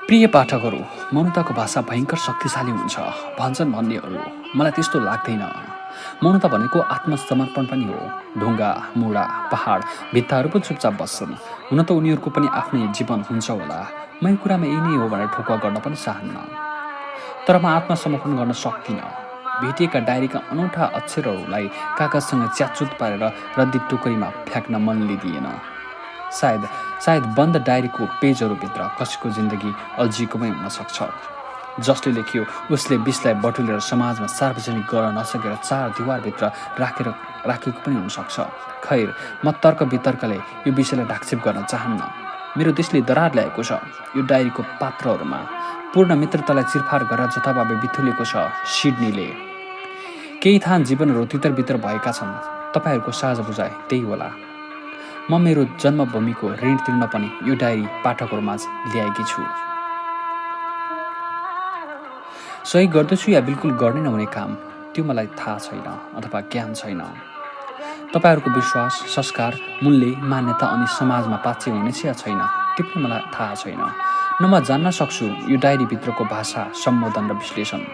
प्रिय पाठकहरू, मौनताको भाषा भयङ्कर शक्तिशाली हुन्छ भन्छन् भन्नेहरू। मलाई त्यस्तो लाग्दैन। मौनता भनेको आत्मसमर्पण पनि हो। ढुङ्गा, मुढा, पहाड, भित्ताहरू पनि चुपचाप बस्छन्। हुन त उनीहरूको पनि आफ्नै जीवन हुन्छ होला। म यो कुरामा यही नै हो भनेर ठोकुवा गर्न पनि चाहन्न। तर म आत्मसमर्पण गर्न सक्दिनँ। भेटिएका डायरीका अनौठा अक्षरहरूलाई कागजसँग च्यातचुत पारेर रद्दी टोकरीमा फ्याँक्न मन लिदिएन। सायद सायद बन्द डायरीको पेजहरूभित्र कसैको जिन्दगी अल्झिएको पनि हुन सक्छ। जसले लेख्यो उसले विषलाई बटुलेर समाजमा सार्वजनिक गर्न नसकेर चार दिवारभित्र राखेको पनि हुनसक्छ। खैर, म तर्क वितर्कले यो विषयलाई ढाकछेप गर्न चाहन्न। मेरो देशले दरार ल्याएको छ। यो डायरीको पात्रहरूमा पूर्ण मित्रतालाई चिरफार गरेर जथाभावे बिथुलेको छ सिडनीले। केही थान जीवनहरू तितर बितर भएका छन्। तपाईँहरूको साझा बुझाइ त्यही होला। म मेरो जन्मभूमिको ऋण तिर्न पनि यो डायरी पाठकहरूमाझ ल्याएकी छु। सही गर्दछु या बिल्कुल गर्नै नहुने काम, त्यो मलाई थाहा छैन अथवा ज्ञान छैन। तपाईँहरूको विश्वास, संस्कार, मूल्य, मान्यता अनि समाजमा पाच्चे हुनेछ या छैन, त्यो पनि मलाई थाहा छैन। न म जान्न सक्छु यो डायरीभित्रको भाषा, सम्बोधन र विश्लेषण।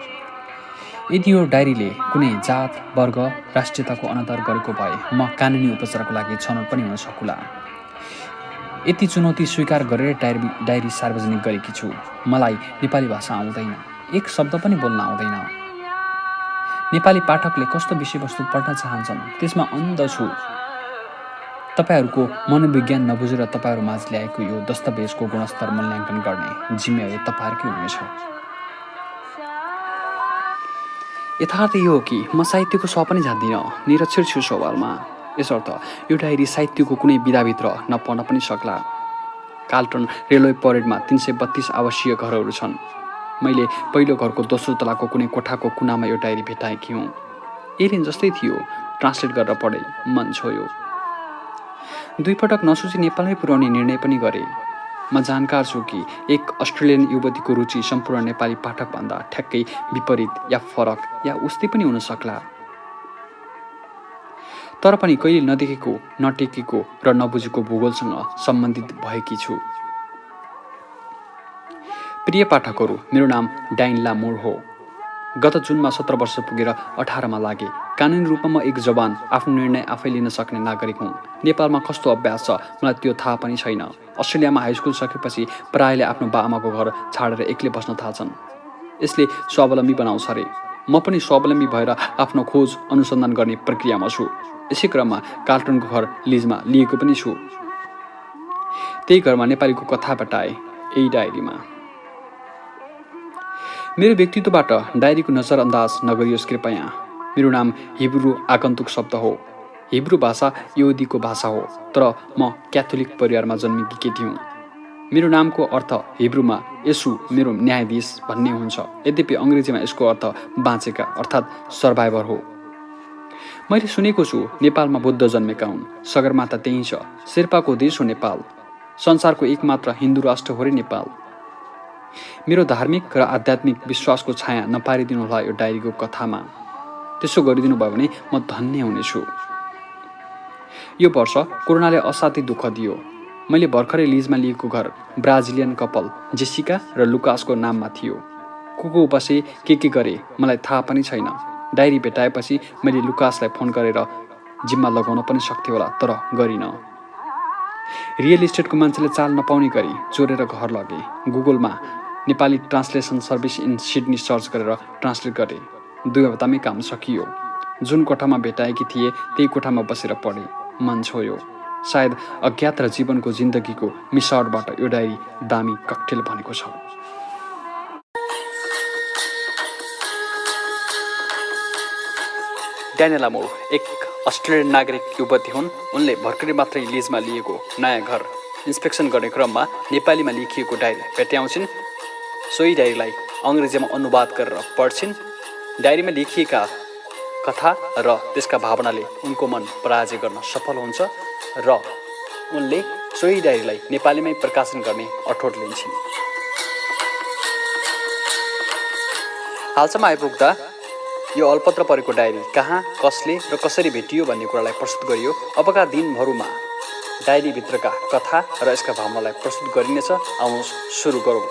यदि यो डायरीले कुनै जात, वर्ग, राष्ट्रियताको अनादर गरेको भए म कानुनी उपचारको लागि छनौट पनि हुन सकुला। यति चुनौती स्वीकार गरेर डायरी सार्वजनिक गरेकी छु। मलाई नेपाली भाषा आउँदैन, एक शब्द पनि बोल्न आउँदैन। नेपाली पाठकले कस्तो विषयवस्तु पढ्न चाहन्छन् त्यसमा अन्ध छु। तपाईँहरूको मनोविज्ञान नबुझेर तपाईँहरूमाझ ल्याएको यो दस्तावेजको गुणस्तर मूल्याङ्कन गर्ने जिम्मेवारी तपाईँहरूकै हुनेछ। यथार्थ यो हो कि म साहित्यको स्व पनि जान्दिनँ, निरक्षर छु सवालमा। यसर्थ यो डायरी साहित्यको कुनै विधाभित्र नपढ्न पनि सक्ला। कार्लटन रेलवे परेडमा 332 आवासीय घरहरू छन्। मैले पहिलो घरको दोस्रो तलाको कुनै कोठाको कुनामा यो डायरी भेटाएकी हुँ। एलियन जस्तै थियो। ट्रान्सलेट गरेर पढे, मन छोयो। 2 पटक नसोची नेपालमै पुर्याउने निर्णय पनि गरे। म जानकार छु कि एक अस्ट्रेलियन युवतीको रुचि सम्पूर्ण नेपाली पाठकभन्दा ठ्याक्कै विपरीत या फरक या उस्तै पनि हुन सक्ला। तर पनि कहिले नदेखेको, नटेकेको र नबुझेको भूगोलसँग सम्बन्धित भएकी छु। प्रिय पाठकहरू, मेरो नाम डाइन लामोर हो। गत जुनमा 17 वर्ष पुगेर 18 मा लागे। कानुनी रूपमा म एक जवान, आफ्नो निर्णय आफै लिन सक्ने नागरिक हुँ। नेपालमा कस्तो अभ्यास छ मलाई त्यो थाहा पनि छैन। अस्ट्रेलियामा हाइस्कुल सकेपछि प्रायले आफ्नो बाआमाको घर छाडेर एक्लै बस्न थाल्छन्। यसले स्वावलम्बी बनाउँछ अरे। म पनि स्वावलम्बी भएर आफ्नो खोज अनुसन्धान गर्ने प्रक्रियामा छु। यसै क्रममा कार्लटनको घर लिजमा लिएको पनि छु। त्यही घरमा नेपालीको कथा बटाए यही डायरीमा। मेरो व्यक्तित्वबाट डायरीको नजरअन्दाज नगरियोस् कृपया। मेरो नाम हिब्रू आगन्तुक शब्द हो। हिब्रू भाषा यहुदीको भाषा हो, तर म क्याथोलिक परिवारमा जन्मेकी केटी हुँ। मेरो नामको अर्थ हिब्रूमा यसु मेरो न्यायाधीश भन्ने हुन्छ। यद्यपि अङ्ग्रेजीमा यसको अर्थ बाँचेका अर्थात् सर्भाइभर हो। मैले सुनेको छु नेपालमा बुद्ध जन्मेका हुन्। सगरमाथा त्यही छ। शेर्पाको देश हो नेपाल। संसारको एकमात्र हिन्दू राष्ट्र हो रे नेपाल। मेरो धार्मिक र आध्यात्मिक विश्वासको छाया नपारिदिनु होला यो डायरीको कथामा। त्यसो गरिदिनु भयो भने म धन्य हुनेछु। यो वर्ष कोरोनाले असाध्यै दुःख दियो। मैले भर्खरै लिजमा लिएको घर ब्राजिलियन कपल जेसिका र लुकासको नाममा थियो। को बसे के गरे मलाई थाहा पनि छैन। डायरी भेटाएपछि मैले लुकासलाई फोन गरेर जिम्मा लगाउन पनि सक्थेँ होला, तर गरिनँ। रियल इस्टेटको मान्छेले चाल नपाउने गरी चोरेर घर लगे। गुगलमा Nepali translation service in Sydney search गरेर ट्रान्सलेट गरे। 2 हप्तामै काम सकियो। जुन कोठामा भेटाएकी थिए त्यही कोठामा बसेर पढे, मन छोयो। सायद अज्ञात र जीवनको जिन्दगीको मिसावटबाट यो डायरी दामी ककटेल बनेको छ। डाइन लामोर एक अस्ट्रेलियन नागरिक युवती हुन्। उनले भर्खरै मात्रै लिजमा लिएको नयाँ घर इन्स्पेक्सन गर्ने क्रममा नेपालीमा लेखिएको डायरी भेट्याउँछिन्। सोही डायरीलाई अङ्ग्रेजीमा अनुवाद गरेर पढ्छिन्। डायरीमा लेखिएका कथा र त्यसका भावनाले उनको मन पराजय गर्न सफल हुन्छ र उनले सोही डायरीलाई नेपालीमै प्रकाशन गर्ने अठोट लिन्छन्। हालसम्म आइपुग्दा यो अलपत्र परेको डायरी कहाँ, कसले र कसरी भेटियो भन्ने कुरालाई प्रस्तुत गरियो। अबका दिनहरूमा डायरीभित्रका कथा र यसका भावनालाई प्रस्तुत गरिनेछ। आउनुहोस् सुरु गरौँ।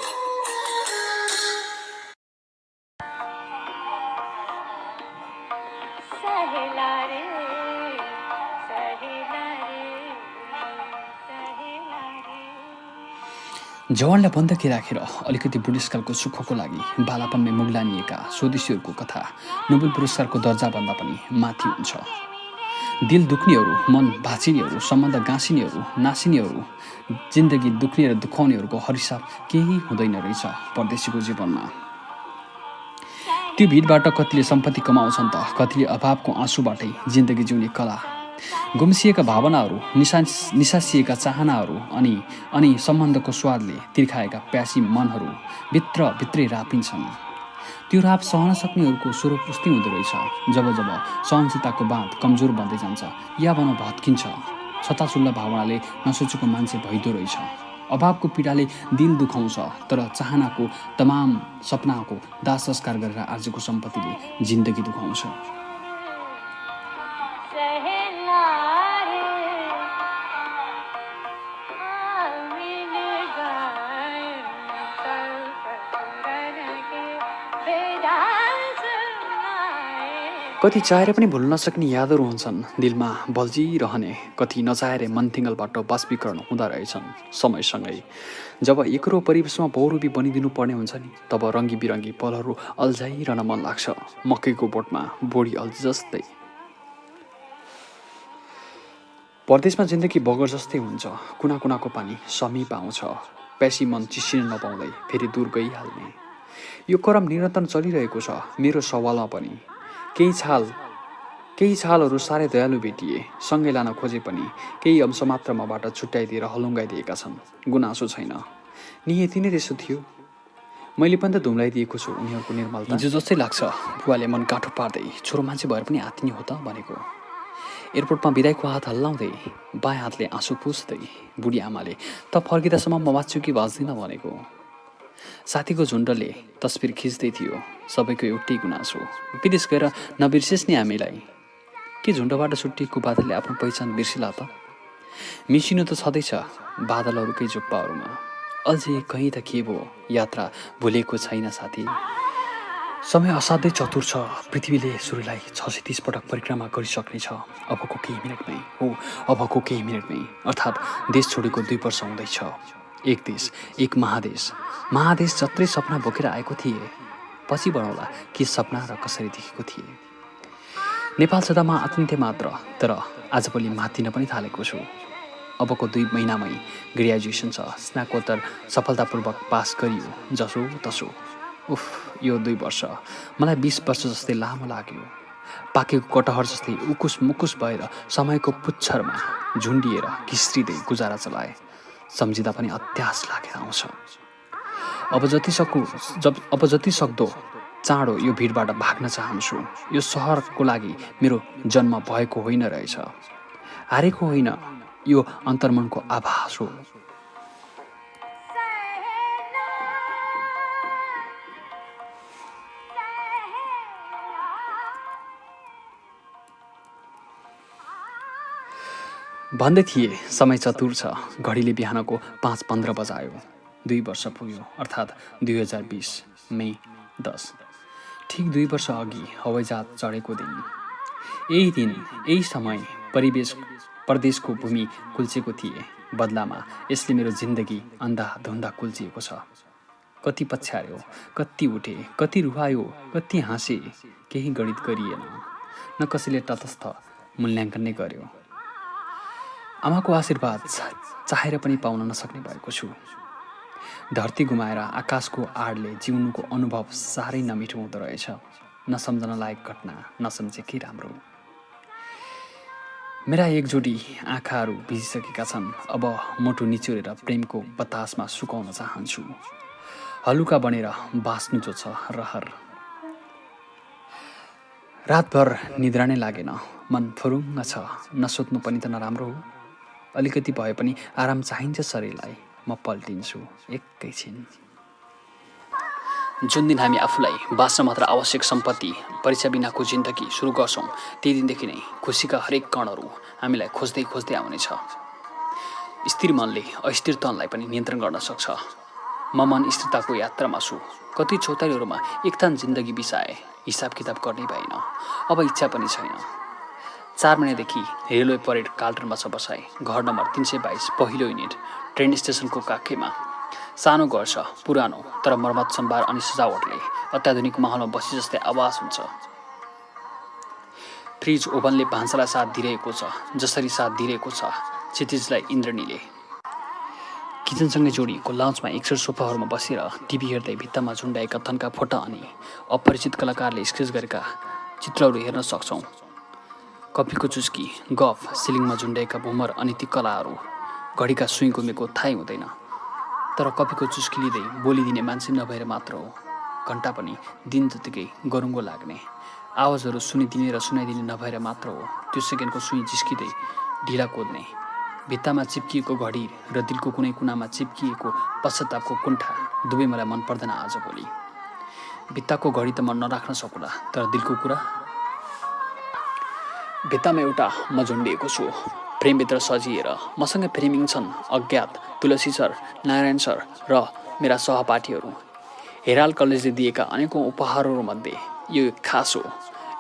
जवानलाई बन्दकी राखेर अलिकति बुढेसकालको सुखको लागि बालापनमै मुगलानिएका स्वदेशीहरूको कथा नोबेल पुरस्कारको दर्जाभन्दा पनि माथि हुन्छ। दिल दुख्नेहरू, मन भाँचिनेहरू, सम्बन्ध गाँसिनेहरू, नासिनेहरू, जिन्दगी दुख्ने र दुखाउनेहरूको हरिसाप केही हुँदैन रहेछ परदेशीको जीवनमा। त्यो भिडबाट कतिले सम्पत्ति कमाउँछन् त कतिले अभावको आँसुबाटै जिन्दगी जिउने कला, गुम्सिएका भावनाहरू, निसासिएका चाहनाहरू अनि सम्बन्धको स्वादले तिर्खाएका प्यासी मनहरू भित्रै रापिन्छन्। त्यो राप सहन सक्नेहरूको स्वरूप उस्तै हुँदो रहेछ जब जब सहनशीलताको बाँध कमजोर बन्दै जान्छ या भनौँ भत्किन्छ। छताछुल्ला भावनाले नसोचेको मान्छे भइदो रहेछ। अभावको पीडाले दिल दुखाउँछ तर चाहनाको तमाम सपनाको दाह संस्कार गरेर आर्जेको सम्पत्तिले जिन्दगी दुखाउँछ। कति चाहेर पनि भुल्न नसक्ने यादहरू हुन्छन् दिलमा बल्झिरहने, कति नचाहेर मनथिङ्गलबाट बाष्पीकरण हुँदा रहेछन् समयसँगै। जब एकरो परिवेशमा बहुरूपी बनिदिनु पर्ने हुन्छ नि तब रङ्गी बिरङ्गी पलहरू अल्झाइरहन मन लाग्छ। मकैको बोटमा बोडी अल्झ जस्तै। परदेशमा जिन्दगी बगर जस्तै हुन्छ। कुना कुनाको पानी समीप आउँछ, प्यासी मन चिसिन नपाउँदै फेरि दूर गइहाल्ने। यो क्रम निरन्तर चलिरहेको छ मेरो सवालमा पनि। केही छालहरू साह्रै दयालु भेटिए, सँगै लान खोजे पनि केही अंश मात्र मबाट छुट्याइदिएर हलुङ्गाइदिएका छन्। गुनासो छैन, नियति नै त्यसो थियो। मैले पनि त धुम्लाइदिएको छु उनीहरूको निर्मलता। हिजो जस्तै लाग्छ बुवाले मन काठो पार्दै छोरो मान्छे भएर पनि आत्तिनी हो त भनेको। एयरपोर्टमा बिदाईको हात हल्लाउँदै बायाँ हातले आँसु पुस्दै बुढी आमाले त फर्किँदासम्म म बाँच्छु कि बाँच्दिनँ भनेको। साथीको झुन्डले तस्बिर खिच्दै थियो, सबैको एउटै गुनासो, विदेश गएर नबिर्सिस् नि हामीलाई। के झुन्डबाट छुट्टिएको बादलले आफ्नो पहिचान बिर्सिला त? मिसिनु त छँदैछ बादलहरूकै जुप्पाहरूमा। अझै कहीँ त के भो यात्रा भुलेको छैन साथी। समय असाध्यै चतुर छ। पृथ्वीले सूर्यलाई 630 पटक परिक्रमा गरिसक्नेछ अबको केही मिनटमै। अर्थात् देश छोडेको 2 वर्ष हुँदैछ। एक देश, एक महादेश जत्रै सपना बोकेर आएको थिए। पछि बढाउला के सपना र कसरी देखेको थिए। नेपाल छँदा म आत्तिन्थे मात्र, तर आजभोलि मात्तिन पनि थालेको छु। अबको 2 महिनामै ग्रेजुएसन छ। स्नाकोत्तर सफलतापूर्वक पास गरियो जसो तसो। यो 2 वर्ष मलाई 20 वर्ष जस्तै लामो लाग्यो। पाकेको कटहर जस्तै उकुस मुकुस भएर समयको पुच्छरमा झुन्डिएर घिस्रिँदै गुजारा चलाए। सम्झिँदा पनि अत्यास लागेर आउँछ। अब जति सक्दो चाँडो यो भिडबाट भाग्न चाहन्छु। यो सहरको लागि मेरो जन्म भएको होइन रहेछ। हारेको होइन, यो अन्तर्मनको आभास हो। भन्दै थिए समय चतुर छ। घडीले बिहानको 5:15 बजायो। 2 वर्ष पुग्यो, अर्थात् 2020 मे 10। ठिक 2 वर्ष अघि हवाईजहाज चढेको दिन। यही समय परदेशको भूमि कुल्चेको थिए। बदलामा यसले मेरो जिन्दगी अन्धाधुन्धा कुल्चिएको छ। कति पछ्यायो, कति उठे, कति रुवायो, कति हाँसे, केही गणित गरिएन। न कसैले तटस्थ मूल्याङ्कन नै गर्यो। आमाको आशीर्वाद चाहेर पनि पाउन नसक्ने भएको छु। धरती गुमाएर आकाशको आडले जिउनुको अनुभव साह्रै नमिठो हुँदो रहेछ। नसम्झन लायक घटना, नसम्झेकै राम्रो। मेरा एक जोडी आँखाहरू भिजिसकेका छन्। अब मोटो निचोरेर प्रेमको बतासमा सुकाउन चाहन्छु। हलुका बनेर बाँच्नु जो छ रहर। रातभर निद्रा नै लागेन, मन फुरुङ्ग छ। नसोध्नु पनि त नराम्रो हो। अलिकति भए पनि आराम चाहिन्छ शरीरलाई। म पल्टिन्छु एकैछिन। जुन दिन हामी आफूलाई बाँच्न मात्र आवश्यक सम्पत्ति, परीक्षा बिनाको जिन्दगी सुरु गर्छौँ, त्यही दिनदेखि नै खुसीका हरेक कणहरू हामीलाई खोज्दै आउनेछ। स्थिर मनले अस्थिर तनलाई पनि नियन्त्रण गर्न सक्छ। म मन स्थिरताको यात्रामा छु। कति चौतारीहरूमा एकतान जिन्दगी बिसाए, हिसाब किताब गर्नै भएन। अब इच्छा पनि छैन। 4 महिनादेखि रेलवे परेड कार्लटनमा छ बसाए। घर नम्बर 322 पहिलो युनिट, ट्रेन स्टेसनको काखैमा। सानो घर छ, पुरानो, तर मर्मत सम्भार अनि सजावटले अत्याधुनिक माहौलमा बसी जस्तै आवाज हुन्छ। फ्रिज ओभनले भान्सालाई साथ दिइरहेको छ, जसरी साथ दिइरहेको छ क्षितिजलाई इन्द्रणीले। किचनसँगै जोडिएको लाउन्जमा एकसर सोफाहरूमा बसेर टिभी हेर्दै भित्तामा झुन्डाएका थन्का फोटा अनि अपरिचित कलाकारले स्केच गरेका चित्रहरू हेर्न सक्छौँ। कफीको चुस्की, गफ, सिलिङमा झुन्डाएका भुमर अनि ती कलाहरू घडीका सुई घुमेको थाहै हुँदैन। तर कफीको चुस्की लिँदै बोलिदिने मान्छे नभएर मात्र हो, घन्टा पनि दिन जतिकै गरुङ्गो लाग्ने, आवाजहरू सुनिदिने र सुनाइदिने नभएर मात्र हो, त्यो सेकेन्डको सुई जिस्किँदै ढिला कोद्ने, भित्तामा चिप्किएको घडी र दिलको कुनै कुनामा चिप्किएको पश्चातापको कुण्ठा दुवै मलाई मन पर्दैन आजभोलि। भित्ताको घडी त म नराख्न सकुला, तर दिलको कुरा। भित्तामा एउटा म झुन्डिएको छु, फ्रेमभित्र सजिएर। मसँग फ्रेमिङ छन् अज्ञात, तुलसी सर, नारायण सर र मेरा सहपाठीहरू। हेराल कलेजले दिएका अनेकौँ उपहारहरूमध्ये यो एक खास हो।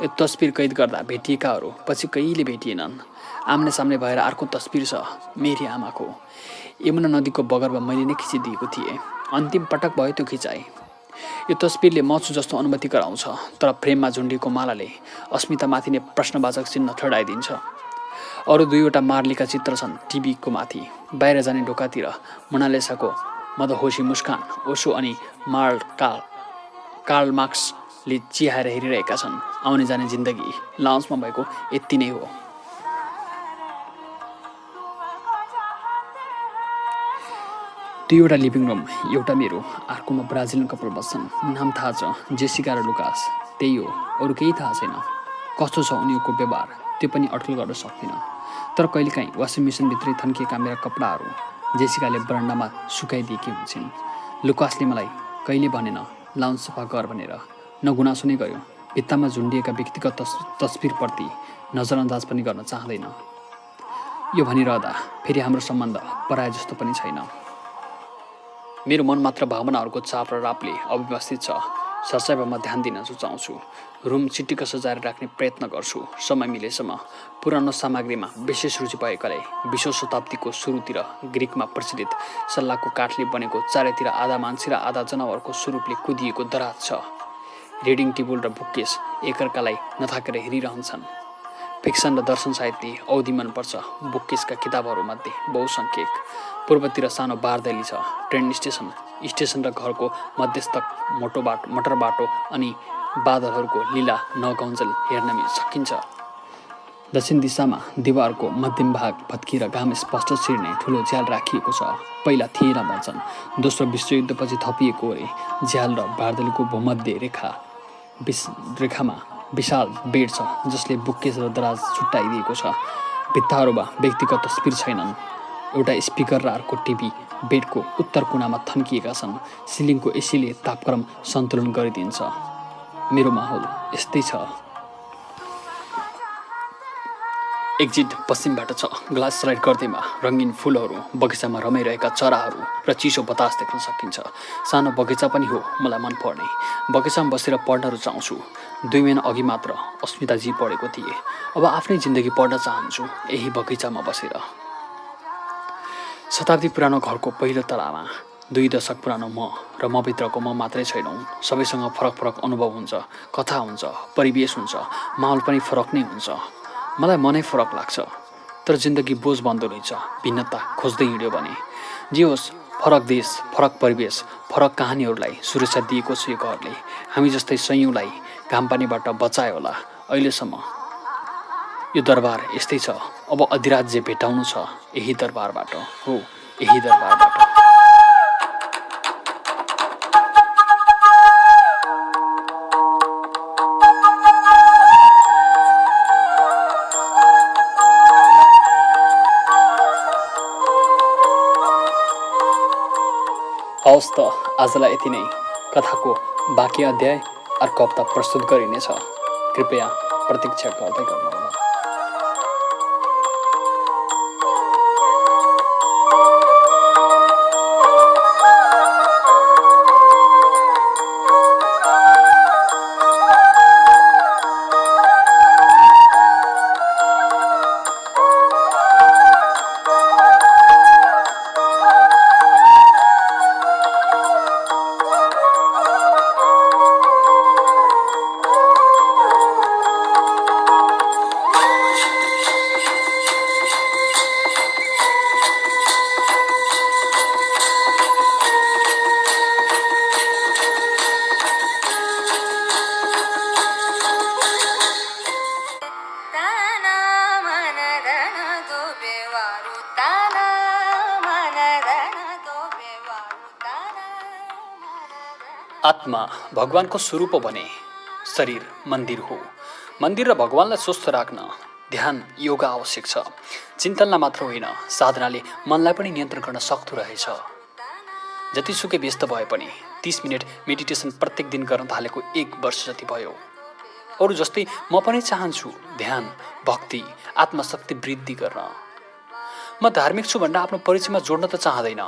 यो तस्बिर कैद गर्दा भेटिएकाहरू पछि कहिले भेटिएनन्। आम्ने सामने भएर अर्को तस्बिर छ, मेरी आमाको। यमुना नदीको बगरमा मैले नै खिचिदिएको थिएँ। अन्तिम पटक भयो त्यो खिचाइ। यो तस्बिरले म छु जस्तो अनुभूति गराउँछ, तर फ्रेममा झुन्डिएको मालाले अस्मितामाथि नै प्रश्नवाचक चिन्ह ठडाइदिन्छ। अरू दुईवटा मार्लीका चित्र छन् टिभीको माथि। बाहिर जाने ढोकातिर मोनालिसाको मदहोसी मुस्कान, ओशो अनि कार्ल मार्क्सले चिहाएर हेरिरहेका छन्। आउने जाने जिन्दगी लाउन्जमा भएको यति नै हो। दुईवटा लिभिङ रुम, एउटा मेरो, अर्कोमा ब्राजिलियन कपाल बस्छन्। नाम थाहा छ, जेसिका र लुकास। त्यही हो, अरू केही थाहा छैन। कस्तो छ उनीहरूको व्यवहार त्यो पनि अड्कल गर्न सक्दिनँ। तर कहिलेकाहीँ वासिङ मेसिनभित्रै थन्किएका मेरा कपडाहरू जेसिकाले बरन्डामा सुकाइदिएकी हुन्छन्। लुकासले मलाई कहिले भनेन लाउन्ज सफा गर भनेर, न गुनासो नै गर्यो। भित्तामा झुन्डिएका व्यक्तिगत तस्बिरप्रति नजरअन्दाज पनि गर्न चाहँदैन। यो भनिरहँदा फेरि हाम्रो सम्बन्ध पराए जस्तो पनि छैन। मेरो मन मात्र भावनाहरूको चाप र रापले अव्यवस्थित छ। सरसाइमा ध्यान दिन रुचाउँछु। रुम चिटिक्क सजाएर राख्ने प्रयत्न गर्छु समय मिलेसम्म। पुरानो सामग्रीमा विशेष रुचि भएकाले 20औं शताब्दीको सुरुतिर ग्रिकमा प्रचलित सल्लाहको काठले बनेको चारैतिर आधा मान्छे र आधा जनावरको स्वरूपले कुदिएको दराज छ। रिडिङ टेबल र बुककेस एकअर्कालाई नथाकेर हेरिरहन्छन्। फिक्सन र दर्शन साहित्य औधी मनपर्छ। बुककेसका किताबहरूमध्ये बहुसङ्ख्यक। पूर्वतिर सानो बारदैली छ। ट्रेन स्टेसन र घरको मध्यस्थ मोटर बाटो अनि बादलहरूको लीला नगौञ्जल हेर्न सकिन्छ। दक्षिण दिशामा दिवारको मध्यम भाग भत्किएर घाम स्पष्ट छिर्ने ठुलो झ्याल राखिएको छ। पहिला थिएन भन्छन्, दोस्रो विश्वयुद्धपछि थपिएको रे। झ्याल र बारदैलीको भूमध्य रेखामा विशाल बेड छ, जसले बुककेस र दराज छुट्टाइदिएको छ। भित्ताहरूमा व्यक्तिगत तस्बिर छैनन्। एउटा स्पिकर र अर्को टिभी बेडको उत्तर कुनामा थन्किएका छन्। सिलिङको एसीले तापक्रम सन्तुलन गरिदिन्छ। मेरो माहौल यस्तै छ। एक्जिट पश्चिमबाट छ। ग्लास स्लाइड गर्दैमा रङ्गीन फुलहरू, बगैँचामा रमाइरहेका चराहरू र चिसो बतास देख्न सकिन्छ। सानो बगैँचा पनि हो मलाई मन पर्ने। बगैँचामा बसेर पढ्न रुचाउँछु। 2 महिना अघि मात्र अस्मिताजी पढेको थिए। अब आफ्नै जिन्दगी पढ्न चाहन्छु यही बगैँचामा बसेर। शताब्दी पुरानो घरको पहिलो तलामा 2 दशक पुरानो म र म भित्रको म मात्रै छैनौँ। सबैसँग फरक फरक अनुभव हुन्छ, कथा हुन्छ, परिवेश हुन्छ, माहौल पनि फरक नै हुन्छ। मलाई मनै फरक लाग्छ, तर जिन्दगी बोझ बन्दो रहेछ भिन्नता खोज्दै हिँड्यो भने। जे होस्, फरक देश, फरक परिवेश, फरक कहानीहरूलाई सुरक्षा दिएको छ यो घरले। हामी जस्तै सयौँलाई घामपानीबाट बचायो होला अहिलेसम्म। यो दरबार यस्तै छ। अब अधिराज्य भेटाउनु छ यही दरबारबाट, हो यही दरबारबाट। हवस् त, आजलाई यति नै। कथाको बाँकी अध्याय अर्को हप्ता प्रस्तुत गरिनेछ। कृपया प्रतीक्षा गर्दै गर्नुहोला। आत्मा भगवानको स्वरूप हो भने शरीर मन्दिर हो। मन्दिर र भगवानलाई स्वस्थ राख्न ध्यान योगा आवश्यक छ। चिन्तनलाई मात्र होइन, साधनाले मनलाई पनि नियन्त्रण गर्न सक्दो रहेछ। जतिसुकै व्यस्त भए पनि 30 मिनट मेडिटेसन प्रत्येक दिन गर्न थालेको 1 वर्ष जति भयो। अरू जस्तै म पनि चाहन्छु ध्यान, भक्ति, आत्मशक्ति वृद्धि गर्न। म धार्मिक छु भनेर आफ्नो परिचयमा जोड्न त चाहँदैन,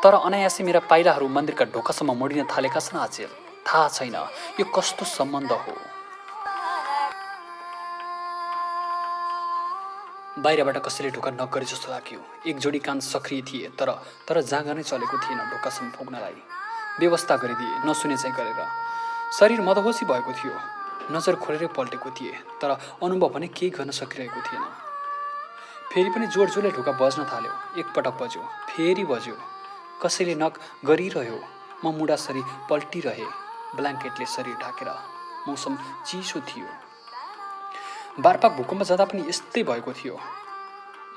तर अनायासै मेरा पाइलाहरू मन्दिरका ढोकासम्म मोडिन थालेका छन् आचेल। थाहा छैन यो कस्तो सम्बन्ध हो। बाहिरबाट कसैले ढोका नक गरे जस्तो लाग्यो। एक जोडी कान सक्रिय थिए, तर जाँगर नै चलेको थिएन ढोकासम्म पुग्नलाई। व्यवस्था गरिदिए, नसुने चाहिँ गरेर। शरीर मदहोसी भएको थियो। नजर खोलेरै पल्टेको थिए, तर अनुभव भने केही गर्न सकिरहेको थिएन। फेरि पनि जोड-जोडले ढोका बज्न थाल्यो। एकपटक बज्यो, फेरि बज्यो। कसैले नक गरिरह्यो। म मुडासरी पल्टिरहे, ब्ल्याङ्केटले शरीर ढाकेर। मौसम चिसो थियो। बारपाक भूकम्प जाँदा पनि यस्तै भएको थियो।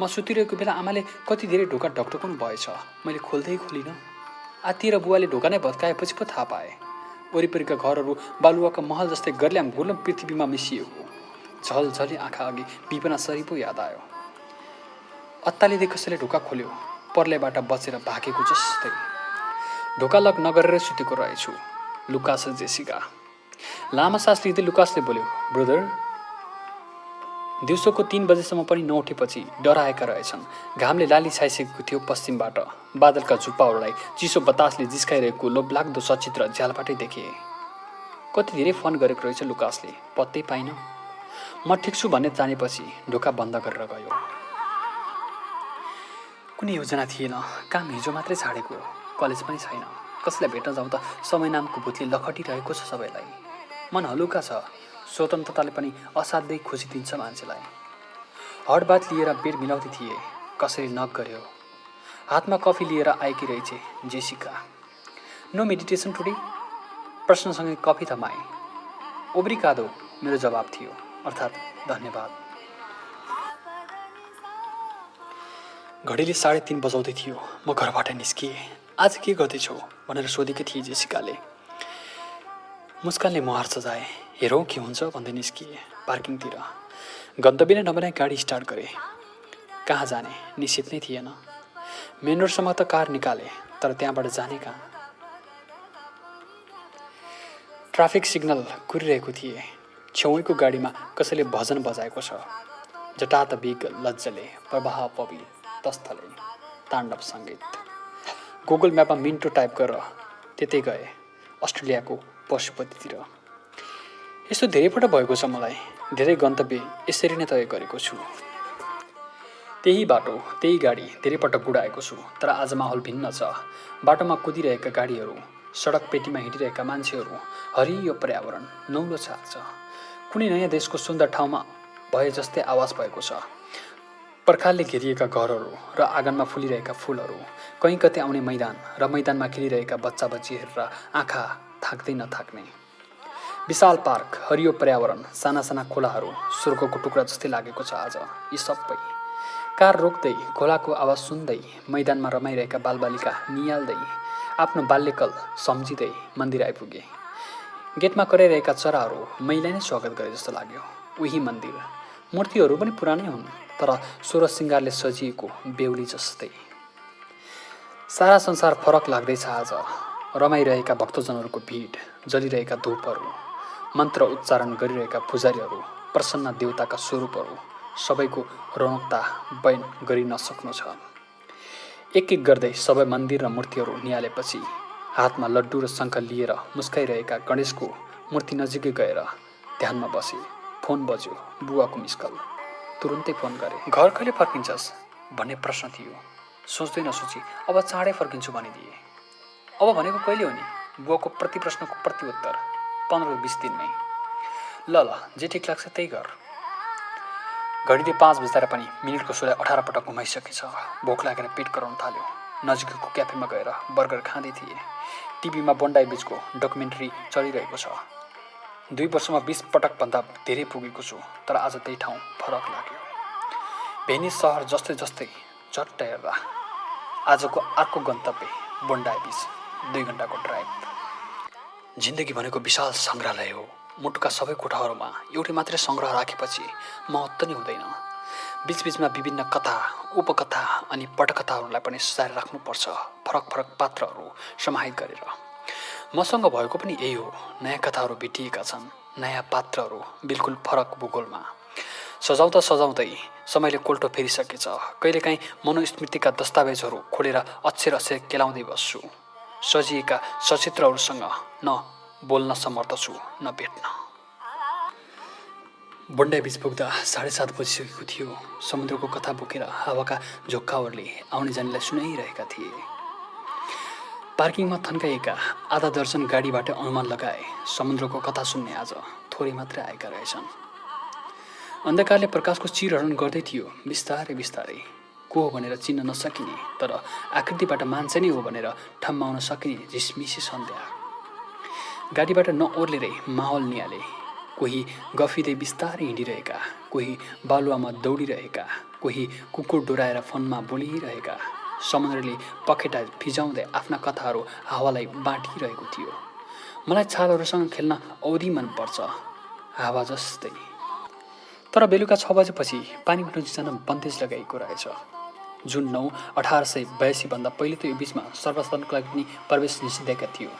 म सुतिरहेको बेला आमाले कति धेरै ढोका ढकढकाउनु भएछ। मैले खोल्दै खोलिनँ। आत्तिएर बुवाले ढोका नै भत्काएपछि पो थाहा पाएँ। वरिपरिका घरहरू बालुवाका महल जस्तै गर्ल्याम गुर्लम पृथ्वीमा मिसिएको। झलझली आँखा अघि विपनासरी पो याद आयो। अत्तालिँदै कसैले ढोका खोल्यो, पर्लेबाट बचेर भागेको जस्तै। ढोका लक नगरेर सुतेको रहेछु। लुकास र जेसिका। लामो सास लिँदै लुकासले बोल्यो, ब्रदर। दिउँसोको 3 बजेसम्म पनि नउठेपछि डराएका रहेछन्। घामले लाली छाइसकेको थियो पश्चिमबाट। बादलका झुप्पाहरूलाई चिसो बतासले जिस्काइरहेको लोभलाग्दो सचित्र झ्यालबाटै देखे। कति धेरै फोन गरेको रहेछ लुकासले, पत्तै पाइन। म ठिक छु भन्ने जानेपछि ढोका बन्द गरेर गयो। कुनै योजना थिएन। काम हिजो मात्रै छाडेको। कलेज पनि छैन। कसैलाई भेट्न जाउँ त समय नामको भूतले लखटिरहेको छ सबैलाई। मन हलुका छ। स्वतन्त्रताले पनि असाध्यै खुसी दिन्छ मान्छेलाई। हडबात लिएर बेड मिलाउँदै थिए। कसैले नक गर्यो। हातमा कफी लिएर आएकी रहेछ जेसिका। No meditation today? प्रश्नसँगै कफी थमाए। ओब्रिकादो मेरो जवाब थियो, अर्थात् धन्यवाद। घडीले 3:30 बजाउँदै थियो। म घरबाट निस्किएँ। आज के गर्दैछौ भनेर सोधेकी थिए जेसिकाले। मुस्कानले मुहार सजाए। हेरौँ के हुन्छ भन्दै निस्किए पार्किङतिर। गन्तव्य नै नबनाई गाडी स्टार्ट गरे। कहाँ जाने निश्चित नै थिएन। मेन रोडसम्म त कार निकाले, तर त्यहाँबाट जाने कहाँ? ट्राफिक सिग्नल कुरिरहेको थिए। छेउैको गाडीमा कसैले भजन बजाएको छ। जटात बिग लज्जले प्रवाह पवि तस्थले ताण्डव सङ्गीत। गुगल म्यापमा मिन्टो टाइप गरेर त्यतै गए, अस्ट्रेलियाको पशुपतितिर। यस्तो धेरैपल्ट भएको छ मलाई। धेरै गन्तव्य यसरी नै तय गरेको छु। त्यही बाटो, त्यही गाडी धेरैपटक गुडाएको छु, तर आज माहौल भिन्न छ। बाटोमा कुदिरहेका गाडीहरू, सडक पेटीमा हिँडिरहेका मान्छेहरू, हरियो पर्यावरण, नौलो छाक छ। कुनै नयाँ देशको सुन्दर ठाउँमा भए जस्तै आवाज भएको छ। पर्खालले घेरिएका घरहरू र आँगनमा फुलिरहेका फुलहरू, कहीँ कतै आउने मैदान र मैदानमा खेलिरहेका बच्चा बच्ची हेरेर आँखा थाक्दै नथाक्ने। विशाल पार्क, हरियो पर्यावरण, साना साना खोलाहरू, स्वर्गको टुक्रा जस्तै लागेको छ आज यी सबै। कार रोक्दै, खोलाको आवाज सुन्दै, मैदानमा रमाइरहेका बालबालिका नियाल्दै, आफ्नो बाल्यकाल सम्झिँदै मन्दिर आइपुगे। गेटमा कराइरहेका चराहरू मैलाई नै स्वागत गरे जस्तो लाग्यो। उही मन्दिर। मूर्तिहरू पनि पुरानै हुन्, तर सोह्र श्रृङ्गारले सजिएको बेहुली जस्तै। सारा संसार फरक लाग्दैछ आज। रमाइरहेका भक्तजनहरूको भिड, जलिरहेका धूपहरू, मन्त्र उच्चारण गरिरहेका पुजारीहरू, प्रसन्न देवताका स्वरूपहरू, सबैको रौनकता बयान गरि नसक्नु छ। एक एक गर्दै सबै मन्दिर र मूर्तिहरू निहालेपछि हातमा लड्डु र शङ्ख लिएर मुस्काइरहेका गणेशको मूर्ति नजिकै गएर ध्यानमा बसे। फोन बज्यो। बुवाको मिसकल। तुरुन्तै फोन गरे। घर कहिले फर्किन्छस् भन्ने प्रश्न थियो। सोच्दै नसोची अब चाँडै फर्किन्छु भनिदिए। अब भनेको कहिले हो नि? बुवाको प्रति प्रश्नको प्रत्युत्तर 15-20 दिनमै। ल जे ठिक लाग्छ त्यही गर। घडीले 5 बज्दा पनि मिनेटको सोलाई 18 पटक घुमाइसकेछ। भोक लागेर पेट कराउन थाल्यो। नजिकैको क्याफेमा गएर बर्गर खाँदै थिए। टिभीमा बन्डाई बिचको डकुमेन्ट्री चलिरहेको छ। 2 वर्षमा 20 पटकभन्दा धेरै पुगेको छु, तर आज त्यही ठाउँ फरक लाग्यो। भेनिस सहर जस्तै जस्तै झट्ट हेर्दा आजको अर्को गन्तव्य बन्डाई बिच, 2 घन्टाको ड्राइभ। जिन्दगी भनेको विशाल सङ्ग्रहालय हो। मुटुका सबै कोठाहरूमा एउटै मात्रै सङ्ग्रह राखेपछि महत्त्व नै हुँदैन। बीचबीचमा विभिन्न कथा, उपकथा अनि पटकथाहरूलाई पनि सजाएर राख्नुपर्छ, फरक फरक पात्रहरू समाहित गरेर। मसँग भएको पनि यही हो। नयाँ कथाहरू भेटिएका छन्, नयाँ पात्रहरू बिल्कुल फरक भूगोलमा। सजाउँदा सजाउँदै समयले कोल्टो फेरिसकेछ। कहिलेकाहीँ मनोस्मृतिका दस्तावेजहरू खोलेर अक्षर अक्षर केलाउँदै बस्छु। सजिएका सचित्रहरूसँग न बोल्न समर्थ छु न भेट्न। बन्डाइ बिच पुग्दा 7:30 बजिसकेको थियो। समुद्रको कथा बोकेर हावाका झोक्काहरूले आउने जानेलाई सुनाइरहेका थिए। पार्किङमा थन्काइएका आधा दर्जन गाडीबाट अनुमान लगाए समुद्रको कथा सुन्ने आज थोरै मात्रै आएका रहेछन्। अन्धकारले प्रकाशको चिरहरण गर्दै थियो। बिस्तारै बिस्तारै को हो भनेर चिन्न नसकिने तर आकृतिबाट मान्छे नै हो भनेर ठम्माउन सकिने झिसमिसी सन्ध्या। गाडीबाट नओर्लेरै माहौल निहाले। कोही गफिँदै बिस्तारै हिँडिरहेका, कोही बालुवामा दौडिरहेका, कोही कुकुर डोराएर फोनमा बोलिरहेका। समुद्रले पखेटा फिजाउँदै आफ्ना कथाहरू हावालाई बाँटिरहेको थियो। मलाई छालहरूसँग खेल्न औधी मनपर्छ, हावा जस्तै। तर बेलुका 6 बजेपछि पानीको नजिक जान बन्देज लगाइएको रहेछ। जुन 9, 1882 भन्दा पहिले त यो बिचमा सर्वसाधारणको लागि पनि प्रवेश निषेधाज्ञा थियो।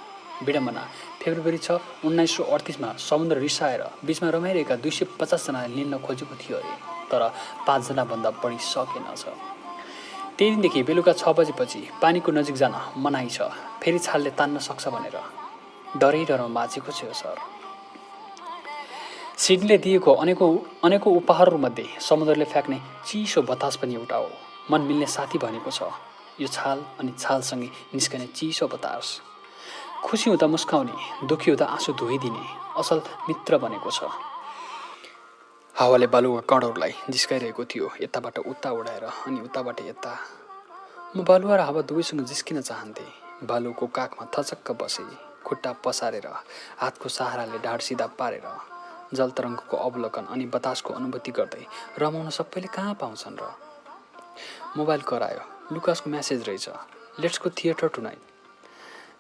विडम्बना, फेब्रुअरी 6, 1938 समुद्र रिसाएर बिचमा रमाइरहेका 250 जनाले निल्न खोजेको थियो अरे, तर 5 जनाभन्दा बढी सकेनछ। त्यही दिनदेखि बेलुका 6 बजेपछि पानीको नजिक जान मनाही छ। फेरि छालले तान्न सक्छ भनेर डरै डरमा बाँचेको छु सर। सिडनीले दिएको अनेकौं उपहारहरूमध्ये समुद्रले फ्याँक्ने चिसो बतास पनि एउटा हो। मन मिल्ने साथी भनेको छ यो छाल अनि छालसँगै निस्कने चिसो बतास। खुसी हुँदा मुस्काउने, दुखी हुँदा आँसु धोइदिने असल मित्र बनेको छ। हावाले बालुका कणहरूलाई जिस्काइरहेको थियो, यताबाट उता उडाएर अनि उताबाट यता। म बालुवा र हावा दुवैसँग जिस्किन चाहन्थे। बालुको काखमा थचक्क बसे, खुट्टा पसारेर हातको सहाराले ढाड सिधा पारेर जलतरङ्गको अवलोकन अनि बतासको अनुभूति गर्दै रमाउन सबैले कहाँ पाउँछन् र। मोबाइल करायो। लुकासको म्यासेज रहेछ, लेट्स गो थिएटर टुनाइट।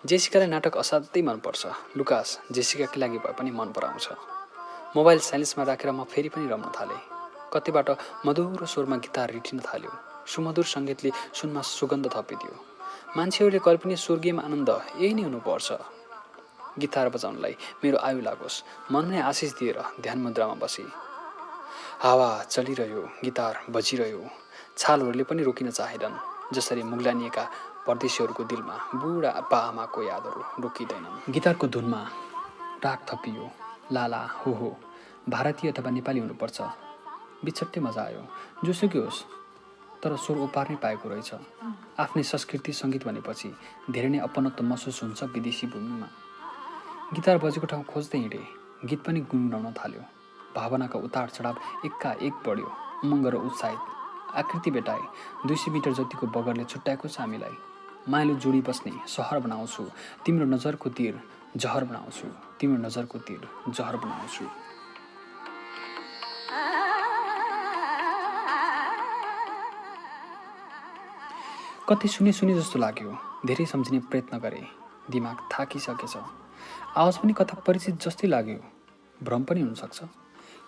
जेसिकालाई नाटक असाध्यै मनपर्छ। लुकास जेसिकाकै लागि भए पनि मन पराउँछ। मोबाइल साइलेन्समा राखेर म फेरि पनि रम्न थालेँ। कतैबाट मधुरो स्वरमा गिटार रिटिन थाल्यो। सुमधुर सङ्गीतले सुनमा सुगन्ध थपिदियो। मान्छेहरूले कल्पनीय स्वर्गीय आनन्द यही नै हुनुपर्छ। गिटार बजाउनलाई मेरो आयु लागोस्, मनमै आशिष दिएर ध्यान मुद्रामा बसे। हावा चलिरह्यो, गिटार बजिरह्यो। छालहरूले पनि रोकिन चाहेनन्। जसरी मुग्लानिएका परदेशीहरूको दिलमा बुढा बा आमाको यादहरू रोकिँदैनन्। गिटारको धुनमा राग थपियो। लाला हो भारतीय अथवा नेपाली हुनुपर्छ। बिछट्टै मजा आयो। जोसुकै होस् तर स्वर उपार्नै पाएको रहेछ। आफ्नै संस्कृति सङ्गीत भनेपछि धेरै नै अपनत्व महसुस हुन्छ विदेशी भूमिमा। गिटार बजेको ठाउँ खोज्दै हिँडेँ। गीत पनि गुनगुनाउन थाल्यो। भावनाका उतार चढाव एकाएक बढ्यो। उमङ्ग र उत्साहित आकृति भेटाए। 200 मिटर जतिको बगरले छुट्याएको छ हामीलाई। मायालु जोडी बस्ने सहर बनाउँछु, तिम्रो नजरको तीर जहर बनाउँछु, तिम्रो नजरको तीर जहर बनाउँछु। कति सुने जस्तो लाग्यो। धेरै सम्झिने प्रयत्न गरेँ। दिमाग थाकिसकेछ। आवाज पनि कता परिचित जस्तै लाग्यो। भ्रम पनि हुनसक्छ।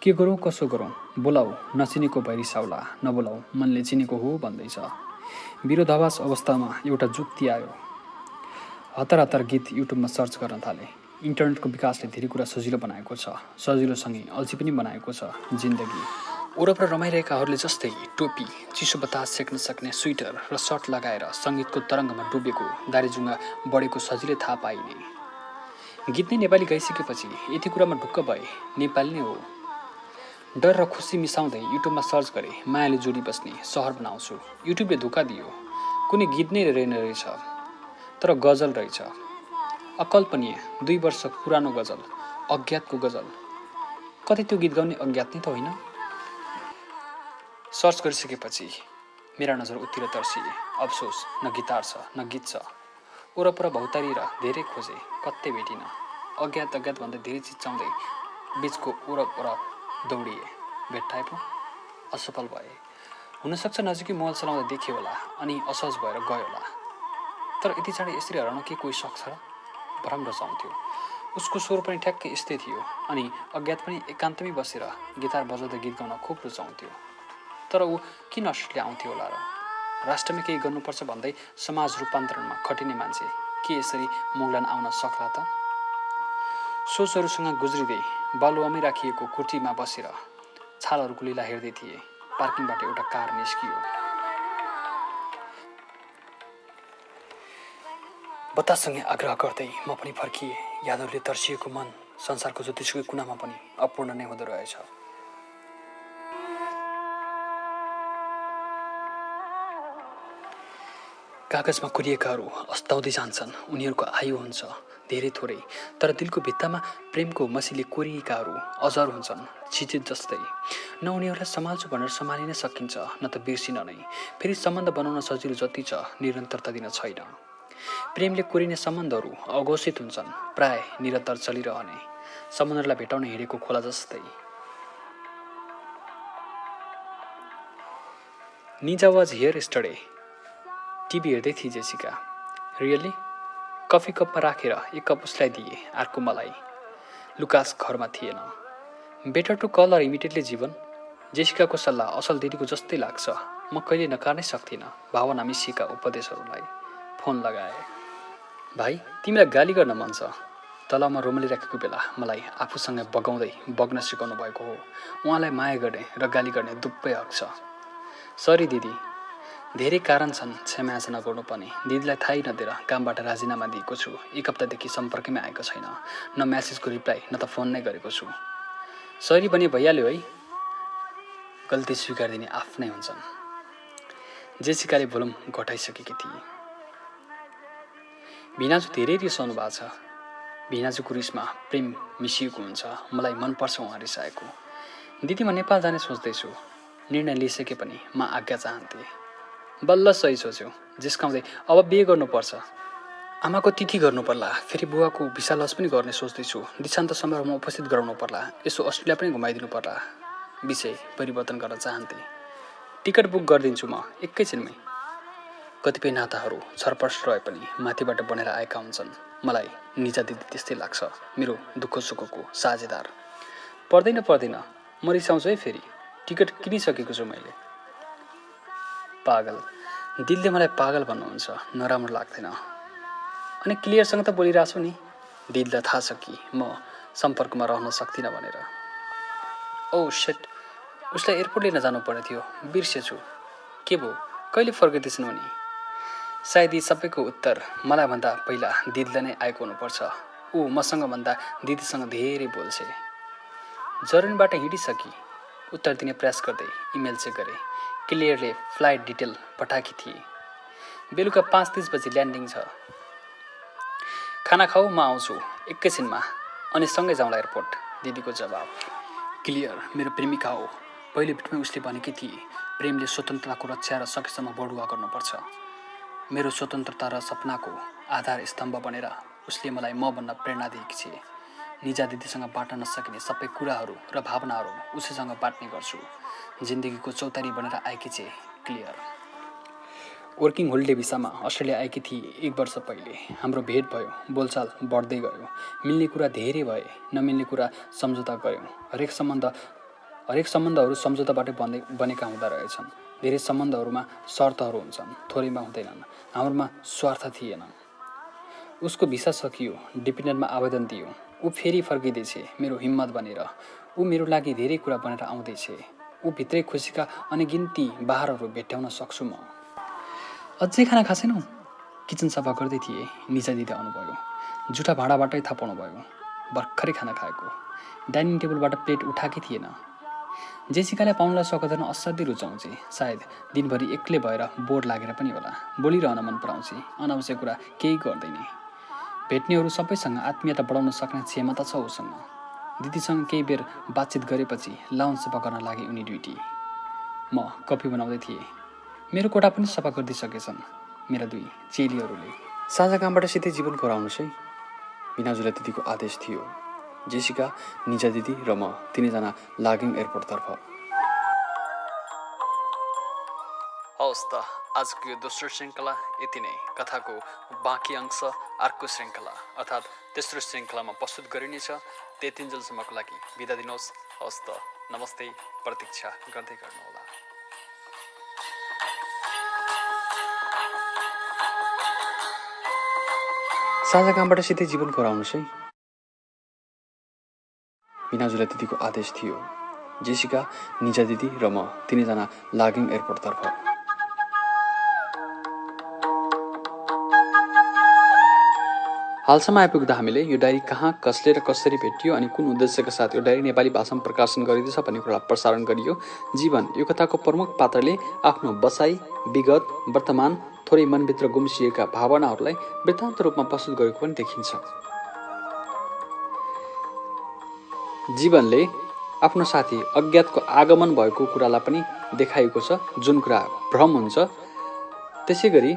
के गरौँ कसो गरौँ? बोलाऊ नचिनेको भैरिसाउला, नबोलाऊ मनले चिनेको हो भन्दैछ। विरोधाभास अवस्थामा एउटा जुक्ति आयो। हतार हतार गीत युट्युबमा सर्च गर्न थालेँ। इन्टरनेटको विकासले धेरै कुरा सजिलो बनाएको छ, सजिलोसँगै अल्छी पनि बनाएको छ जिन्दगी। वरपर रमाइरहेकाहरूले जस्तै टोपी, चिसो बतास सेक्न सक्ने स्वेटर र सर्ट लगाएर सङ्गीतको तरङ्गमा डुबेको दारीजुङ्गा बढेको सजिलै थाहा पाइने। गीत नै नेपाली गाइसकेपछि यति कुरामा ढुक्क भए नेपाली नै हो। डर र खुसी मिसाउँदै युट्युबमा सर्च गरेँ मायालु जोडी बस्ने सहर बनाउँछु। युट्युबले धोका दियो। कुनै गीत नै रहेन रहेछ, तर गजल रहेछ। अकल्पनीय 2 वर्ष पुरानो गजल, अज्ञातको गजल। कतै त्यो गीत गाउने अज्ञात नै त होइन? सर्च गरिसकेपछि मेरा नजर उत्तिर तर्सिए। अफसोस न गिटार छ न गीत छ। वरपर भौतारिएर धेरै खोजे, कतै भेटिन। अज्ञात भन्दै धेरै चिच्याउँदै बिचको वरपर दौडिए। भेट्टाए पो असफल भए। हुनसक्छ नजिकै मोबाइल चलाउँदा देखे होला अनि असहज भएर गयो होला। तर यति चाँडै यसरी हराउन के कोही सक्छ र? भ्रम रचाउँथ्यो। उसको स्वर पनि ठ्याक्कै यस्तै थियो अनि अज्ञात पनि एकान्तमै बसेर गिटार बजाउँदै गीत गाउन खुब रुचाउँथ्यो। तर ऊ किन अस्ट्रेलिया आउँथ्यो होला र? राष्ट्रमा केही गर्नुपर्छ भन्दै समाज रूपान्तरणमा खटिने मान्छे के यसरी मुगलान आउन सक्ला त? सोचहरूसँग गुज्रिँदै बालुवामै राखिएको कुर्सीमा बसेर छालहरूको लीला हेर्दै थिए। पार्किङबाट एउटा कार निस्कियो। बताससँगै आग्रह गर्दै म पनि फर्किएँ। यादवले तर्सिएको मन संसारको जतिसुकै कुनामा पनि अपूर्ण नै हुँदो रहेछ। कागजमा कोरिएकाहरू अस्ताउँदै जान्छन्। उनीहरूको आयु हुन्छ धेरै थोरै, तर दिलको भित्तामा प्रेमको मसीले कोरिएकाहरू अजर हुन्छन्, चिजित जस्तै। न उनीहरूलाई सम्हाल्छु भनेर सम्हालिन सकिन्छ, न त बिर्सिन नै। फेरि सम्बन्ध बनाउन सजिलो जति छ, निरन्तरता दिन छैन। प्रेमले कोरिने सम्बन्धहरू अघोषित हुन्छन्, प्राय निरन्तर चलिरहने समुद्रलाई भेटाउन हिँडेको खोला जस्तै। निजा वाज हियर यस्टरडे। टिभी हेर्दै थिए जेसिका। रियली? कफी कपमा राखेर एक कप उसलाई दिए, अर्को मलाई। लुकास घरमा थिएन। Better to call her immediately Jeevan. जेसिकाको सल्लाह असल दिदीको जस्तै लाग्छ। म कहिले नकार्नै सक्दिनँ भावना मिसिएका उपदेशहरूलाई। फोन लगाए। भाइ, तिमीलाई गाली गर्न मन छ? तलमा रोमलिराखेको बेला मलाई आफूसँग बगाउँदै बग्न सिकाउनु भएको हो। उहाँलाई माया गर्ने र गाली गर्ने दुब्बै हक छ। सरी दिदी, धेरै कारण छन् क्षमायाचना गर्नुपर्ने। दिदीलाई थाहै नदिएर कामबाट राजीनामा दिएको छु। एक हप्तादेखि सम्पर्कमै आएको छैन। न म्यासेजको रिप्लाई न त फोन नै गरेको छु। सरी भने भइहाल्यो है। गल्ती स्वीकार दिने आफ्नै हुन्छन्। जेसिकाले भोलुम घटाइसकेकी थिए। भिनाजु धेरै रिसाउनु भएको छ। भिनाजुको रिसमा प्रेम मिसिएको हुन्छ। मलाई मनपर्छ उहाँ रिसाएको। दिदी, म नेपाल जाने सोच्दैछु। निर्णय लिइसके पनि म आज्ञा चाहन्थे। बल्ल सही सोच्यो। जिस्काउँदै अब बिहे गर्नुपर्छ। आमाको तिथि गर्नु पर्ला। फेरि बुवाको भिसा लस पनि गर्ने सोच्दैछु। दीक्षान्त समारोहमा उपस्थित गराउनु पर्ला। यसो अस्ट्रेलिया पनि घुमाइदिनु पर्ला। विषय परिवर्तन गर्न चाहन्थे। टिकट बुक गरिदिन्छु म एकैछिनमै। कतिपय नाताहरू छरपस्ट रहे पनि माथिबाट बनेर आएका हुन्छन्। मलाई निजा दिदी त्यस्तै लाग्छ, मेरो दुःख सुखको साझेदार। पर्दैन, म रिसाउँछु है फेरि। टिकट किनिसकेको छु मैले। पागल। दिदीले मलाई पागल भन्नुहुन्छ, नराम्रो लाग्दैन। अनि क्लियरसँग त बोलिरहेको छु नि। दिदीलाई थाहा छ कि म सम्पर्कमा रहन सक्दिनँ भनेर। ओ सेट, उसलाई एयरपोर्ट लिन जानुपर्ने थियो, बिर्सेछु। के भयो, कहिले फर्किँदैछन् उनी? सायद यी सबैको उत्तर मलाई भन्दा पहिला दिदीलाई नै आएको हुनुपर्छ। ऊ मसँग भन्दा दिदीसँग धेरै बोल्छे। जर्मनीबाट हिँडिसकी। उत्तर दिने प्रयास गर्दै इमेल चेक गरे। क्लियरले फ्लाइट डिटेल पठाएकी थिए। बेलुका 5:30 बजी ल्यान्डिङ छ। खाना खाऊ, म आउँछु एकैछिनमा, अनि सँगै जाउँला एयरपोर्ट। दिदीको जवाब। क्लियर मेरो प्रेमिका हो। पहिलो भेटमै उसले भनेकी थिए प्रेमले स्वतन्त्रताको रक्षा र सकेसम्म बढुवा गर्नुपर्छ। मेरो स्वतन्त्रता र सपनाको आधार स्तम्भ बनेर उसले मलाई म भन्न प्रेरणा दिएकी छे। निजा दिदीसँग बाँड्न नसकिने सबै कुराहरू र भावनाहरू उसैसँग बाँड्ने गर्छु। जिन्दगीको चौतारी बनेर आएकी छे क्लियर। वर्किङ होलिडे भिसामा अस्ट्रेलिया आएकी थिए 1 वर्ष पहिले। हाम्रो भेट भयो, बोलचाल बढ्दै गयो। मिल्ने कुरा धेरै भए, नमिल्ने कुरा सम्झौता गऱ्यौँ। हरेक सम्बन्धहरू सम्झौताबाटै बनेका हुँदा रहेछन्। धेरै सम्बन्धहरूमा शर्तहरू हुन्छन्, थोरैमा हुँदैनन्। हाम्रोमा स्वार्थ थिएन। उसको भिसा सकियो, डिपेन्डेन्टमा आवेदन दियो। ऊ फेरि फर्किँदैछ मेरो हिम्मत बनेर। ऊ मेरो लागि धेरै कुरा बनेर आउँदैछ। ऊ भित्रै खुसीका अनगिन्ती बहारहरू भेट्टाउन सक्छु म। अझै खाना खासेनौ? किचन सफा गर्दै थिए। निजा दिदी आउनुभयो। जुठा भाँडाबाटै थाहा पाउनु भयो। भर्खरै खाना खाएको। डाइनिङ टेबलबाट प्लेट उठाएकै थिएन। जेसिकालाई पाउनलाई सक्दैन असाध्यै रुचाउँछे। सायद दिनभरि एक्लै भएर बोर लागेर पनि होला। बोलिरहन मन पराउँछे। अनावश्यक कुरा केही गर्दैन। भेट्नेहरू सबैसँग आत्मीयता बढाउन सक्ने क्षमता छ उसँग। दिदीसँग केही बेर बातचित गरेपछि लाउन्ज सफा गर्न लागे उनी ड्युटी। म कफी बनाउँदै थिएँ। मेरो कोठा पनि सफा गरिदिइसकेछन् मेरा 2 चेलीहरूले। साझा कामबाट सिधै जीवन गराउनुहोस् है। भिनाजुलाई दिदीको आदेश थियो। जेसिका, निजा दिदी र म तिनैजना लाग्यौँ एयरपोर्टतर्फ। हवस् त, आजको यो दोस्रो श्रृङ्खला यति नै। कथाको बाँकी अंश अर्को श्रृङ्खला अर्थात् तेस्रो श्रृङ्खलामा प्रस्तुत गरिनेछ। त्यतिन्जेलसम्मको लागि बिदा दिनुहोस्। हवस् त, नमस्ते। प्रतीक्षा गर्दै गर्नुहोला। साझा कामबाट सिधै जीवनको हराउनुहोस् है। मिनाजुलाई दिदीको आदेश थियो। जेसिका, निजा दिदी र म तिनैजना लाग्यौँ एयरपोर्टतर्फ। हालसम्म आइपुग्दा हामीले यो डायरी कहाँ, कसले र कसरी भेटियो अनि कुन उद्देश्यका साथ यो डायरी नेपाली भाषामा प्रकाशन गरिँदैछ भन्ने कुरा प्रसारण गरियो। जीवन, यो कथाको प्रमुख पात्रले आफ्नो बसाइ, विगत, वर्तमान, थोरै मनभित्र गुम्सिएका भावनाहरूलाई वृत्तान्त रूपमा प्रस्तुत गरेको पनि देखिन्छ। जीवनले आफ्नो साथी अज्ञातको आगमन भएको कुरालाई पनि देखाएको छ, जुन कुरा भ्रम हुन्छ। त्यसै गरी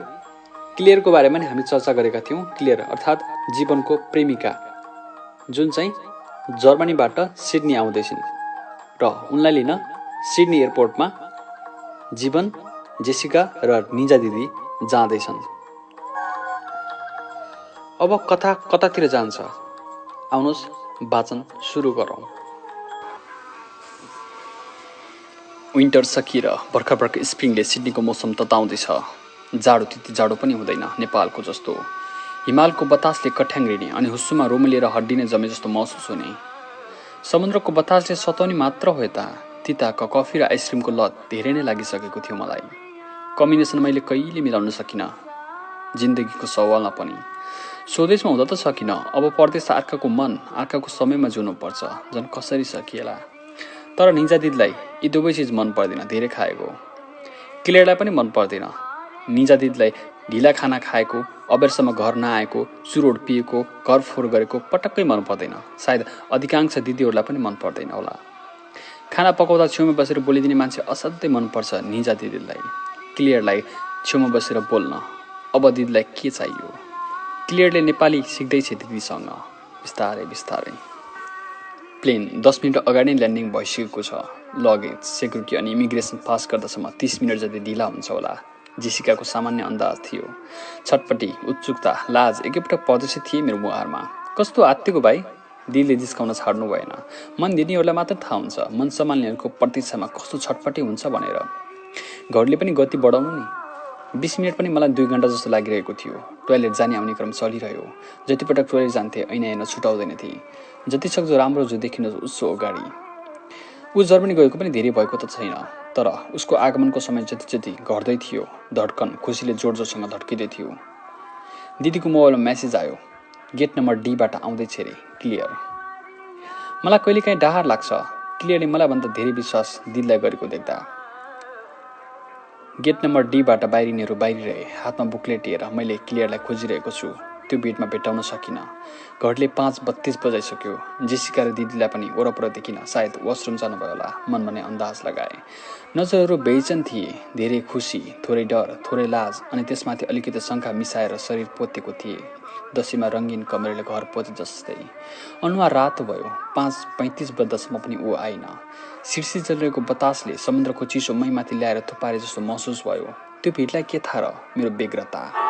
क्लियरको बारेमा नि हामी चर्चा गरेका थियौँ। क्लियर अर्थात् जीवनको प्रेमिका, जुन चाहिँ जर्मनीबाट सिडनी आउँदैछिन् र उनलाई लिन सिडनी एयरपोर्टमा जीवन, जेसिका र निजा दिदी जाँदैछन्। अब कथा कतातिर जान्छ, आउनुहोस् वाचन सुरु गरौँ। विन्टर सकिएर भर्खर भर्खर स्प्रिङले सिडनीको मौसम तताउँदैछ। जाडो त्यति जाडो पनि हुँदैन नेपालको जस्तो। हिमालको बतासले कठ्याङ्ग्रिने अनि हुस्सुमा रोमलिएर हड्डिने जमे जस्तो महसुस हुने। समुद्रको बतासले सताउने मात्र हो यता। तिताका कफी र आइसक्रिमको लत धेरै नै लागिसकेको थियो मलाई। कम्बिनेसन मैले कहिले मिलाउन सकिनँ, जिन्दगीको सवालमा पनि। स्वदेशमा हुँदा त सकिनँ, अब परदेश अर्काको मन, अर्काको समयमा जिउनुपर्छ। झन् कसरी सकिएला। तर निजा दिदीलाई यी दुवै चिज मन पर्दैन, धेरै खाएको। क्लियरलाई पनि मन पर्दैन। निजा दिदीलाई ढिला खाना खाएको, अबेरसम्म घर नआएको, चुरोट पिएको, घर फोहोर गरेको पटक्कै मन पर्दैन। सायद अधिकांश दिदीहरूलाई पनि मन पर्दैन होला। खाना पकाउँदा छेउमा बसेर बोलिदिने मान्छे असाध्यै मनपर्छ निजा दिदीलाई। क्लियरलाई छेउमा बसेर बोल्न अब दिदीलाई के चाहियो। क्लियरले नेपाली सिक्दैछ दिदीसँग, बिस्तारै बिस्तारै। प्लेन 10 मिनट अगाडि नै ल्यान्डिङ भइसकेको छ। लगेज, सेक्युरिटी अनि इमिग्रेसन पास गर्दासम्म 30 मिनट जति ढिला हुन्छ होला। जेसिकाको सामान्य अन्दाज थियो। छटपट्टि, उत्सुकता, लाज एकैपटक पर्दछ थिए मेरो मुहारमा। कस्तो आत्तिको भाइ, दिदीले जिस्काउन छाड्नु भएन। मन दिनेहरूलाई मात्र थाहा हुन्छ मन सम्हाल्नेहरूको प्रतीक्षामा कस्तो छटपट्टि हुन्छ भनेर। घरले पनि गति बढाउनु नि। 20 मिनट पनि मलाई 2 घन्टा जस्तो लागिरहेको थियो। टोयलेट जाने आउने क्रम चलिरह्यो। जतिपटक टोयलेट जान्थे ऐना हेर्न छुटाउँदैन थिए। जति सक्दो राम्रो जो देखिन उसो अगाडि। ऊ जर्मनी गएको पनि धेरै भएको त छैन, तर उसको आगमनको समय जति जति घट्दै थियो, धड्कन खुसीले जोड जोडसँग धड्किँदै थियो। दिदीको मोबाइलमा मेसेज आयो, गेट नम्बर डीबाट आउँदैछ रे क्लियर। मलाई कहिलेकाहीँ डर लाग्छ क्लियरले मलाई भन्दा धेरै विश्वास दिदीलाई गरेको देख्दा। गेट नम्बर डीबाट बाहिरिनेहरू बाहिरिरहे। हातमा बुकलेट लिएर मैले क्लियरलाई खोजिरहेको छु। त्यो बेडमा भेट्टाउन सकिनँ। घरले 5:32 बजाइसक्यो। जेसिका र दिदीलाई पनि वरपर देखिन। सायद वासरुम जानुभयो होला, मनमा नै अन्दाज लगाए। नजरहरू बेचैन थिए, धेरै खुसी, थोरै डर, थोरै लाज अनि त्यसमाथि अलिकति शङ्का मिसाएर शरीर पोतेको थिए। दसैँमा रङ्गीन कमरेले घर पोते जस्तै। अनुहार रातो भयो। 5:35 बज्दासम्म पनि ऊ आइन। सिर्सी जलिरहेको बतासले समुद्रको चिसो मैमाथि ल्याएर थुपारे जस्तो महसुस भयो। त्यो भिडलाई के थाहा र मेरो बेग्रता।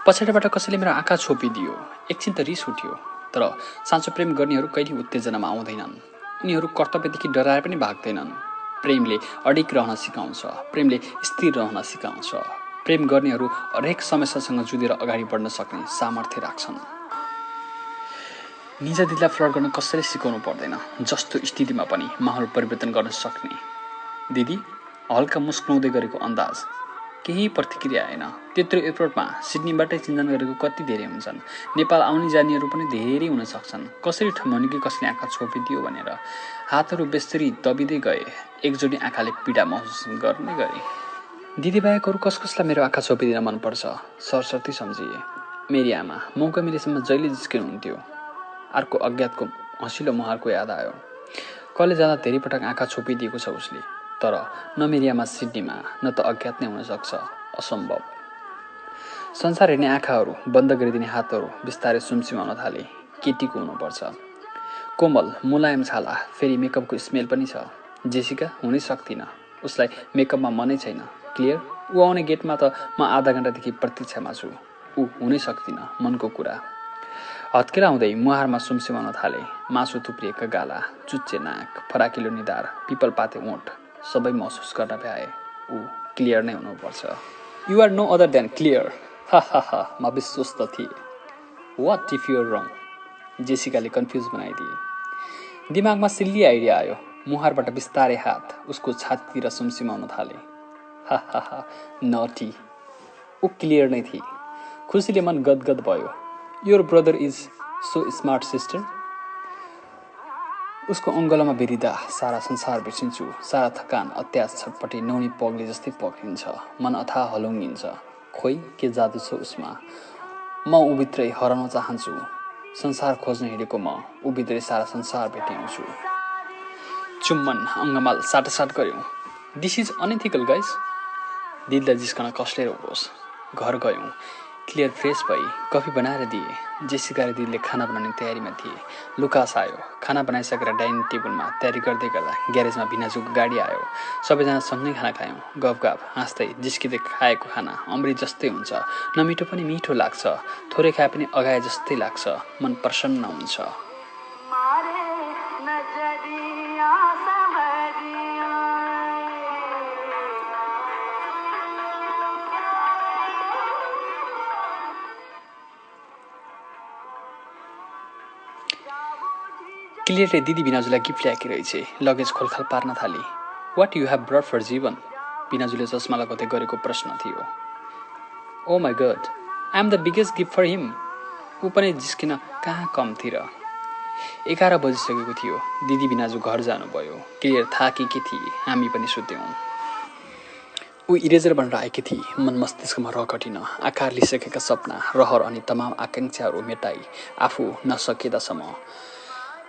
पछाडिबाट कसैले मेरो आँखा छोपिदियो। एकछिन त रिस उठ्यो, तर साँचो प्रेम गर्नेहरू कहिले उत्तेजनामा आउँदैनन्। उनीहरू कर्तव्यदेखि डराएर पनि भाग्दैनन्। प्रेमले अडिग रहन सिकाउँछ, प्रेमले स्थिर रहन सिकाउँछ। प्रेम गर्नेहरू हरेक समस्यासँग जुधेर अगाडि बढ्न सक्ने सामर्थ्य राख्छन्। निजा दिदीलाई फ्लर्ट गर्न कसैले सिकाउनु पर्दैन, जस्तो स्थितिमा पनि माहौल परिवर्तन गर्न सक्ने। दिदी हल्का मुस्कुराउँदै गरेको अन्दाज, केही प्रतिक्रिया आएन। त्यत्रो एयरपोर्टमा सिडनीबाटै चिन्जान गरेको कति धेरै हुन्छन्। नेपाल आउने जानेहरू पनि धेरै हुन सक्छन्। कसरी ठम्माउने कि कसले आँखा छोपिदियो भनेर हातहरू बेस्तरी दबिँदै गए। एकजोडी आँखाले पीडा महसुस गर्ने गरे। दिदीबाहेकहरू कसलाई मेरो आँखा छोपिदिन मनपर्छ सरसर्ती सम्झिए। मेरी आमा मौका मिलेसम्म जहिले जिस्किनुहुन्थ्यो। अर्को अज्ञातको हँसिलो मुहारको याद आयो। कलेज जाँदा धेरै पटक आँखा छोपिदिएको छ उसले। तर न मेरी आमा सिडनीमा, न त अज्ञात नै हुन सक्छ। असम्भव। संसार हेर्ने आँखाहरू, बन्द गरिदिने हातहरू बिस्तारै सुमसुमाउन थाले। केटीको हुनुपर्छ। कोमल, मुलायम छाला, फेरि मेकअपको स्मेल पनि छ। जेसिका हुनै सक्दिनँ, उसलाई मेकअपमा मनै छैन। क्लियर? ऊ आउने गेटमा त म आधा घन्टादेखि प्रतीक्षामा छु। ऊ हुनै सक्दिनँ, मनको कुरा। हत्केला हुँदै मुहारमा सुमसुमाउन थाले। मासु थुप्रिएका गाला, चुच्चे नाक, फराकिलो निधार, पिपल पाते ओठ, सबै महसुस गर्न भ्याए। ऊ क्लियर नै हुनुपर्छ। You are no other than clear. हा हा हा, म विश्वस्त थिएँ। What if your wrong? जेसिकाले कन्फ्युज बनाइदिए। दिमागमा सिल्ली आइडिया आयो। मुहारबाट बिस्तारै हात उसको छातीतिर सुमसुमाउन थाले। हा हा हा, नटी। ऊ क्लियर नै थिए। खुसीले मन गदगद भयो। Your brother is so smart sister. उसको अङ्गलामा बिरिदा सारा संसार बिर्सिन्छु। सारा थकान, अत्यास, छटपटी नौनी पग्ले जस्तै पग्लिन्छ। मन अथाह हलुङ्गिन्छ। खोइ के जादु छ उसमा। म उभित्रै हराउन चाहन्छु। संसार खोज्न हिँडेको म उभित्रै सारा संसार भेट्याउँछु। चुम्बन, अङ्गमाल साटासाट गऱ्यौँ। This is unethical guys. दिदीलाई जिस्कन कसले रोकोस्। घर गयौँ। क्लियर फ्रेस भई कफी बनाएर दिए। जेसिका र दिदीले खाना बनाउने तयारीमा थिए। लुकास आयो। खाना बनाइसकेर डाइनिङ टेबलमा तयारी गर्दै गर्दा ग्यारेजमा भिनाजुको गाडी आयो। सबैजना सँगै खाना खायौँ। गफगाफ हाँस्दै जिस्किँदै खाएको खाना अमृत जस्तै हुन्छ। नमिठो पनि मिठो लाग्छ। थोरै खाए पनि अघाए जस्तै लाग्छ। मन प्रसन्न हुन्छ। क्लियरले दिदी बिनाजुलाई गिफ्ट ल्याएकी रहेछ। लगेज खोलखाल पार्न थाली। What you have brought for Jeevan? बिनाजुले चस्मा लगाउँदै गरेको प्रश्न थियो। Oh my God, I am the biggest gift for him. ऊ पनि जिस्किन कहाँ कम थिर। 11 बजिसकेको थियो। दिदी बिनाजु घर जानुभयो। क्लियर थाकेकी थिए। हामी पनि सुत्यौँ। ऊ इरेजर बनेर आएकी थिए। मन मस्तिष्कमा रगटिन। आकार लिइसकेका सपना, रहर अनि तमाम आकाङ्क्षाहरू मेटाई आफू नसकेदासम्म।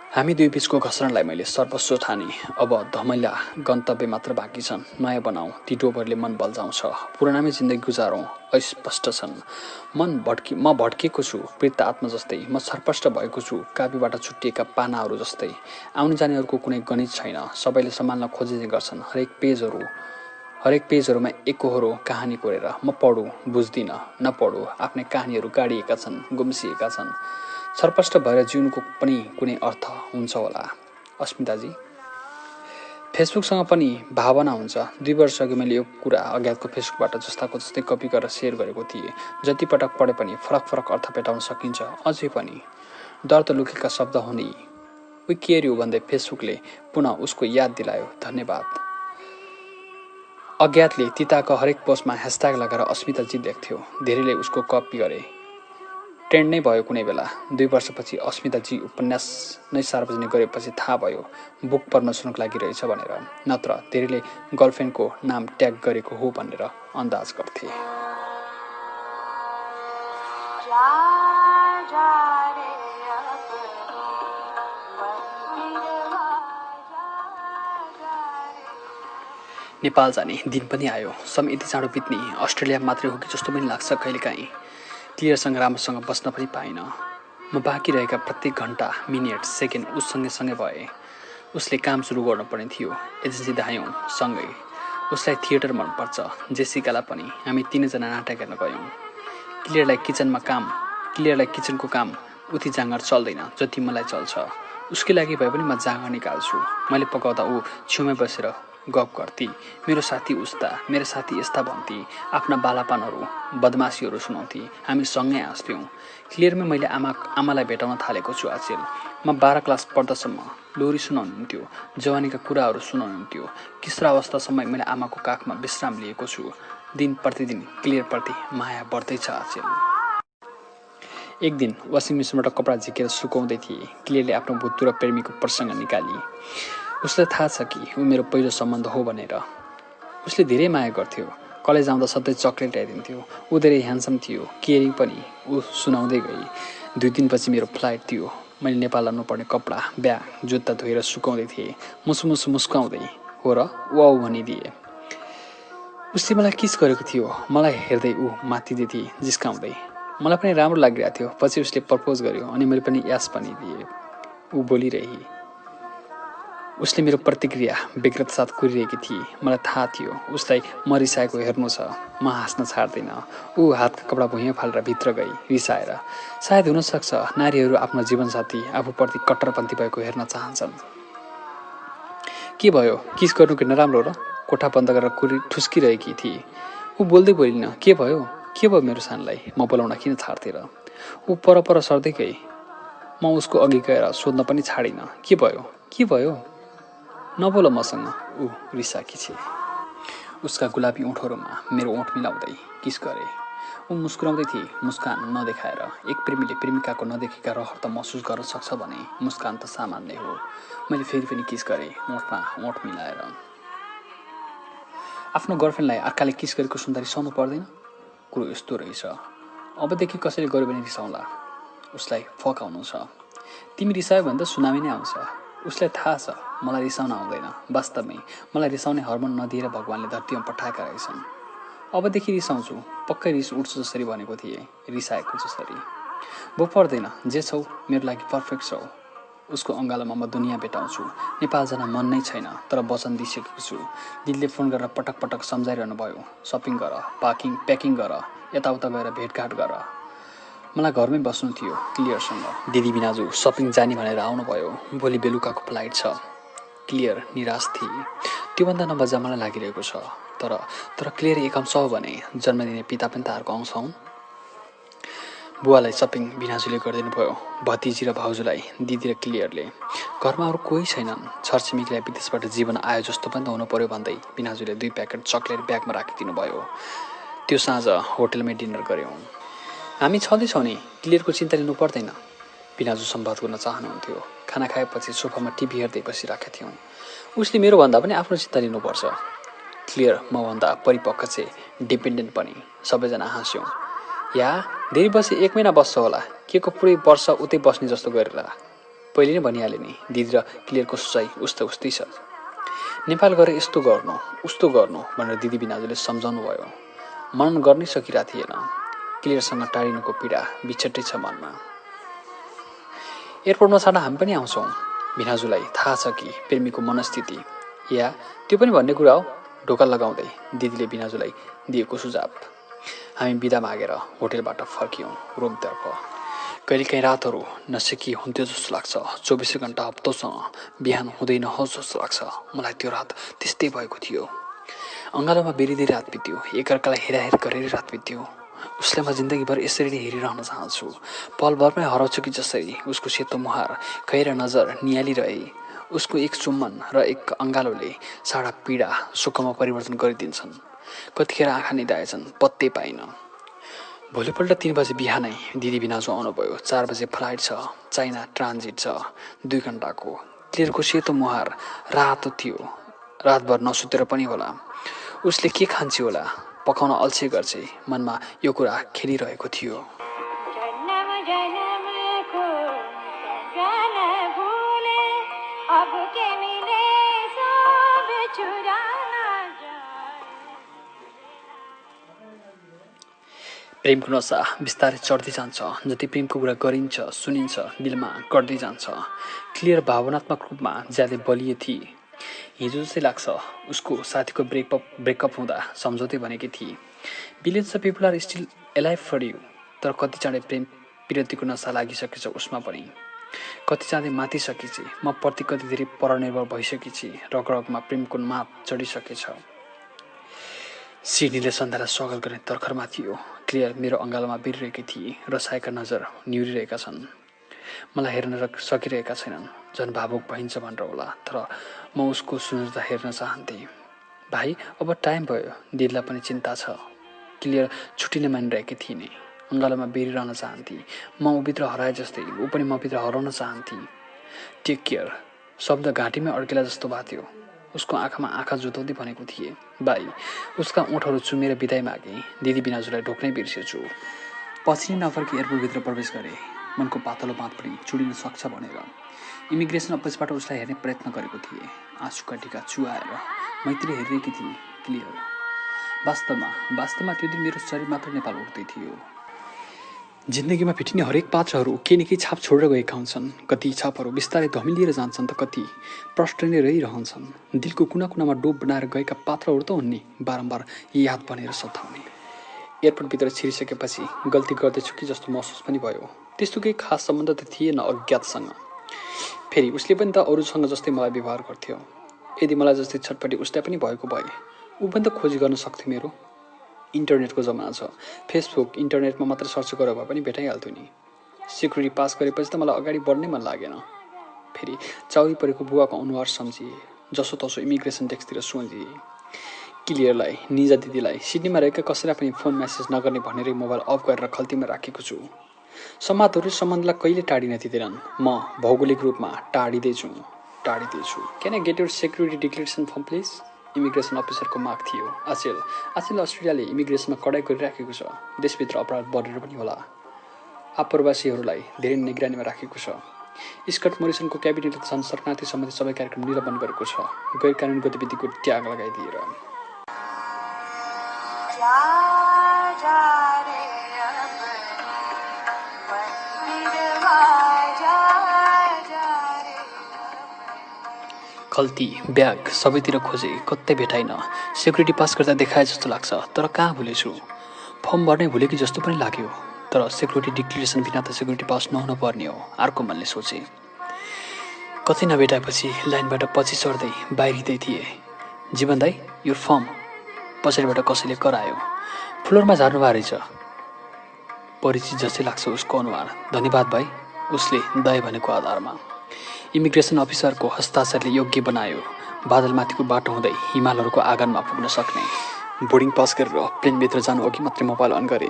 हामी दुई बिचको घर्षणलाई मैले सर्वस्व ठाने। अब धमैला गन्तव्य मात्र बाँकी छन्। नयाँ बनाऊ, ती डोबरले मन बल्झाउँछ। पुरानामै जिन्दगी गुजारौँ, अस्पष्ट छन्। म भड्किएको छु, प्रेत आत्मा जस्तै। म छरपष्ट भएको छु, काव्यबाट छुट्टिएका पानाहरू जस्तै। आउने जानेहरूको कुनै गणित छैन। सबैले सम्हाल्न खोजिने गर्छन्। हरेक पेजहरूमा एकहोरो कहानी कोरेर म पढु, बुझ्दिनँ, नपढु। आफ्नै कहानीहरू गाडिएका छन्, गुम्सिएका छन्। छरपष्ट भएर जिउनुको पनि कुनै अर्थ हुन्छ होला। अस्मिताजी, फेसबुकसँग पनि भावना हुन्छ। 2 वर्ष अघि मैले यो कुरा अज्ञातको फेसबुकबाट जस्ताको जस्तै कपी गरेर सेयर गरेको थिएँ। जति पटक पढे पनि फरक फरक अर्थ भेटाउन सकिन्छ। अझै पनि दर्द लुकेका शब्द हुने वी केयर यु भन्दै फेसबुकले पुनः उसको याद दिलायो। धन्यवाद। अज्ञातले तिताको हरेक पोस्टमा ह्यासट्याग लगाएर अस्मिताजी लेख्थ्यो। धेरैले उसको कपी गरे। ट्रेन्ड नै भयो कुनै बेला। 2 वर्षपछि अस्मिताजी उपन्यास नै सार्वजनिक गरेपछि थाहा भयो बुक प्रमोसनको लागि रहेछ भनेर। नत्र धेरैले गर्लफ्रेन्डको नाम ट्याग गरेको हो भनेर अन्दाज गर्थे। नेपाल जाने दिन पनि आयो। समय यति चाँडो बित्ने अस्ट्रेलिया मात्रै हो कि जस्तो पनि लाग्छ कहिलेकाहीँ। क्लियरसँग राम्रोसँग बस्न पनि पाइनँ। म बाँकी रहेका प्रत्येक घन्टा, मिनेट, सेकेन्ड उससँगै सँगै भए। उसले काम सुरु गर्नुपर्ने थियो। एजेन्सी धायौँ सँगै। उसलाई थिएटर मनपर्छ। जेसिकालाई पनि। हामी 3 जना नाटक हेर्न गयौँ। क्लियरलाई किचनको काम उति जाँगर चल्दैन जति मलाई चल्छ। उसकै लागि भए पनि म जाँगर निकाल्छु। मैले पकाउँदा ऊ छेउमै बसेर गफ गर्थे। मेरो साथी उस्ता, मेरो साथी यस्ता भन्थे। आफ्ना बालापनहरू, बदमासीहरू सुनाउँथे। हामी सँगै हाँस्थ्यौँ। क्लियरमै मैले आमालाई भेटाउन थालेको छु आचेल। म 12 क्लास पढ्दासम्म लोरी सुनाउनुहुन्थ्यो, जवानीका कुराहरू सुनाउनुहुन्थ्यो। किशोरावस्थासम्म मैले आमाको काखमा विश्राम लिएको छु। दिन प्रतिदिन क्लियरप्रति माया बढ्दैछ आचेल। एक दिन वासिङ मेसिनबाट कपडा झिकेर सुकाउँदै थिए। क्लियरले आफ्नो भूतपूर्व प्रेमीको प्रसङ्ग निकाली। उसलाई थाहा छ कि ऊ मेरो पहिलो सम्बन्ध हो भनेर। उसले धेरै माया गर्थ्यो। कलेज आउँदा सधैँ चक्लेट ल्याइदिन्थ्यो। ऊ धेरै ह्यान्डसम थियो, केयरिङ पनि। ऊ सुनाउँदै गई। 2 दिनपछि मेरो फ्लाइट थियो। मैले नेपाल लानुपर्ने कपडा, ब्याग, जुत्ता धोएर सुकाउँदै थिएँ। मुसुमुसु मुस्काउँदै हो र वाउ भनिदिए। उसले मलाई किस गरेको थियो। मलाई हेर्दै ऊ माथिदिए थिए जिस्काउँदै। मलाई पनि राम्रो लागिरहेको थियो। पछि उसले प्रपोज गर्यो अनि मैले पनि यास पनि दिएँ। ऊ बोलिरही। उसले मेरो प्रतिक्रिया बेग्रत साथ कुरिरहेकी थिए। मलाई थाहा थियो उसलाई म रिसाएको हेर्नु छ। म हाँस्न छाड्दिनँ। ऊ हातका कपडा भुइँ फालेर भित्र गई रिसाएर। सायद हुनसक्छ नारीहरू आफ्नो जीवनसाथी आफूप्रति कट्टरपन्थी भएको हेर्न चाहन्छन्। के भयो, किस गर्नु कि नराम्रो र? कोठा बन्द गरेर ठुस्किरहेकी थिए। ऊ बोल्दै बोलिन। के भयो मेरो सानलाई म बोलाउन किन छाड्थेँ र? ऊ पर सर्दै गई। म उसको अघि गएर सोध्न पनि छाडिनँ। के भयो नबोल मसँग। ऊ रिसाकी छे। उसका गुलाबी ओठहरूमा मेरो ओठ मिलाउँदै किस गरे। ऊ मुस्कुराउँदै थिए, मुस्कान नदेखाएर। एक प्रेमीले प्रेमिकाको नदेखेका रहर त महसुस गर्न सक्छ भने मुस्कान त सामान्य हो। मैले फेरि पनि किस गरेँ, ओठमा ओठ मिलाएर। आफ्नो गर्लफ्रेन्डलाई अर्काले किस गरेको सुन्दा रिसाउनु पर्दैन? कुरो यस्तो रहेछ, अबदेखि कसैले गर्यो भने रिसाउँला। उसलाई फकाउनु छ। तिमी रिसायो भने त सुनामी नै आउँछ। उसलाई थाहा छ मलाई रिसाउन आउँदैन। वास्तवमै मलाई रिसाउने हर्मोन नदिएर भगवानले धरतीमा पठाएका रहेछन्। अबदेखि रिसाउँछु, पक्कै रिस उठ्छ जसरी भनेको थिएँ, रिसाएको जसरी। भो पर्दैन, जे छौ मेरो लागि पर्फेक्ट छौ। उसको अँगालोमा म दुनियाँ भेटाउँछु। नेपाल जान मन नै छैन, तर वचन दिइसकेको छु। दिदीले फोन गरेर पटक पटक सम्झाइरहनु भयो। सपिङ गर, प्याकिङ गर, यताउता गएर भेटघाट गर। मलाई घरमै बस्नु थियो क्लियरसँग। दिदी बिनाजु सपिङ जाने भनेर आउनुभयो। भोलि बेलुकाको फ्लाइट छ। क्लियर निराश थिए। त्योभन्दा नबजा मलाई लागिरहेको छ। तर क्लियर एक अंश हो भने जन्म दिने पिता पनि त अर्को अंश हुन्। बुवालाई सपिङ बिनाजुले गरिदिनु भयो। भतिजी र भाउजूलाई दिदी र क्लियरले। घरमा अरू कोही छैनन्। छरछिमेकीलाई विदेशबाट जीवन आयो जस्तो पनि त हुनु पर्यो भन्दै बिनाजुले 2 प्याकेट चक्लेट ब्यागमा राखिदिनु भयो। त्यो साँझ होटलमै डिनर गऱ्यौँ। हामी छँदैछौँ नि, क्लियरको चिन्ता लिनु पर्दैन। बिनाजु सम्वाद गर्न चाहनुहुन्थ्यो। खाना खाएपछि सोफामा टिभी हेर्दै बसिरहेका थियौँ। उसले मेरो भन्दा पनि आफ्नो चिन्ता लिनुपर्छ। क्लियर मभन्दा परिपक्व चाहिँ डिपेन्डेन्ट पनि। सबैजना हाँस्यौँ। या धेरै बसी 1 महिना बस्छ होला, के को पुरै वर्ष उतै बस्ने जस्तो गरेर। पहिले नै भनिहाले नि, दिदी र क्लियरको सोचाइ उस्तै छ। नेपाल गएर यस्तो गर्नु उस्तो गर्नु भनेर दिदी बिनाजुले सम्झाउनु भयो। मनन गर्नै सकिरहेको थिएन। क्लियरसँग टाढिनुको पीडा बिछट्टै छ मनमा। एयरपोर्टमा छाड्न हामी पनि आउँछौँ। बिनाजुलाई थाहा छ कि प्रेमीको मनस्थिति। या त्यो पनि भन्ने कुरा हो, ढोका लगाउँदै दिदीले बिनाजुलाई दिएको सुझाव। हामी बिदा मागेर होटेलबाट फर्कियौँ रुमतर्फ। कहिलेकाहीँ रातहरू नसेकी हुन्थ्यो जस्तो लाग्छ। 24 घण्टा हप्तौँसँग बिहान हुँदै नहोस् जस्तो लाग्छ। मलाई त्यो रात त्यस्तै भएको थियो। अँगालोमा बेरिँदै रात बित्यो। एकअर्कालाई हेराहेर गरेर रात बित्यो। उसलाई म जिन्दगीभर यसरी नै हेरिरहन चाहन्छु। पलभरमै हराउँछु कि जसरी। उसको सेतो मुहार, खैरा नजर नियालिरहे। उसको एक चुम्बन र एक अँगालोले सारा पीडा सुखमा परिवर्तन गरिदिन्छन्। कतिखेर आँखा निदाएछन्, पत्तै पाइन। भोलिपल्ट 3 बजे बिहानै दिदी बिनाजु आउनुभयो। 4 बजे फ्लाइट छ। चाइना ट्रान्जिट छ 2 घण्टाको। क्लियरको सेतो मुहार रातो थियो। रातभर नसुतेर पनि होला। उसले के खान्छे होला, पकाउन अल्छी गर्छे। मनमा यो कुरा खेलिरहेको थियो। प्रेमको नसा बिस्तारै चढ्दै जान्छ। जति प्रेमको कुरा गरिन्छ, सुनिन्छ, दिलमा गर्दै जान्छ। क्लियर भावनात्मक रूपमा ज्यादै बलियो थिए। हिजो जस्तै लाग्छ उसको साथीको ब्रेकअप हुँदा सम्झौदै भनेकी थिए। Billions of people are still alive for you. तर कति चाँडै प्रेम विरतिको नसा लागिसकेछ उसमा पनि। कति चाँडै मातिसकेछ। म प्रति कति धेरै परनिर्भर भइसकेछ। रगरगमा प्रेमको मात चढिसकेछ। सिडनीले सन्ध्यालाई स्वागत गर्ने तर्खरमा थियो। क्लियर मेरो अँगालोमा बेरिरहेकी थिए। रसाएका नजर निहुरिरहेका छन्। मलाई हेर्न सकिरहेका छैनन्। झन् भावुक भइन्छ भनेर होला, तर म उसको सुन्दरता हेर्न चाहन्थेँ। भाइ, अब टाइम भयो। दिदीलाई पनि चिन्ता छ। क्लियर छुट्टिने मानिरहेकी थिइन्। अँगालोमा बेरिरहन चाहन्थे। म ऊभित्र हराए जस्तै ऊ पनि मभित्र हराउन चाहन्थे। टेक केयर शब्द घाँटीमै अड्केला जस्तो भएको थियो। उसको आँखामा आँखा जुताउँदै भनेको थिए। भाइ, उसका ओठहरू चुमेर बिदाई मागे। दिदी बिनाजुलाई ढोक्नै बिर्सेछु। पछि नै नफर्की एयरपोर्टभित्र प्रवेश गरे। मनको पातलो बाँध पनि चुडिन सक्छ भनेर। इमिग्रेसन अफिसबाट उसलाई हेर्ने प्रयत्न गरेको थिएँ। आँसुका ढिका चुहाएर मैत्री हेरिरहेकी थिए। क्लियर वास्तवमा त्यो दिन मेरो शरीर मात्र नेपाल उठ्दै थियो। जिन्दगीमा भेटिने हरेक पात्रहरू केही न केही छाप छोडेर गएका हुन्छन्। कति छापहरू बिस्तारै धमिलिएर जान्छन् त कति प्रष्ट नै रहिरहन्छन्। दिलको कुना कुनामा डोब बनाएर गएका पात्रहरू त हुन् नि बारम्बार याद बनेर सताउने। एयरपोर्टभित्र छिरिसकेपछि गल्ती गर्दैछु कि जस्तो महसुस पनि भयो। त्यस्तो केही खास सम्बन्ध त थिएन अज्ञातसँग। फेरि उसले पनि त अरूसँग जस्तै मलाई व्यवहार गर्थ्यो। यदि मलाई जस्तै छटपटी उसलाई पनि भएको भए ऊ पनि त खोजी गर्न सक्थ्यो मेरो। इन्टरनेटको जमाना छ। फेसबुक इन्टरनेटमा मात्र सर्च गरेर भए पनि भेटाइहाल्थ्यो नि। सिक्युरिटी पास गरेपछि त मलाई अगाडि बढ्नै मन लागेन। फेरि चाउरी परेको बुवाको अनुहार सम्झिए। जसोतसो इमिग्रेसन डेस्कतिर सोझिए। क्लियरलाई, निजा दिदीलाई, सिडनीमा रहेका कसैलाई पनि फोन म्यासेज नगर्ने भनेरै मोबाइल अफ गरेर खल्तीमा राखेको छु। समातहरू सम्बन्धलाई कहिले टाढिन दिँदैनन्। म भौगोलिक रूपमा टाढिँदैछु। Can I get your security declaration form please? Immigration अफिसरको माग थियो। आजकल अस्ट्रेलियाले इमिग्रेसनमा कडाइ गरिराखेको छ। देशभित्र अपराध बढेर पनि होला। आप्रवासीहरूलाई धेरै निगरानीमा राखेको छ। स्कट मोरिसनको क्याबिनेटले झन् शरणार्थी सम्बन्धी सबै कार्यक्रम निलम्बन गरेको छ। गैर कानुनी गतिविधिको ट्याग लगाइदिएर। खल्ती, ब्याग सबैतिर खोजे, कतै भेटाइन। सेक्युरिटी पास गर्दा देखाए जस्तो लाग्छ, तर कहाँ भुलेछु। फर्म भर्नै भुले कि जस्तो पनि लाग्यो। तर सेक्युरिटी डिक्लेरेसन बिना त सेक्युरिटी पास नहुन पर्ने हो, अर्को मनले सोचे। कतै नभेटाएपछि लाइनबाट पछि सर्दै बाहिरिँदै थिए। जीवन दाई, यो फर्म। पछाडिबाट कसैले करायो। फ्लोरमा झार्नु भएको रहेछ। परिचित जस्तै लाग्छ उसको अनुहार। धन्यवाद भाइ, उसले दय भनेको आधारमा। इमिग्रेसन अफिसरको हस्ताक्षरले योग्य बनायो। बादलमाथिको बाटो हुँदै हिमालहरूको आँगनमा पुग्न सक्ने। बोर्डिङ पास गरेर प्लेनभित्र जानु अघि मात्रै मोबाइल अन गरे।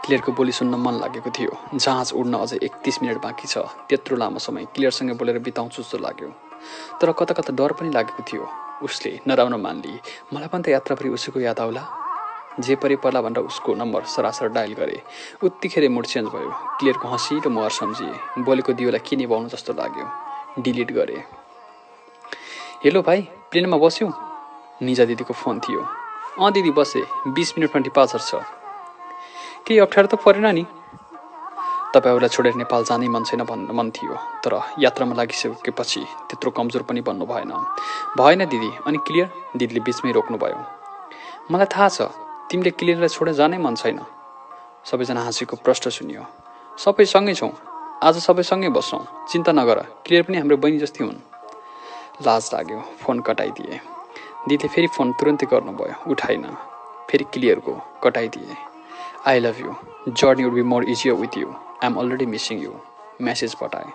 क्लियरको बोली सुन्न मन लागेको थियो। जहाज उड्न अझै 31 मिनट बाँकी छ। त्यत्रो लामो समय क्लियरसँग बोलेर बिताउँछु जस्तो लाग्यो। तर कता कता डर पनि लागेको थियो। उसले नराउन मान्ली। मलाई पनि त यात्राभरि उसैको याद आउला। जे परि पर्ला भनेर उसको नम्बर सरासर डायल गरे। उत्तिखेरै मुड चेन्ज भयो। क्लियरको हँसिलो मुहार सम्झिए। बोलेको दियोलाई के निभाउनु जस्तो लाग्यो। डिलिट गरे। हेलो भाइ, प्लेनमा बस्यौ? निजा दिदीको फोन थियो। दिदी बसे, 20 मिनटमा डिपार्चर छ। केही अप्ठ्यारो त परेन नि? तपाईँहरूलाई छोडेर नेपाल जानै मन छैन भन्न मन थियो। तर यात्रामा लागिसकेपछि त्यत्रो कमजोर पनि बन्नु भएन दिदी। अनि क्लियर? दिदीले बिचमै रोक्नुभयो। मलाई थाहा छ तिमीले क्लियरलाई छोडेर जानै मन छैन। सबैजना हाँसीको प्रश्न सुनियो। सबै सँगै छौँ। आज सबै सँगै बस्छौँ। चिन्ता नगर, क्लियर पनि हाम्रो बहिनी जस्तै हुन्। लाज लाग्यो। फोन कटाइदिए। दिदीले फेरि फोन तुरन्तै गर्नुभयो। उठाइन। फेरि क्लियरको कटाइदिए। I love you. Journey would be more easier with you. I am already missing you. Message पठाए।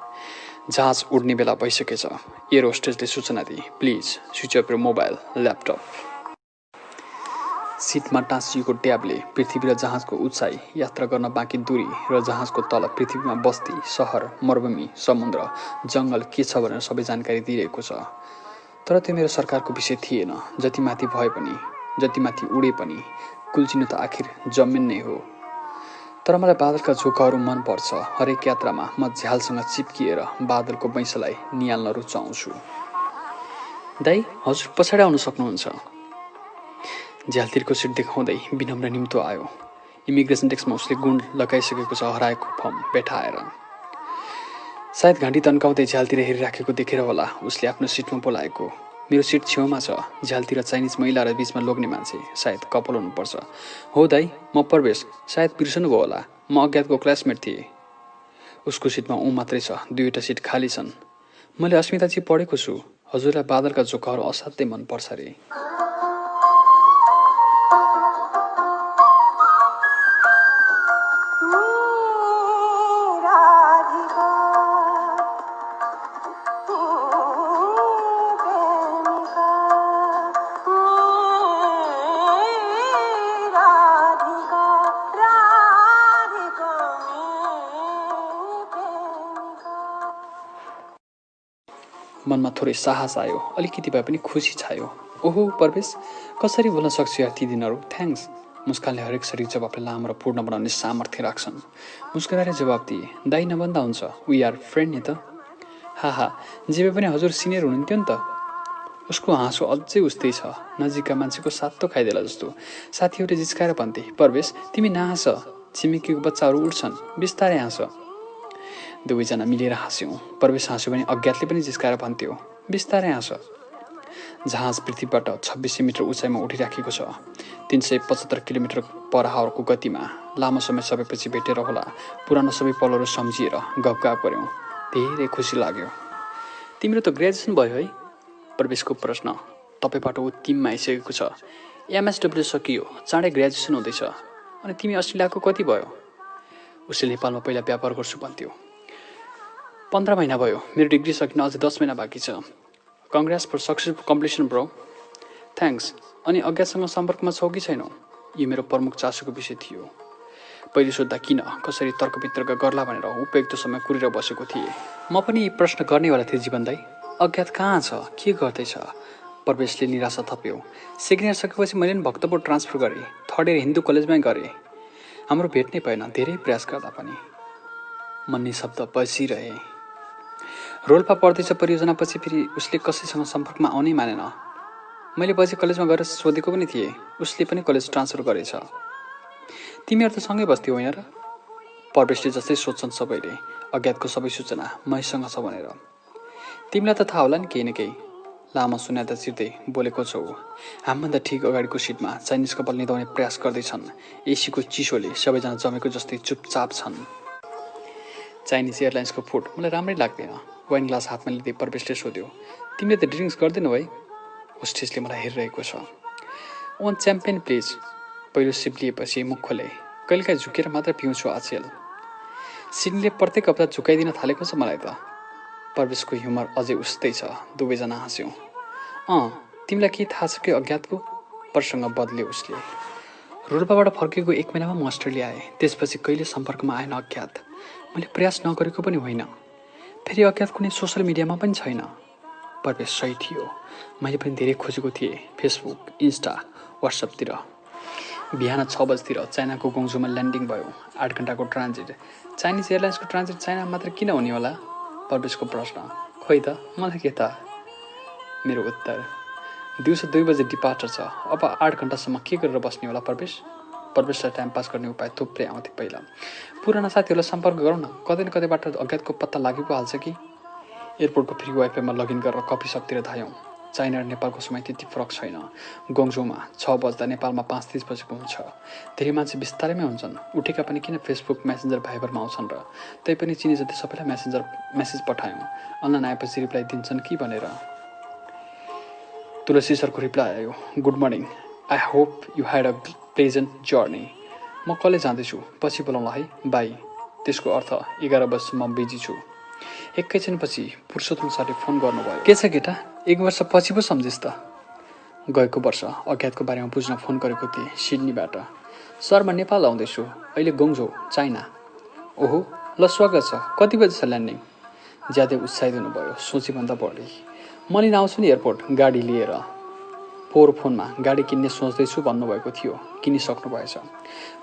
जहाज उड्ने बेला भइसकेछ। एयर होस्टेसले सूचना दिए। Please switch off your mobile, laptop. सिटमा टाँसिएको ट्याबले पृथ्वी र जहाजको उचाइ, यात्रा गर्न बाँकी दूरी र जहाजको तल पृथ्वीमा बस्ती, सहर, मरुभूमि, समुद्र, जङ्गल के छ भनेर सबै जानकारी दिइरहेको छ। तर त्यो मेरो सरकारको विषय थिएन। जति माथि भए पनि, जति माथि उडे पनि कुल्चिनु त आखिर जमिन नै हो। तर मलाई बादलका झोकाहरू मनपर्छ। हरेक यात्रामा म झ्यालसँग चिप्किएर बादलको बैंसलाई निहाल्न रुचाउँछु। दाइ, हजुर पछाडि आउन सक्नुहुन्छ। झ्यालतिरको सिट देखाउँदै विनम्र निम्तो आयो। इमिग्रेसन डेस्कमा उसले गुण लगाइसकेको छ हराएको फर्म भेटाएर। सायद घाँटी तन्काउँदै झ्यालतिर हेरिराखेको देखेर होला उसले आफ्नो सिटमा बोलाएको। मेरो सिट छेउमा छ। झ्यालतिर चाइनिज महिला र बिचमा लोग्ने मान्छे। सायद कपाल हुनुपर्छ। हो दाइ, म प्रवेश। सायद बिर्सनुभयो होला, म अज्ञातको क्लासमेट थिएँ। उसको सिटमा मात्रै छ। 2वटा सिट खाली छन्। मैले अस्मिताजी पढेको छु। हजुरलाई बादलका झोकाहरू असाध्यै मनपर्छ रे। मनमा थोरै साहस आयो। अलिकति भए पनि खुसी छायो। ओहो प्रवेश, कसरी बोल्न सक्छु यार ती दिनहरू। थ्याङ्क्स। मुस्कानले हरेक शरीर जवाबलाई लामो र पूर्ण बनाउने सामर्थ्य राख्छन्। मुस्कुराएर जवाब दिए। दाइ नभन्दा हुन्छ, वी आर फ्रेन्ड नि त। हा, जे भए पनि हजुर सिनियर हुनुहुन्थ्यो नि त। उसको हाँसो अझै उस्तै छ, नजिकका मान्छेको सातो खाइदेला जस्तो। साथीहरूले जिस्काएर भन्थे, परवेश तिमी नहाँस, छिमेकीको बच्चाहरू उठ्छन्, बिस्तारै हाँस। दुवैजना मिलेर हाँस्यौँ। परवेश हाँस्यो भने अज्ञातले पनि जिस्काएर भन्थ्यो, बिस्तारै हाँस। जहाज पृथ्वीबाट 2600 मिटर उचाइमा उठिराखेको छ, 375 किलोमिटर पर आवरको गतिमा। लामो समय सबैपछि भेटेर होला, पुरानो सबै पलहरू सम्झिएर गफगाफ गऱ्यौँ। धेरै खुसी लाग्यो। तिम्रो त ग्रेजुएसन भयो है? प्रवेशको प्रश्न तपाईँबाट ऊ टिममा आइसकेको छ। एमएसडब्ल्यू सकियो, चाँडै ग्रेजुएसन हुँदैछ। अनि तिमी अस्ट्रेलियाको कति भयो? उसले नेपालमा पहिला व्यापार गर्छु भन्थ्यो। 15 महिना भयो, मेरो डिग्री सकिन अझै 10 महिना बाँकी छ। Congrats for successful completion bro. Thanks. अनि अज्ञातसँग सम्पर्कमा छौ कि छैनौ? यो मेरो प्रमुख चासोको विषय थियो। पहिले सोद्धा किन कसरी तर्कवितर्क गर्ला भनेर उपयुक्त समय कुरेर बसेको थिएँ। म पनि प्रश्न गर्नेवाला थिएँ जीवन दाई। अज्ञात कहाँ छ, के गर्दैछ? प्रवेशले निराशा थप्यो। सेकेन्ड इयर सकेपछि मैले पनि भक्तपुर ट्रान्सफर गरेँ, थर्ड इयर हिन्दू कलेजमै गरेँ। हाम्रो भेट्नै भएन, धेरै प्रयास गर्दा पनि। म निशब्द बसिरहे। रोल्पा पढ्दैछ परियोजनापछि फेरि उसले कसैसँग सम्पर्कमा आउनै मानेन। मैले पछि कलेजमा गएर सोधेको पनि थिएँ, उसले पनि कलेज ट्रान्सफर गरेछ। तिमीहरू त सँगै बस्थ्यौ होइन र? परवेशले जस्तै सोध्छन् सबैले, अज्ञातको सबै सूचना मैसँग छ भनेर। तिमीलाई त थाहा होला नि केही न केही। लामो सुनादा चिर्दै बोलेको छौ। हामीभन्दा ठिक अगाडिको सिटमा चाइनिज कपाल निधाउने प्रयास गर्दैछन्। एसीको चिसोले सबैजना जमेको जस्तै चुपचाप छन्। चाइनिज एयरलाइन्सको फुड मलाई राम्रै लाग्दैन। वाइन ग्लास हातमा लिँदै परवेशले सोध्यो, तिमीले त ड्रिङ्क्स गर्दैनौ है? होस्टेसले मलाई हेरिरहेको छ। One champagne please. पहिलो सिप लिएपछि मुख खोले। कहिलेकाहीँ झुकेर मात्र पिउँछु आचेल। सिडनीले प्रत्येक हप्ता झुकाइदिन थालेको छ मलाई त। परवेशको ह्युमर अझै उस्तै छ। दुवैजना हाँस्यौँ। तिमीलाई के थाहा छ कि अज्ञातको? प्रसङ्ग बदल्यो उसले। रोल्पाबाट फर्केको 1 महिनामा म अस्ट्रेलिया आएँ। त्यसपछि कहिले सम्पर्कमा आएन अज्ञात। मैले प्रयास नगरेको पनि होइन। फेरि अज्ञात कुनै सोसल मिडियामा पनि छैन। परवेश सही थियो। मैले पनि धेरै खोजेको थिएँ, फेसबुक, इन्स्टा, वाट्सएपतिर। बिहान 6 बजीतिर चाइनाको गोङ्जोमा ल्यान्डिङ भयो। 8 घन्टाको ट्रान्जिट। चाइनिज एयरलाइन्सको ट्रान्जिट चाइना मात्र किन हुने होला? परवेशको प्रश्न। खोइ त, मलाई के थाहा? मेरो उत्तर। दिउँसो 2 बजे डिपार्चर छ। अब 8 घन्टासम्म के गरेर बस्ने होला परवेश? परवेशलाई टाइम पास गर्ने उपाय थुप्रै आउँथे पहिला। पुराना साथीहरूलाई सम्पर्क गरौँ न, कतै न कतैबाट अज्ञातको पत्ता लागि पो हाल्छ कि। एयरपोर्टको फ्री वाइफाईमा लगइन गरेर कफी सपतिर धायौँ। चाइना र नेपालको समय त्यति फरक छैन। गोङ्जोमा 6 बज्दा नेपालमा 5:30 बजेको हुन्छ। धेरै मान्छे बिस्तारैमै हुन्छन्। उठेका पनि किन फेसबुक, मेसेन्जर, भाइबरमा आउँछन् र? तैपनि चिने जति सबैलाई मेसेज पठायौँ। अनलाइन आएपछि रिप्लाई दिन्छन् कि भनेर। तुलसी सरको रिप्लाई आयो, good morning, I hope you had a pleasant journey. म कलेज जाँदैछु, पछि बोलाउँला है, बाई। त्यसको अर्थ 11 बजीसम्म बिजी छु। एकैछिनपछि पुरुषोत्तम सरले फोन गर्नुभयो। के छ केटा, 1 वर्ष पछि पो सम्झिस् त? गएको वर्ष अज्ञातको बारेमा बुझ्न फोन गरेको थिएँ सिडनीबाट। सर म नेपाल आउँदैछु, अहिले गोङ्जो, चाइना। ओहो, ल स्वागत छ, कति बजी छ ल्यान्डिङ? ज्यादै उत्साहित हुनुभयो, सोचेभन्दा बढी। म लिन आउँछु नि एयरपोर्ट, गाडी लिएर। पोहोर फोनमा गाडी किन्ने सोच्दैछु भन्नुभएको थियो, किनिसक्नु भएछ।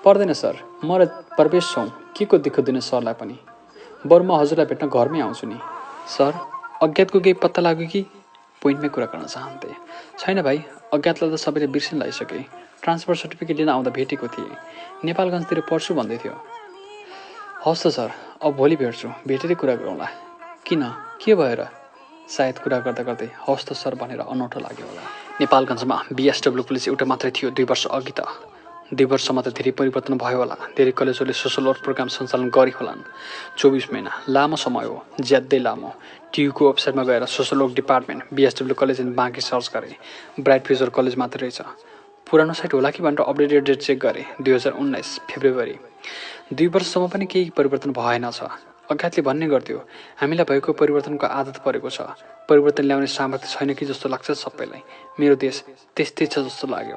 पर्दैन सर, म र परवेश छौँ, के को दुःख दिनु सरलाई पनि। बरु म हजुरलाई भेट्न घरमै आउँछु नि। सर, अज्ञातको केही पत्ता लाग्यो कि? पोइन्टमै कुरा गर्न चाहन्थे। छैन भाइ, अज्ञातलाई त सबैले बिर्सिन लगाइसके। ट्रान्सफर सर्टिफिकेट लिन आउँदा भेटेको थिएँ, नेपालगञ्जतिर पढ्छु भन्दै थियो। हवस् त सर, अब भोलि भेट्छु, भेटेरै कुरा गरौँला। किन, के भएर? सायद कुरा गर्दा गर्दै हवस् त सर भनेर अनौठो लाग्यो होला। नेपालगञ्जमा बिएसडब्ल्यू कलेज एउटा मात्रै थियो 2 वर्ष अघि त। 2 वर्षमा त धेरै परिवर्तन भयो होला। धेरै कलेजहरूले सोसल वर्क प्रोग्राम सञ्चालन गरे होलान्। 24 महिना लामो समय हो, ज्यादै लामो। टियुको वेबसाइटमा गएर social work department BSW college in बाँकी सर्च गरेँ। ब्राइट फ्युचर कलेज मात्रै रहेछ। पुरानो साइट होला कि भनेर अपडेटेड डेट चेक गरेँ, 2019 फेब्रुअरी। 2 वर्षसम्म पनि केही परिवर्तन भएनछ। अज्ञातले भन्ने गर्थ्यो, हामीलाई भएको परिवर्तनको आदत परेको छ। परिवर्तन ल्याउने सामर्थ्य छैन कि जस्तो लाग्छ सबैलाई। मेरो देश त्यस्तै छ जस्तो लाग्यो।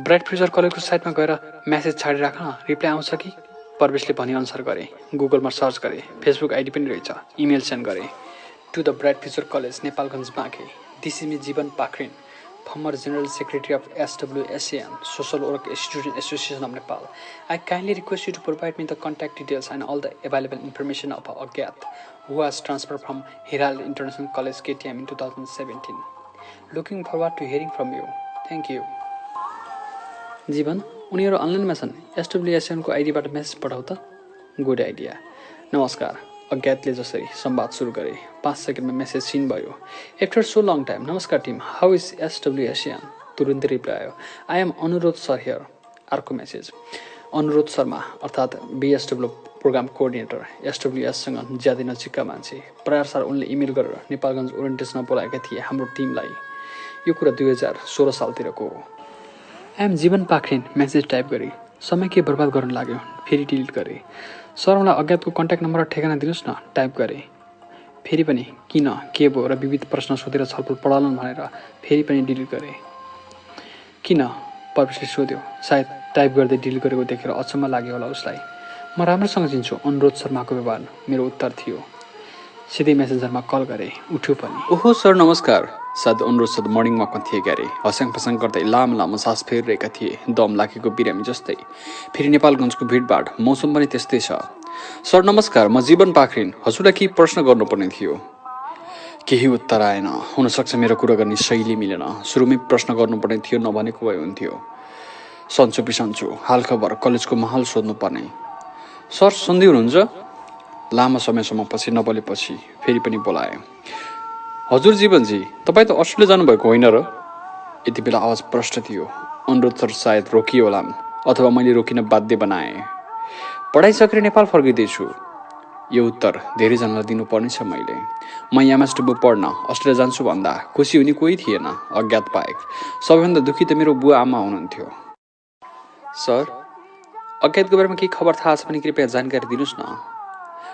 ब्राइट फ्युचर कलेजको साइटमा गएर म्यासेज छाडिराख न, रिप्लाई आउँछ कि? परवेशले भनेअनुसार गरेँ। गुगलमा सर्च गरेँ, फेसबुक आइडी पनि रहेछ, इमेल सेन्ड गरेँ। To the Bright future College, Nepalgunj Banke. This is me Jeevan Pakhrin, former General Secretary of SWSAN, Social Work Student Association of Nepal. I kindly request you to provide me the contact details and all the available information of Agyat, who was transferred from Herald International College, KTM in 2017. Looking forward to hearing from you. Thank you. Jeevan, उनीहरू अनलाइनमा छन्। SWSN को आइडीबाट message पठाउ त। Good idea. नमस्कार। अज्ञातले जसरी संवाद सुरु गरे 5 सेकेन्डमा मेसेज सिन भयो। आफ्टर सो लङ टाइम, नमस्कार टिम, हाउ इज SWSN? तुरुन्तै रिप्लाई आयो, आई एम अनुरोध सर हियर। अर्को मेसेज, अनुरोध शर्मा अर्थात् BSW प्रोग्राम कोअर्डिनेटर, SWSसँग ज्यादै नजिकका मान्छे। प्रायः सर उनले इमेल गरेर नेपालगञ्ज ओरिएन्टेसनमा बोलाएका थिए हाम्रो टिमलाई। यो कुरा 2016 सालतिरको हो। एम जीवन पाखरिन मेसेज टाइप गरे, समय के बर्बाद गर्न लाग्यो, फेरि डिलिट गरे। सर मलाई अज्ञातको कन्ट्याक्ट नम्बर र ठेगाना दिनुहोस् न, टाइप गरे। फेरि पनि किन, के भयो र विविध प्रश्न सोधेर छलफल पढाउन् भनेर फेरि पनि डिलिट गरे। किन, पर्पसले सोध्यो। सायद टाइप गर्दै डिलिट गरेको देखेर अचम्म लाग्यो होला उसलाई। म राम्रोसँग चिन्छु अनुरोध शर्माको व्यवहार, मेरो उत्तर थियो। सिधै मेसेन्जरमा कल गरे, उठ्यो पनि। ओहो सर नमस्कार। सायद अनुरोध सर मर्निङ वकमा थिए गरे। हस्याङ फस्याङ गर्दै लामो लामो सास फेरिरहेका थिए, दम लागेको बिरामी जस्तै। फेरि नेपालगञ्जको भिडभाड, मौसम पनि त्यस्तै छ। सर नमस्कार, म जीवन पाखरिन। हजुरलाई केही प्रश्न गर्नुपर्ने थियो। केही उत्तर आएन। हुनसक्छ मेरो कुरा गर्ने शैली मिलेन। सुरुमै प्रश्न गर्नुपर्ने थियो, नभनेको भए हुन्थ्यो। सन्चो बिसन्चो, हालखबर, कलेजको माहौल सोध्नुपर्ने। सर सन्धि हुनुहुन्छ? लामो समयसम्म पछि नबोलेपछि फेरि पनि बोलाए। हजुर जीवनजी, तपाईँ त अस्ट्रेलिया जानुभएको होइन र? यति बेला आवाज प्रष्ट थियो। अनुरोध सर सायद रोकियो होलान्, अथवा मैले रोकिन बाध्य बनाएँ। पढाइ सकेर नेपाल फर्किँदैछु। यो उत्तर धेरैजनालाई दिनुपर्नेछ मैले। म MSW पढ्न अस्ट्रेलिया जान्छु भन्दा खुसी हुने कोही थिएन, अज्ञात बाहेक। सबैभन्दा दुःखी त मेरो बुवा आमा हुनुहुन्थ्यो। सर, अज्ञातको बारेमा केही खबर थाहा छ भने कृपया जानकारी दिनुहोस् न।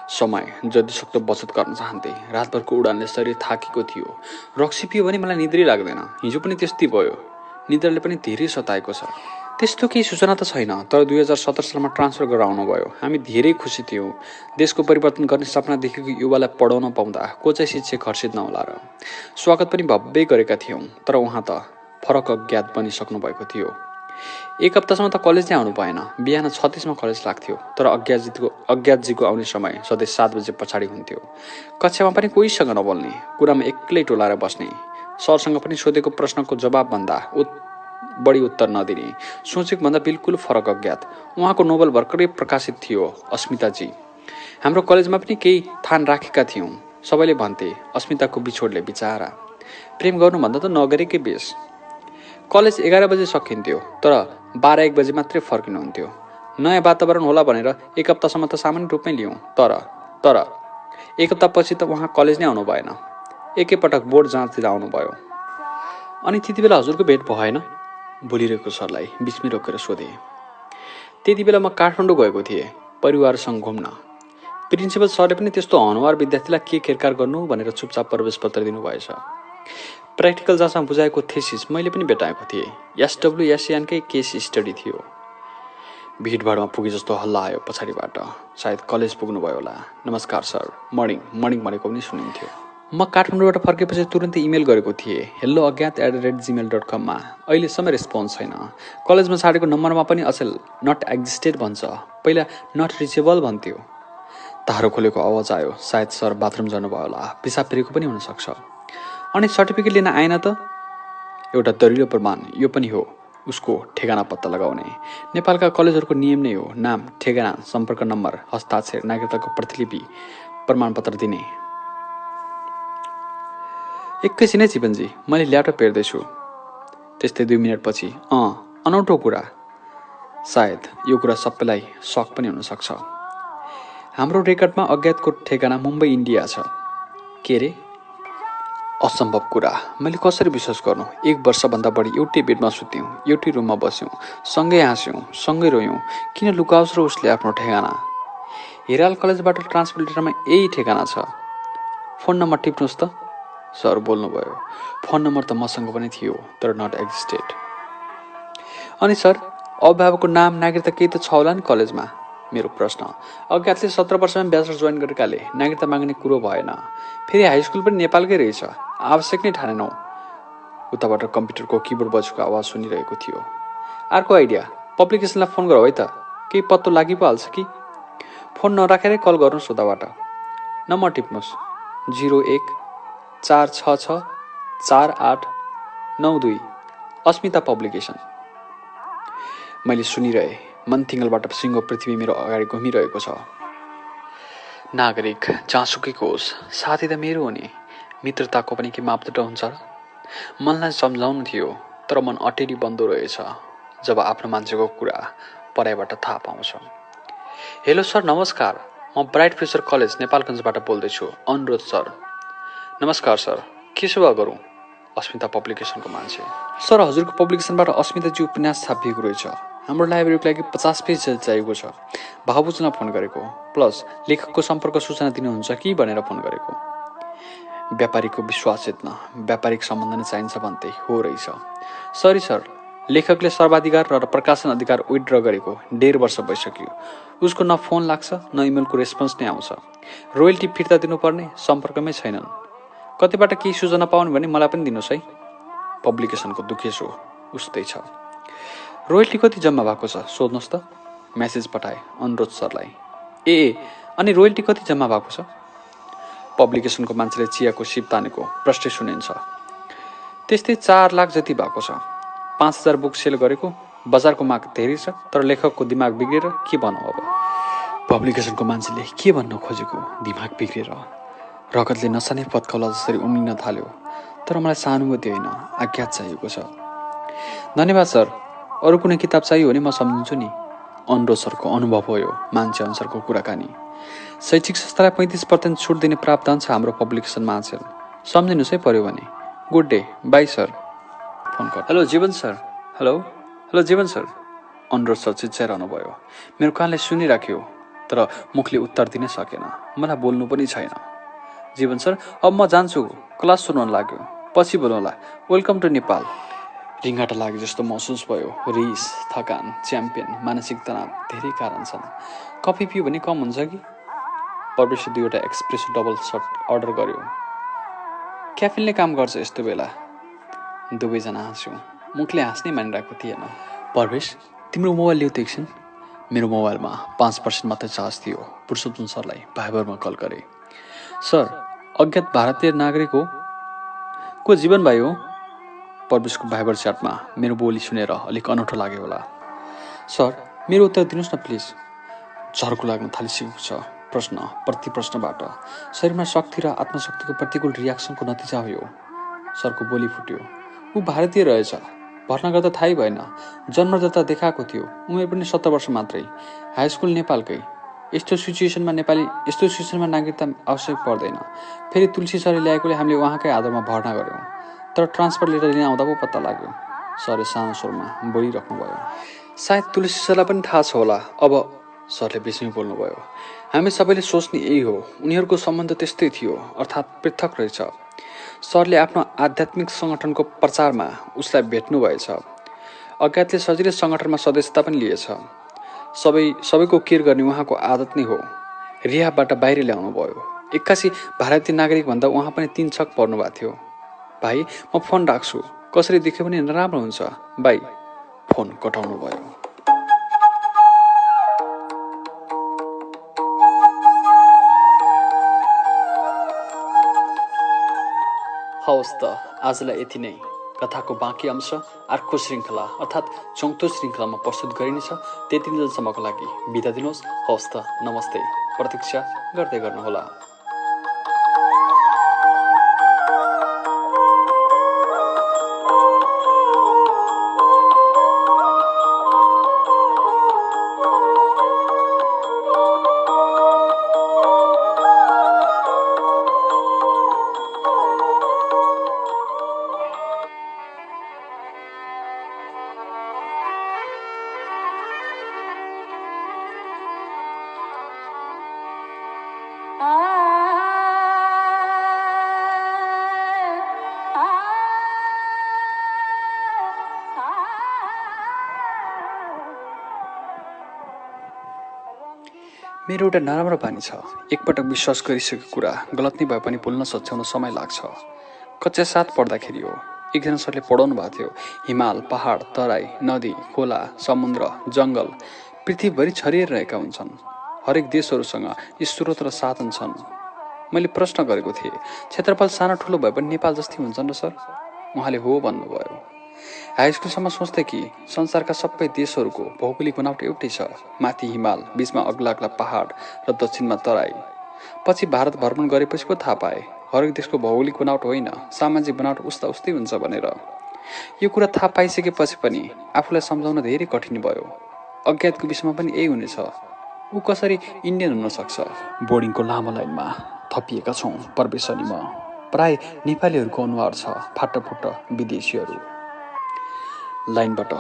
समय जतिसक्दो बचत गर्न चाहन्थे। रातभरको उडानले शरीर थाकेको थियो। रक्सी पियो भने मलाई निद्रै लाग्दैन। हिजो पनि त्यस्तै भयो। निद्राले पनि धेरै सताएको छ। त्यस्तो केही सूचना त छैन, तर 2017 सालमा ट्रान्सफर गरेर आउनुभयो। हामी धेरै खुसी थियौँ। देशको परिवर्तन गर्ने सपना देखेको युवालाई पढाउन पाउँदा को चाहिँ शिक्षक हर्षित नहोला र। स्वागत पनि भव्य गरेका थियौँ, तर उहाँ त फरक अज्ञात बनिसक्नु भएको थियो। एक हप्तासम्म त कलेज नै आउनु भएन। बिहान 36मा कलेज लाग्थ्यो, तर अज्ञातजीको आउने समय सधैँ 7 बजे पछाडि हुन्थ्यो। कक्षामा पनि कोहीसँग नबोल्ने, कुरामा एक्लै टोलाएर बस्ने, सरसँग पनि सोधेको प्रश्नको जवाबभन्दा बढी उत्तर नदिने, सोचेको भन्दा बिल्कुल फरक अज्ञात। उहाँको नोभल भर्खरै प्रकाशित थियो, अस्मिताजी। हाम्रो कलेजमा पनि केही थान राखेका थियौँ। सबैले भन्थे अस्मिताको बिछोडले बिचारा। प्रेम गर्नुभन्दा त नगरेकै बेस। कलेज 11 बजे सकिन्थ्यो, तर 12-1 बजे मात्रै फर्किनुहुन्थ्यो। नयाँ वातावरण होला भनेर एक हप्तासम्म त सामान्य रूपमै लियौँ, तर एक हप्तापछि त उहाँ कलेज नै आउनु भएन। एकैपटक बोर्ड जाँच दिँदा आउनुभयो। अनि त्यति बेला हजुरको भेट भएन? बोलिरहेको सरलाई बिचमै रोकेर सोधे। त्यति बेला म काठमाडौँ गएको थिएँ, परिवारसँग घुम्न। प्रिन्सिपल सरले पनि त्यस्तो अनुहार विद्यार्थीलाई के केरकार गर्नु भनेर चुपचाप प्रवेश पत्र दिनुभएछ। प्र्याक्टिकल जाँचमा बुझाएको थेसिस मैले पनि भेटाएको थिएँ। SWSN कै केस स्टडी थियो। भिडभाडमा पुगे जस्तो हल्ला आयो पछाडिबाट। सायद कलेज पुग्नुभयो होला। नमस्कार सर, मर्निङ भनेको पनि सुनिन्थ्यो। म काठमाडौँबाट फर्केपछि तुरुन्तै इमेल गरेको थिएँ, helloagyat@gmail.com मा। अहिलेसम्म रेस्पोन्स छैन। कलेजमा छाडेको नम्बरमा पनि अचेल नट एक्जिस्टेड भन्छ। पहिला नट रिचेबल भन्थ्यो। तारो खोलेको आवाज आयो। सायद सर बाथरुम जानुभयो होला, पिसाब फेरेको पनि हुनसक्छ। अनि सर्टिफिकेट लिन आएन त? एउटा दरिलो प्रमाण यो पनि हो, उसको ठेगाना पत्ता लगाउने। नेपालका कलेजहरूको नियम नै हो, नाम, ठेगाना, सम्पर्क नम्बर, हस्ताक्षर, नागरिकताको प्रतिलिपि, प्रमाणपत्र दिने। एकैछिनै जीवनजी, मैले ल्यापटप हेर्दैछु। त्यस्तै 2 मिनटपछि, अनौठो कुरा। सायद यो कुरा सबैलाई सक पनि हुनसक्छ। हाम्रो रेकर्डमा अज्ञातको ठेगाना मुम्बई, इन्डिया छ। के रे? असम्भव कुरा। मैले कसरी विश्वास गर्नु? 1 वर्षभन्दा बढी एउटै बेडमा सुत्यौँ, एउटै रुममा बस्यौँ, सँगै हाँस्यौँ, सँगै रोयौँ। किन लुकाओस् र उसले आफ्नो ठेगाना? हिराल कलेजबाट ट्रान्सफर लेटरमा यही ठेगाना छ। फोन नम्बर टिप्नुहोस् त, सर बोल्नुभयो। फोन नम्बर त मसँग पनि थियो, तर नट एक्जिस्टेड। अनि सर, अभिभावकको नाम, नागरिकता केही त छ होला नि कलेजमा? मेरो प्रश्न। अज्ञातले 17 वर्षमा ब्याचलर जोइन गरेकाले नागरिकता माग्ने कुरो भएन। फेरि हाई स्कुल पनि नेपालकै रहेछ, आवश्यक नै ठानेनौ। उताबाट कम्प्युटरको किबोर्ड बजेको आवाज सुनिरहेको थियो। अर्को आइडिया, पब्लिकेसनलाई फोन गरौ है त, केही पत्तो लागि पो हाल्छ कि। फोन नराखेरै कल गर्नुहोस् उताबाट। नम्बर टिप्नुहोस्, 01 466 48 9/2 अस्मिता पब्लिकेसन। मैले सुनिरहे मनथिङ्गलबाट सिङ्गो पृथ्वी मेरो अगाडि घुमिरहेको छ। नागरिक जहाँसुकैको होस्, साथी त मेरो हो नि, मित्रताको पनि के मापदण्ड हुन्छ र? मनलाई सम्झाउनु थियो, तर मन अटेरी बन्दो रहेछ जब आफ्नो मान्छेको कुरा पराइबाट थाहा पाउँछ। हेलो सर, नमस्कार। म ब्राइट फ्युचर कलेज नेपालगञ्जबाट बोल्दैछु। अनुरोध सर। नमस्कार सर, के सेवा गरौँ? अस्मिता पब्लिकेसनको मान्छे। सर, हजुरको पब्लिकेसनबाट अस्मिताजी उपन्यास छापिएको रहेछ। हाम्रो लाइब्रेरीको लागि 50 पेज चाहिएको छ। भाव बुझ्न फोन गरेको, प्लस लेखकको सम्पर्क सूचना दिनुहुन्छ कि भनेर फोन गरेको। व्यापारीको विश्वास जित्न व्यापारिक सम्बन्ध नै चाहिन्छ भन्दै हो रहेछ। सरी सर, लेखकले सर्वाधिकार र प्रकाशन अधिकार विथड्र गरेको 1.5 वर्ष भइसक्यो। उसको न फोन लाग्छ न इमेलको रेस्पोन्स नै आउँछ। रोयल्टी फिर्ता दिनुपर्ने, सम्पर्कमै छैनन्। कतैबाट केही सूचना पाउनु भने मलाई पनि दिनुहोस् है। पब्लिकेसनको दुखेसो उस्तै छ। रोयल्टी कति जम्मा भएको छ सोध्नुहोस् त। मेसेज पठाए अनुरोध सरलाई। अनि रोयल्टी कति जम्मा भएको छ? पब्लिकेसनको मान्छेले चियाको सिप तानेको प्रष्टै सुनिन्छ। त्यस्तै 4 लाख जति भएको छ। 5000 बुक सेल गरेको। बजारको माग धेरै छ, तर लेखकको दिमाग बिग्रेर के भनौँ अब? पब्लिकेसनको मान्छेले के भन्न खोजेको? दिमाग बिग्रेर रगतले नसाने पत्कौला जसरी उम्लिन थाल्यो। तर मलाई सहानुभूति होइन, आज्ञा चाहिएको छ। धन्यवाद सर, अरू कुनै किताब चाहियो भने म सम्झिन्छु नि। अनुरोध सरको अनुभव हो यो मान्छे अनुसारको कुराकानी। शैक्षिक संस्थालाई 35% छुट दिने प्रावधान छ हाम्रो पब्लिकेसनमा आजकल। सम्झिनुहोस् है पर्यो भने। Good day, by sir. Phone कर। हेलो जीवन सर। हेलो जीवन सर। अनुरोध सर चिच्याइरहनु भयो। मेरो कानले सुनिराख्यो, तर मुखले उत्तर दिन सकेन। मलाई बोल्नु पनि छैन। जीवन सर, अब म जान्छु, क्लास सुरु हुन लाग्यो, पछि बोलौँला। Welcome to Nepal. रिङ्गाटा लागे जस्तो महसुस भयो। रिस, थकान, च्याम्पियन, मानसिक तनाव, धेरै कारण छन्। कफी पियो भने कम हुन्छ कि? परवेशले 2वटा एक्सप्रेसो डबल सट अर्डर गर्यो। क्याफिनले काम गर्छ यस्तो बेला। दुवैजना हाँस्यौँ। मुखले हाँस्नै मानिरहेको थिएन। परवेश, तिम्रो मोबाइल ल्याउ त एकछिन। मेरो मोबाइलमा 5% मात्रै चार्ज थियो। पुरुषोत्तम सरलाई भाइबरमा कल गरे। सर, अज्ञात भारतीय नागरिक हो को जीवन भाइ हो? परवेशको भाइबर च्याटमा मेरो बोली सुनेर अलिक अनौठो लाग्यो होला। सर, मेरो उत्तर दिनुहोस् न प्लिज। झर्को लाग्न थालिसकेको छ प्रश्न प्रति प्रश्नबाट। शरीरमा शक्ति र आत्मशक्तिको प्रतिकूल रियाक्सनको नतिजा हो यो। सरको बोली फुट्यो। ऊ भारतीय रहेछ। भर्ना गर्दा थाहै भएन। जन्मदत्ता देखाएको थियो। उमेर पनि 17 वर्ष मात्रै। हाई स्कुल नेपालकै। यस्तो सिचुएसनमा नागरिकता आवश्यक पर्दैन। फेरि तुलसी सरले ल्याएकोले हामीले उहाँकै आधारमा भर्ना गऱ्यौँ। तर ट्रान्सफर लेटर लिन आउँदा पो पत्ता लाग्यो। सरले सानो स्वरमा बोलिराख्नुभयो। सायद तुलसी सरलाई पनि थाहा छ होला। अब सरले बेसीमै बोल्नुभयो। हामी सबैले सोच्ने यही हो, उनीहरूको सम्बन्ध त्यस्तै थियो, अर्थात् पृथक रहेछ। सरले आफ्नो आध्यात्मिक सङ्गठनको प्रचारमा उसलाई भेट्नुभएछ। अज्ञातले सजिलै सङ्गठनमा सदस्यता पनि लिएछ। सबैको केयर गर्ने उहाँको आदत नै हो। रिहाबबाट बाहिर ल्याउनु भयो। 81 भारतीय नागरिक भन्दा उहाँ पनि 3 छक पर्नुभएको थियो। भाइ, म फोन राख्छु। कसरी देख्यो भने नराम्रो हुन्छ। बाई। फोन कटाउनु भयो। हवस् त, आजलाई यति नै। कथाको बाँकी अंश अर्को श्रृङ्खला अर्थात् 4औं श्रृङ्खलामा प्रस्तुत गरिनेछ। त्यति दिनसम्मको लागि बिदा दिनुहोस्। हवस् त, नमस्ते। प्रतीक्षा गर्दै गर्नुहोला। मेरो एउटा नराम्रो बानी छ। एकपटक विश्वास गरिसकेको कुरा गलत नै भए पनि भुल्न सच्याउन समय लाग्छ। कक्षा 7 पढ्दाखेरि हो। एकजना सरले पढाउनु भएको थियो। हिमाल, पहाड, तराई, नदी, खोला, समुद्र, जङ्गल पृथ्वीभरि छरिएर रहेका हुन्छन्। हरेक देशहरूसँग यी स्रोत र साधन छन्। मैले प्रश्न गरेको थिएँ, क्षेत्रफल सानो ठुलो भए पनि नेपाल जस्तै हुन्छन् र सर? उहाँले हो भन्नुभयो। हाई स्कुलसम्म सोच्थे कि संसारका सबै देशहरूको भौगोलिक बनावट एउटै छ, माथि हिमाल, बीचमा अग्ला अग्ला पहाड र दक्षिणमा तराई। पछि भारत भ्रमण गरेपछि पो थाहा पाए हरेक देशको भौगोलिक बनावट होइन, सामाजिक बनावट उस्ता उस्तै हुन्छ भनेर। यो कुरा थाहा पाइसकेपछि पनि आफूलाई सम्झाउन धेरै कठिन भयो। अज्ञातको विषयमा पनि यही हुनेछ। ऊ कसरी इन्डियन हुन सक्छ? बोर्डिङको लामो लाइनमा थपिएका छौँ प्रवेश अनि म। प्राय नेपालीहरूको अनुहार छ, फाटफुट विदेशीहरू। लाइनबाट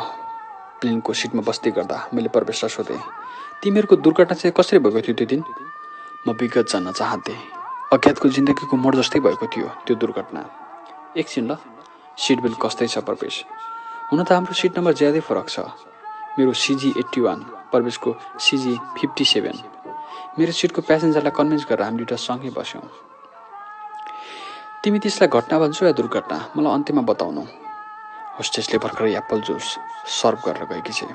प्लेनको सिटमा बस्दै गर्दा मैले प्रवेशलाई सोधेँ, तिमीहरूको दुर्घटना चाहिँ कसरी भएको थियो त्यो दिन? म विगत जान्न चाहन्थेँ। अज्ञातको जिन्दगीको मोड जस्तै भएको थियो त्यो दुर्घटना। एकछिन ल, सिट बेल्ट कस्तै छ प्रवेश? हुन त हाम्रो सिट नम्बर ज्यादै फरक छ। मेरो CG 81, प्रवेशको CG 57। मेरो सिटको प्यासेन्जरलाई कन्भिन्स गरेर हामी दुईवटा सँगै बस्यौँ। तिमी त्यसलाई घटना भन्छौ या दुर्घटना? मलाई अन्त्यमा बताउनु। होस्टेसले भर्खरै एप्पल जुस सर्भ गरेर गएकी छे।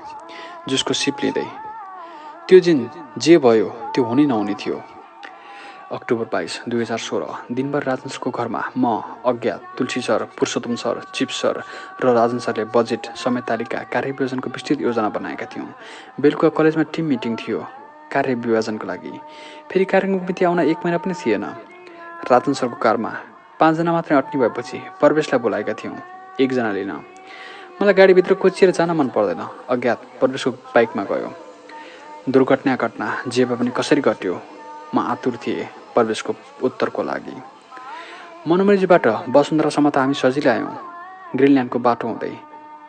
जुसको सिप लिँदै, त्यो दिन जे भयो त्यो हुनै नहुने थियो। अक्टोबर 22, 2016 दिनभर राजन सरको घरमा म, अज्ञात, तुलसी सर, पुरुषोत्तम सर, चिप सर र राजन सरले बजेट, समय तालिका, कार्यविभाजनको विस्तृत योजना बनाएका थियौँ। बेलुका कलेजमा टिम मिटिङ थियो कार्यविभाजनको लागि। फेरि कार्यक्रमको मिति आउन 1 महिना पनि थिएन। राजन सरको कारमा 5 जना मात्रै अट्ने भएपछि प्रवेशलाई बोलाएका थियौँ, 1 जना लिन। मलाई गाडीभित्र कोचिएर जान मन पर्दैन। अज्ञात प्रवेशको बाइकमा गयो। दुर्घटना घटना जे भए पनि कसरी घट्यो? म आतुर थिएँ प्रवेशको उत्तरको लागि। मनोमरीबाट वसुन्धरासम्म त हामी सजिलै आयौँ, ग्रिनल्यान्डको बाटो हुँदै।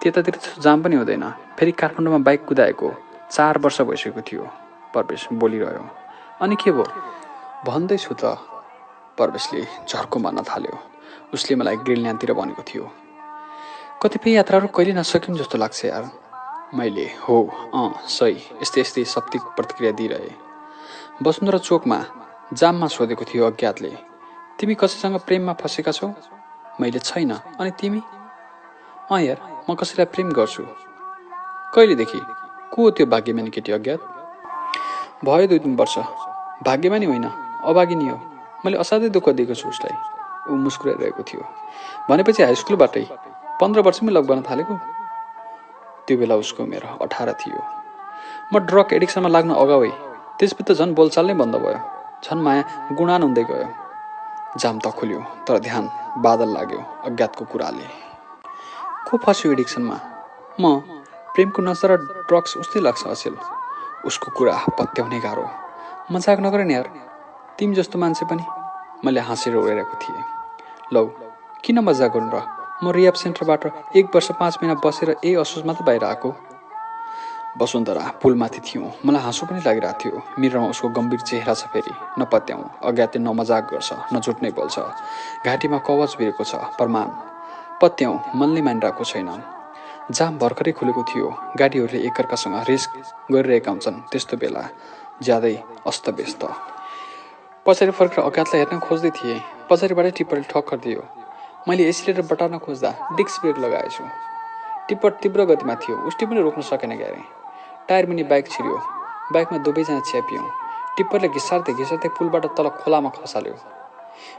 त्यतातिर जाम पनि हुँदैन। फेरि काठमाडौँमा बाइक कुदाएको 4 वर्ष भइसकेको थियो। प्रवेश बोलिरह्यो। अनि के भयो? भन्दैछु त। प्रवेशले झर्को मार्न थाल्यो। उसले मलाई ग्रिनल्यान्डतिर भनेको थियो। कतिपय यात्राहरू कहिले नसकिन् जस्तो लाग्छ यार। मैले हो सही यस्तै यस्तै शब्दिक प्रतिक्रिया दिइरहे। वसुन्धरा चोकमा जाममा सोधेको थियो अज्ञातले, तिमी कसैसँग प्रेममा फसेका छौ? मैले छैन। अनि तिमी? यार, म कसैलाई प्रेम गर्छु। कहिलेदेखि? को हो त्यो भाग्यमानी केटी अज्ञात? भयो 2-3 वर्ष। भाग्यमानी होइन, अभागिनी हो। मैले असाध्यै दुःख दिएको छु उसलाई। ऊ मुस्कुराइरहेको थियो। भनेपछि हाई स्कुलबाटै 15 वर्षमै लभ गर्न थालेको? त्यो बेला उसको उमेर 18 थियो। म ड्रग एडिक्सनमा लाग्न अगावै त्यसपछि त झन् बोलचाल नै बन्द भयो। झन् माया गुणान हुँदै गयो। जाम त खुल्यो, तर ध्यान बादल लाग्यो अज्ञातको कुराले। को फस्यो एडिक्सनमा? म। प्रेमको नशा र ड्रग्स उस्तै लाग्छ अचेल। उसको कुरा पत्याउनै गाह्रो। मजाक नगर नि यार, तिमी जस्तो मान्छे पनि। मैले हाँसेर उडाइरहेको थिएँ। लौ, किन मजाक गर्नु र? म रियाब सेन्टरबाट 1 वर्ष 5 महिना बसेर यही असोजमा त बाहिर आएको। वसुन्धरा पुलमाथि थियौँ। मलाई हाँसो पनि लागिरहेको थियो। मिररमा उसको गम्भीर चेहरा छ फेरि। नपत्याउँ, अज्ञातले न मजाक गर्छ न झुट नै बोल्छ। घाँटीमा कवच भिरेको छ, प्रमाण। पत्याउँ, मनले मानिरहेको छैन। जाम भर्खरै खुलेको थियो। गाडीहरूले एकअर्कासँग रेस गरिरहेका हुन्छन् त्यस्तो बेला, ज्यादै अस्तव्यस्त। पछाडि फर्केर अज्ञातलाई हेर्न खोज्दै थिएँ। पछाडिबाटै टिप्परले ठक्कर दियो। मैले एसिलेटर बटार्न खोज्दा डिस्क ब्रेक लगाएछु। टिप्पर तीव्र गतिमा थियो, उसले पनि रोक्न सकेन क्यारे। टायर मुनि बाइक छिर्यो। बाइकमा दुवैजना च्यापियौँ। टिप्परले घिसार्दै घिसार्दै पुलबाट तल खोलामा खसाल्यो।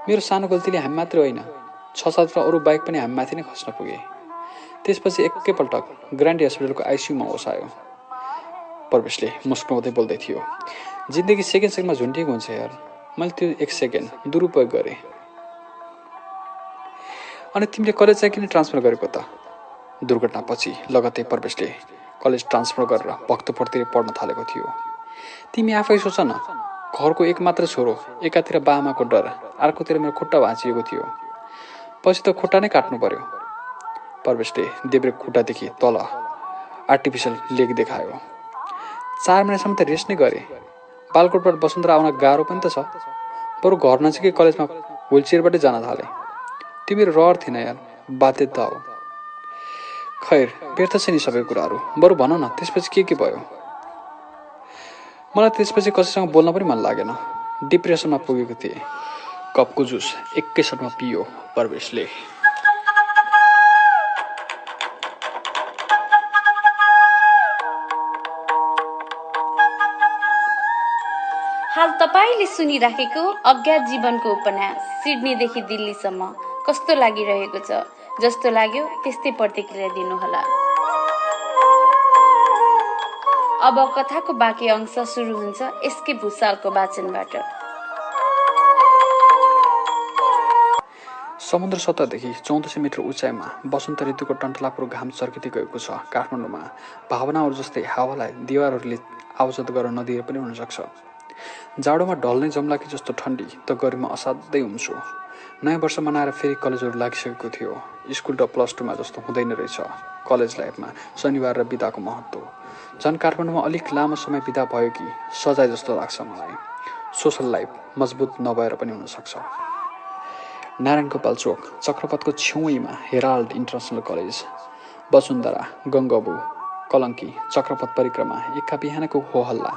मेरो सानो गल्तीले हामी मात्रै होइन, 6-7 अरू बाइक पनि हामी माथि नै खस्न पुगे। त्यसपछि एकैपल्ट ग्रान्डी हस्पिटलको आइसियुमा ओसायो। प्रवेशले मुस्कुराउँदै बोल्दै थियो, जिन्दगी सेकेन्ड सेकेन्डमा झुन्डिएको हुन्छ यार। मैले त्यो 1 सेकेन्ड दुरुपयोग गरेँ। अनि तिमीले कलेज चाहिँ किन ट्रान्सफर गरेको त? दुर्घटनापछि लगत्तै प्रवेशले कलेज ट्रान्सफर गरेर भक्तपुरतिर पढ्न थालेको थियो। तिमी आफै सोच न, घरको एकमात्र छोरो, एकातिर बाआमाको डर, अर्कोतिर मेरो खुट्टा भाँचिएको थियो। पछि त खुट्टा नै काट्नु पर्यो। प्रवेशले देब्रे खुट्टादेखि तल आर्टिफिसियल लेग देखायो। 4 महिनासम्म त रेस्ट नै गरेँ। बालकोटबाट वसुन्धरा आउन गाह्रो पनि त छ। बरु घर नजिकै कलेजमा व्हिलचेयरबाटै जान थालेँ। त्यो मेरो रहर थिएन यार, बाध्यता हो। खैर, व्यर्थ छ नि सबै कुराहरू। बरु भन न, त्यसपछि के भयो? मलाई त्यसपछि कसैसँग बोल्न पनि मन लागेन। डिप्रेसनमा पुगेको थिएँ। कपको जुस एकैछटमा पियो प्रवेशले। हाल तपाईले सुनिराखेको अज्ञात जीवनको उपन्यास सिडनीदेखि दिल्लीसम्म कस्तो लागिरहेको छ? जस्तो लाग्यो त्यस्तै प्रतिक्रिया दिनुहोला। अब कथाको बाँकी अंश सुरु हुन्छ एसके भुसालको वाचनबाट। समुद्र सतहदेखि 1400 मिटर उचाइमा वसन्त ऋतुको टन्टलापुर घाम चर्किँदै गएको छ। काठमाडौँमा भावनाहरू जस्तै हावालाई दिवारहरूले आवजत गर्न नदिएर पनि हुनसक्छ। जाडोमा ढल्नै जम्ला कि जस्तो ठन्डी त गर्मीमा असाध्यै हुन्छु। नयाँ वर्ष मनाएर फेरि कलेजहरू लागिसकेको थियो। स्कुल र +2 मा जस्तो हुँदैन रहेछ कलेज लाइफमा शनिबार र बिदाको महत्त्व। झन् काठमाडौँमा अलिक लामो समय बिदा भयो कि सजाय जस्तो लाग्छ मलाई। सोसल लाइफ मजबुत नभएर पनि हुनसक्छ। नारायण गोपाल चोक चक्रपथको छेउैमा Herald International College, Basundhara, Gongabu, Kalanki, Chakrapath परिक्रमा, एका बिहानको हो हल्ला।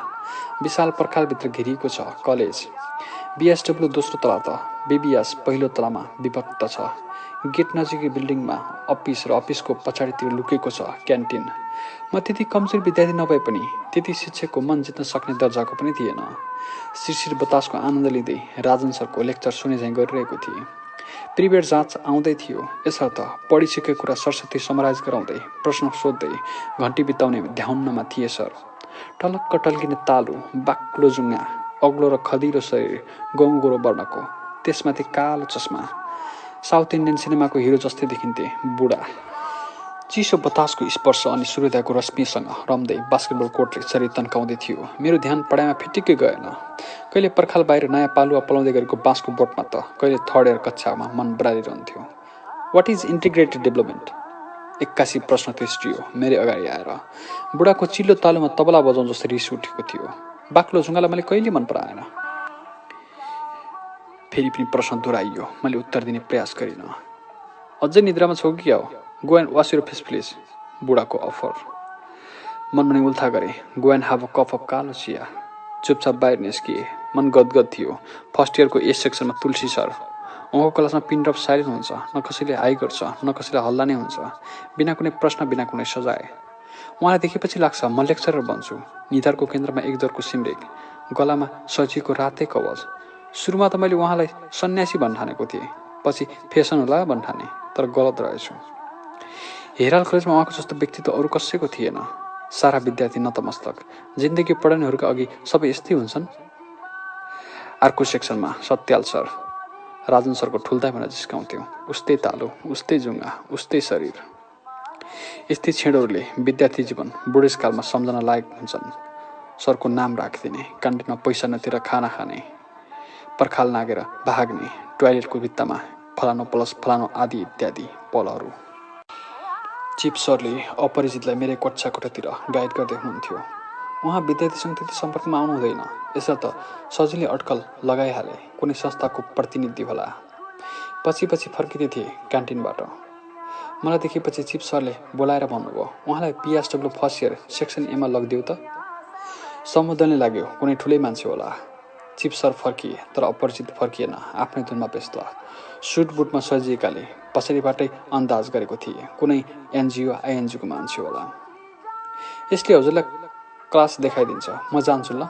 विशाल पर्खालभित्र घेरिएको छ कलेज। बीएसडब्ल्यू दोस्रो तला त बीबीएस पहिलो तलामा विभक्त छ। गेट नजिकै बिल्डिङमा अफिस र अफिसको पछाडितिर लुकेको छ क्यान्टिन। म त्यति कमजोर विद्यार्थी नभए पनि त्यति शिक्षकको मन जित्न सक्ने दर्जाको पनि थिएन। शिशिर बतासको आनन्द लिँदै राजन सरको लेक्चर सुने झैँ गरिरहेको थिएँ। प्रिपेड जाँच आउँदै थियो, यसर्थ पढिसकेको कुरा सरस्वती समराइज गराउँदै प्रश्न सोध्दै घन्टी बिताउने ध्याउन्नमा थिए सर। टलक्क टल्किने तालु, बाक्लो जुङ्गा, अग्लो र खदिलो शरीर, गहुँ-गोरो वर्णको, त्यसमाथि कालो चस्मा। साउथ इन्डियन सिनेमाको हिरो जस्तै देखिन्थे बुढा। चिसो बतासको स्पर्श अनि सूर्योदयको रश्मिसँग रम्दै बास्केटबल कोर्टले शरीर तन्काउँदै थियो। मेरो ध्यान पढाइमा फिटिक्कै गएन। कहिले पर्खाल बाहिर नयाँ पालुवा पलाउँदै गरेको बाँसको बोटमा त कहिले थर्ड इयर कक्षामा मन बढाइरहन्थ्यो। What is integrated development? 81 प्रश्न तेस्टियो मेरो अगाडि आएर। बुढाको चिल्लो तालुमा तबला बजाउँ जस्तो रिस उठेको थियो। बाक्लो जुङ्गालाई मैले कहिले मन पराएन। फेरि पनि प्रश्न दोहोऱ्याइयो। मैले उत्तर दिने प्रयास गरिनँ। अझै निद्रामा छौ कि क्या हो? Go and wash your face please. बुढाको अफर। मनमा नै उल्था गरे। Go and have a cup of कालो चिया। चुपचाप बाहिर निस्किए। मन गदगद थियो। फर्स्ट इयरको ए सेक्सनमा तुलसी सर। उहाँको क्लासमा पिन ड्रप साइलेन्ट हुन्छ, न कसैले हाई गर्छ, न कसैले हल्ला नै हुन्छ। बिना कुनै प्रश्न, बिना कुनै सजाय। उहाँलाई देखेपछि लाग्छ म लेक्चरर बन्छु। निधारको केन्द्रमा एक दरको सिमरेक, गलामा सजिएको रातै कवच। सुरुमा त मैले उहाँलाई सन्यासी भन्ठानेको थिएँ, पछि फेसन होला भन्ठाने, तर गलत रहेछु। हेराल कलेजमा उहाँको जस्तो व्यक्तित्व अरू कसैको थिएन। सारा विद्यार्थी नतमस्तक। जिन्दगी पढाउनेहरूका अघि सबै यस्तै हुन्छन्। अर्को सेक्सनमा सत्याल सर। राजन सरको ठुल्दा भनेर जिस्काउँथ्यो। उस्तै तालु, उस्तै जुङ्गा, उस्तै शरीर। यस्तै छेडहरूले विद्यार्थी जीवन बुढेसकालमा सम्झन लायक हुन्छन्। सरको नाम राखिदिने, क्यान्टिनमा पैसा नतिर खाना खाने, पर्खाल नागेर भाग्ने, टोयलेटको भित्तामा फलानो प्लस फलानो आदि इत्यादि पलहरू। चिफ सरले अपरिचितलाई मेरै कक्षाकोठातिर गाइड गर्दै हुनुहुन्थ्यो। उहाँ विद्यार्थीसँग त्यति सम्पर्कमा आउनु हुँदैन, यसर्थ सजिलै अड्कल लगाइहाले कुनै संस्थाको प्रतिनिधि होला। पछि पछि फर्किँदै थिए क्यान्टिनबाट। मलाई देखेपछि चिफ सरले बोलाएर भन्नुभयो, उहाँलाई बीएसडब्ल्यू फर्स्ट इयर सेक्सन एमा लगिदेऊ त। सम्बोधनले लाग्यो कुनै ठुलै मान्छे होला। चिफ सर फर्किए, तर अपरिचित फर्किएन, आफ्नै धुनमा व्यस्त। सुट बुटमा सजिएकाले पछाडिबाटै अन्दाज गरेको थिए कुनै एनजिओ आइएनजिओको मान्छे होला। यसले हजुरलाई क्लास देखाइदिन्छ, म जान्छु ल।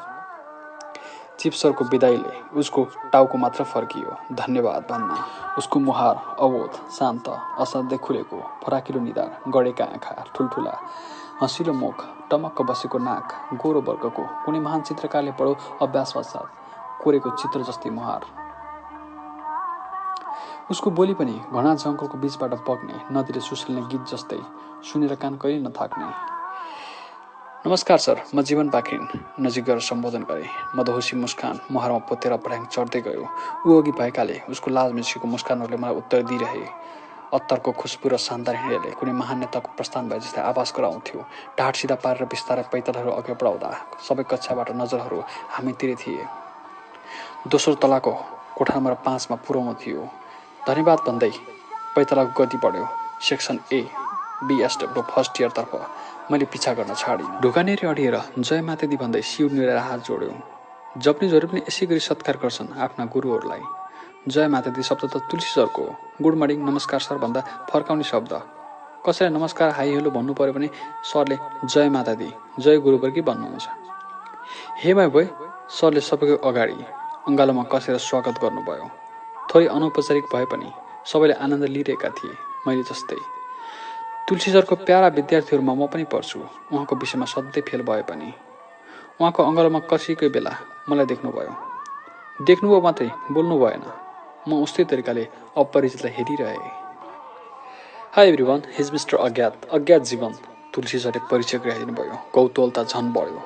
चिफ सरको बिदाईले उसको टाउको मात्र फर्कियो। धन्यवाद भन्न। उसको मुहार अवोध, शान्त, असाध्यै खुलेको, फराकिलो निधार, गडेका आँखा, ठुल्ठुला, हँसिलो मुख, टमक्क बसेको नाक, गोरो वर्गको, कुनै महान चित्रकारले बडो अभ्यास पश्चात कोरेको चित्र जस्तै मुहार। उसको बोली पनि घना जङ्गलको बीचबाट बग्ने, नदीले सुस्लिने गीत जस्तै, सुनेर कान कहिले नथाक्ने। नमस्कार सर, म जीवन पाखरिन। नजिक गएर सम्बोधन गरे। मदहोसी मुस्कान मुहारमा पोतेर पढ्याङ चढ्दै गयो। ऊ अघि भएकाले उसको लाज मिसिएको मुस्कानहरूले मलाई उत्तर दिइरहे। अत्तरको खुसबु र शानदार हिँडेले कुनै महान नेताको प्रस्थान भए जस्तै आवाज गराउँथ्यो। ढाड सिधा पारेर बिस्तारै पैदलहरू अघि बढाउँदा सबै कक्षाबाट नजरहरू हामीतिर थिए। दोस्रो तलाको कोठा नम्बर 5 मा पुर्याउनु थियो। धन्यवाद भन्दै पैतालाको गति बढ्यो। सेक्सन ए बीएसडब्ल्यू फर्स्ट इयरतर्फ मैले पिछा गर्न छाडिनँ। ढोकानेरी अडिएर जय मातादी भन्दै सिउड निरेर हात जोड्यो। जपनिजहरू पनि यसै गरी सत्कार गर्छन् आफ्ना गुरुहरूलाई। जय मातादी शब्द त तुलसी सरको हो। गुड मर्निङ, नमस्कार सर भन्दा फर्काउने शब्द। कसैलाई नमस्कार हाई हेलो भन्नु पर्यो भने सरले जय मातादी, जय गुरुवर्गी भन्नुहुन्छ। हे माई बोय, सरले सबैको अगाडि अङ्गालोमा कसेर स्वागत गर्नुभयो। थोरै अनौपचारिक भए पनि सबैले आनन्द लिइरहेका थिए। मैले जस्तै। तुलसी सरको प्यारा विद्यार्थीहरूमा म पनि पर्छु। उहाँको विषयमा सधैँ फेल भए पनि उहाँको अङ्गालोमा कसीकै बेला मलाई देख्नुभयो। देख्नुभयो मात्रै, बोल्नु भएन। म उस्तै तरिकाले अपरिचितलाई हेरिरहेँ। हाई एभ्रिवान, हिज मिस्टर अज्ञात। अज्ञात जीवन। तुलसी सरले परिचय गराइदिनु भयो। कौतूहलता झन् बढ्यो।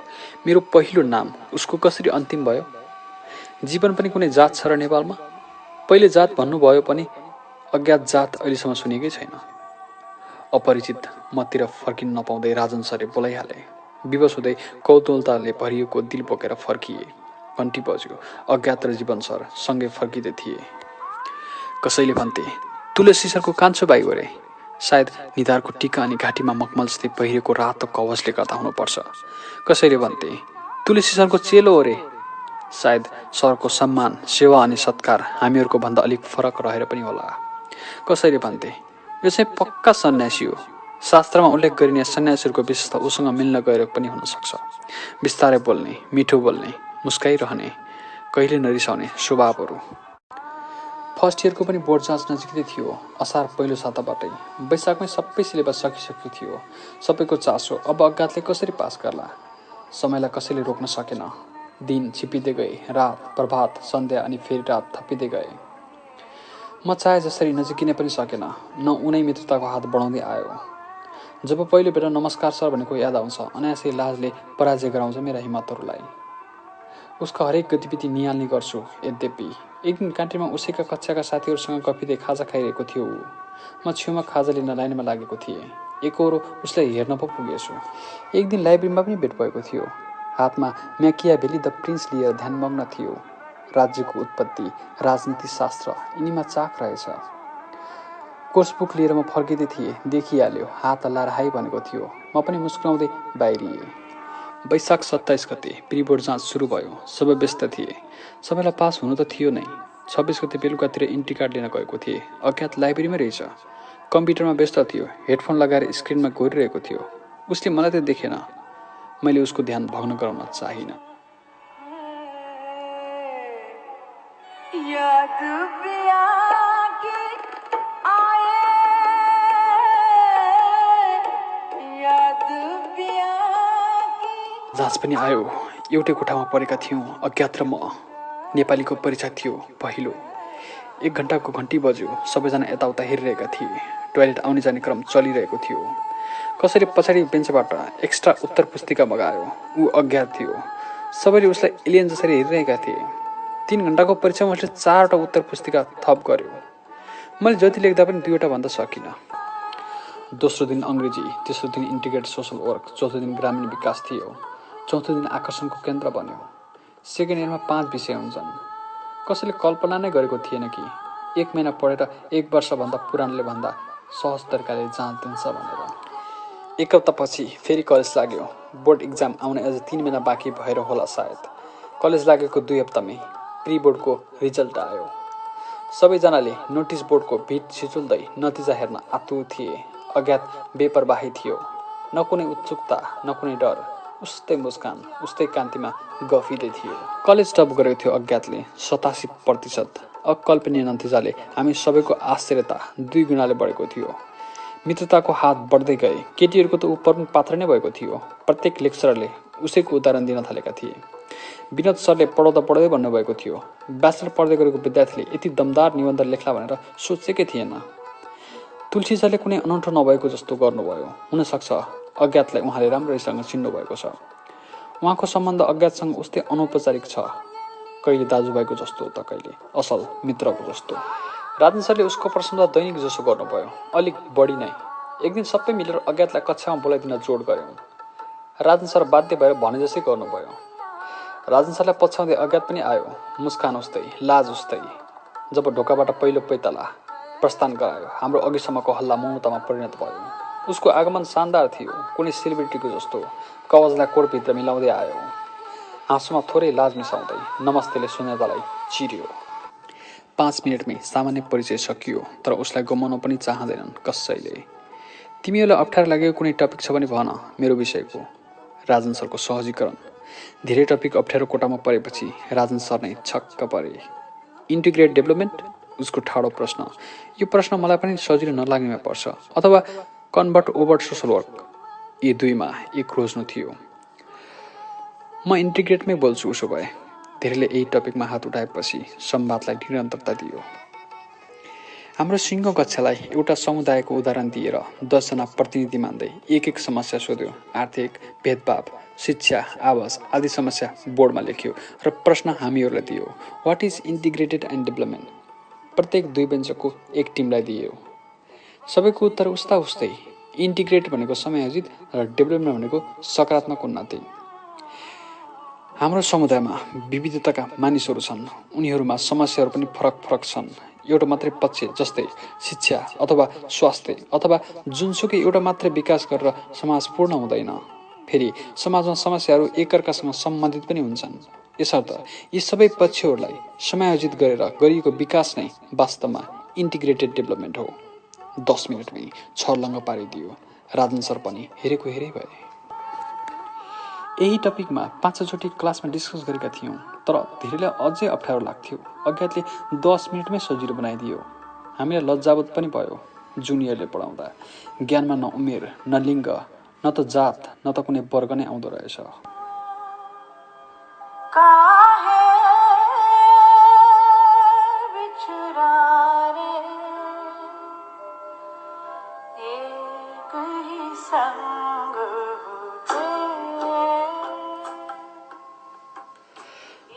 मेरो पहिलो नाम उसको कसरी अन्तिम भयो? जीवन पनि कुनै जात छ र नेपालमा? पहिले जात भन्नुभयो पनि अज्ञात जात अहिलेसम्म सुनेकै छैन। अपरिचित मतिर फर्किन नपाउँदै राजन सरले बोलाइहाले। विवश हुँदै कौतूहलताले भरिएको दिल बोकेर फर्किए। घन्टी बज्यो। अज्ञात र जीवन सर सँगै फर्किँदै थिए। कसैले भन्थे, तुलसी सरको कान्छो भाइ हो रे। सायद निधारको टिका अनि घाँटीमा मखमल जस्तै पहिरेको रातो कवचले गर्दा हुनुपर्छ। कसैले भन्थे, तुलसी सरको चेलो हो रे। सायद सरको सम्मान, सेवा अनि सत्कार हामीहरूको भन्दा अलिक फरक रहेर पनि होला। कसैले भन्थे, यो चाहिँ पक्का सन्यासी हो। शास्त्रमा उल्लेख गरिने सन्यासीहरूको विशेषता उसँग मिल्न गएर पनि हुन सक्छ। बिस्तारै बोल्ने, मिठो बोल्ने, मुस्काइरहने, कहिले नरिसाउने स्वभावहरू। फर्स्ट इयरको पनि बोर्ड जाँच नजिकै थियो। असार पहिलो साताबाटै। वैशाखमै सबै सिलेबस सकिसकेको थियो। सबैको चासो अब अज्ञातले कसरी पास गर्ला? समयलाई कसैले रोक्न सकेन। दिन छिपिँदै गए। रात, प्रभात, सन्ध्या अनि फेरि रात थपिँदै गए। म चाहे जसरी नजिकिन पनि सकेन। न उनै मित्रताको हात बढाउँदै आयो। जब पहिलो भेट नमस्कार सर भनेको याद आउँछ, अनायासै लाजले पराजय गराउँछ मेरा हिम्मतहरूलाई। उसको हरेक गतिविधि निहाल्ने गर्छु। यद्यपि एक दिन क्यान्टिनमा उसैका कक्षाका साथीहरूसँग गफिँदै खाजा खाइरहेको थियो ऊ। म छेउमा खाजा लिन लाइनमा लागेको थिएँ। एकहोरो उसलाई हेर्न पो पुगेछु। एक दिन लाइब्रेरीमा पनि भेट भएको थियो। हातमा म्याकियाभेली द प्रिन्स लिएर ध्यानमग्न थियो। राज्यको उत्पत्ति, राजनीति शास्त्र यिनीमा चाख रहेछ। कोर्स बुक लिएर म फर्किँदै थिएँ। देखिहाल्यो, हात हल्लाएर हाई भनेको थियो। म पनि मुस्कुराउँदै बाहिरिएँ। वैशाख 27 गते प्री बोर्ड जाँच सुरु भयो। सबै व्यस्त थिए। सबैलाई पास हुनु त थियो नै। 26 गते बेलुकातिर इन्ट्री कार्ड लिन गएको थिएँ। अज्ञात लाइब्रेरीमै रहेछ। कम्प्युटरमा व्यस्त थियो। हेडफोन लगाएर स्क्रिनमा घोरिरहेको थियो। उसले मलाई त देखेन। मैले उसको ध्यान भग्न गराउन चाहिनँ। जाँच पनि आयो। एउटै कोठामा परेका थियौँ, अज्ञात र म। नेपालीको परीक्षा थियो, पहिलो। 1 घन्टाको घन्टी बज्यो। सबैजना यताउता हेरिरहेका थिए। टोयलेट आउने जाने क्रम चलिरहेको थियो। कसैले पछाडि बेन्चबाट एक्स्ट्रा उत्तर पुस्तिका मगायो। ऊ अज्ञात थियो। सबैले उसलाई एलियन जसरी हेरिरहेका थिए। 3 घन्टाको परीक्षामा उसले 4वटा उत्तर पुस्तिका थप गर्यो। मैले जति लेख्दा पनि 2वटा भन्दा सकिनँ। दोस्रो दिन अङ्ग्रेजी, तेस्रो दिन इन्टिग्रेटेड सोसल वर्क, चौथो दिन ग्रामीण विकास थियो। चौथो दिन आकर्षणको केन्द्र बन्यो। सेकेन्ड इयरमा 5 विषय हुन्छन्। कसैले कल्पना नै गरेको थिएन कि 1 महिना पढेर 1 वर्षभन्दा पुरानले भन्दा सहज तरिकाले जाँच दिन्छ भनेर। 1 हप्तापछि फेरि कलेज लाग्यो। बोर्ड इक्जाम आउने अझ 3 महिना बाँकी भएर होला सायद। कलेज लागेको 2 हप्तामै प्री बोर्डको रिजल्ट आयो। सबैजनाले नोटिस बोर्डको भिड छिचुल्दै नतिजा हेर्न आतुर थिए। अज्ञात बेपरवाही थियो। न कुनै उत्सुकता, न कुनै डर। उस्तै मुस्कान, उस्तै कान्तिमा गफिँदै थियो। कलेज टप गरेको थियो अज्ञातले 87%। अकल्पनीय नतिजाले हामी सबैको आश्चर्यता 2 गुणाले बढेको थियो। मित्रताको हात बढ्दै गए। केटीहरूको त ऊ प्रमुख पात्र नै भएको थियो। प्रत्येक लेक्चररले उसैको उदाहरण दिन थालेका थिए। विनोद सरले पढाउँदै भन्नुभएको थियो, ब्याचलर पढ्दै गरेको विद्यार्थीले यति दमदार निबन्ध लेख्ला भनेर सोचेकै थिएन। तुलसी सरले कुनै अनौठो नभएको जस्तो गर्नुभयो। हुनसक्छ अज्ञातलाई उहाँले राम्रैसँग चिन्नुभएको छ। उहाँको सम्बन्ध अज्ञातसँग उस्तै अनौपचारिक छ। कहिले दाजुभाइको जस्तो त कहिले असल मित्रको जस्तो। राजन सरले उसको प्रशंसा दैनिक जसो गर्नुभयो, अलिक बढी नै। एक दिन सबै मिलेर अज्ञातलाई कक्षामा बोलाइदिन जोड गऱ्यौँ। राजन सर बाध्य भएर भने जसै गर्नुभयो। राजन सरलाई पछ्याउँदै अज्ञात पनि आयो। मुस्कान उस्तै, लाज उस्तै। जब ढोकाबाट पहिलो पैताला प्रस्थान गरायो, हाम्रो अघिसम्मको हल्ला मौनतामा परिणत भयो। उसको आगमन शानदार थियो, कुनै सेलिब्रिटीको जस्तो। कवचलाई कोटभित्र मिलाउँदै आयो। हाँसोमा थोरै लाज मिसाउँदै नमस्तेले सुनेतालाई चिर्यो। 5 मिनटमै सामान्य परिचय सकियो, तर उसलाई गुमाउन पनि चाहँदैनन् कसैले। तिमीहरूलाई अप्ठ्यारो लागेको कुनै टपिक छ भने भन, मेरो विषयको। राजन सरको सहजीकरण। धेरै टपिक अप्ठ्यारो कोटामा परेपछि राजन सर नै छक्क परे। Integrate development? उसको ठाडो प्रश्न। यो प्रश्न मलाई पनि सजिलो नलाग्नेमा पर्छ, अथवा कन्भर्ट ओभर सोसल वर्क, यी दुईमा एक खोज्नु थियो। म इन्टिग्रेटमै बोल्छु उसो भए। धेरैले यही टपिकमा हात उठाएपछि संवादलाई निरन्तरता दियो। हाम्रो सिङ्गो कक्षालाई एउटा समुदायको उदाहरण दिएर 10 जना प्रतिनिधि मान्दै एक समस्या सोध्यो। आर्थिक भेदभाव, शिक्षा, आवास आदि समस्या बोर्डमा लेख्यो र प्रश्न हामीहरूलाई दियो, what is integrated and development? प्रत्येक 2 बेन्चको एक टिमलाई दियो। सबैको उत्तर उस्ता उस्तै। इन्टिग्रेट भनेको समायोजित र डेभलपमेन्ट भनेको सकारात्मक उन्नति। हाम्रो समुदायमा विविधताका मानिसहरू छन्, उनीहरूमा समस्याहरू पनि फरक फरक छन्। एउटा मात्रै पक्ष जस्तै शिक्षा अथवा स्वास्थ्य अथवा जुनसुकै एउटा मात्रै विकास गरेर समाज पूर्ण हुँदैन। फेरि समाजमा समस्याहरू एकअर्कासँग सम्बन्धित पनि हुन्छन्। यसर्थ यी सबै पक्षहरूलाई समायोजित गरेर गरिएको विकास नै वास्तवमा इन्टिग्रेटेड डेभलपमेन्ट हो। 10 मिनटमै छर्लङ्ग पारिदियो। राजन सर पनि हेरेको हेरै भए। यही टपिकमा 5 चोटि क्लासमा डिस्कस गरेका थियौँ, तर धेरैलाई अझै अप्ठ्यारो लाग्थ्यो। अज्ञातले 10 मिनटमै सजिलो बनाइदियो। हामीलाई लज्जावोध पनि भयो। जुनियरले पढाउँदा ज्ञानमा न उमेर, न लिङ्ग, न त जात, न त कुनै वर्ग नै आउँदो रहेछ।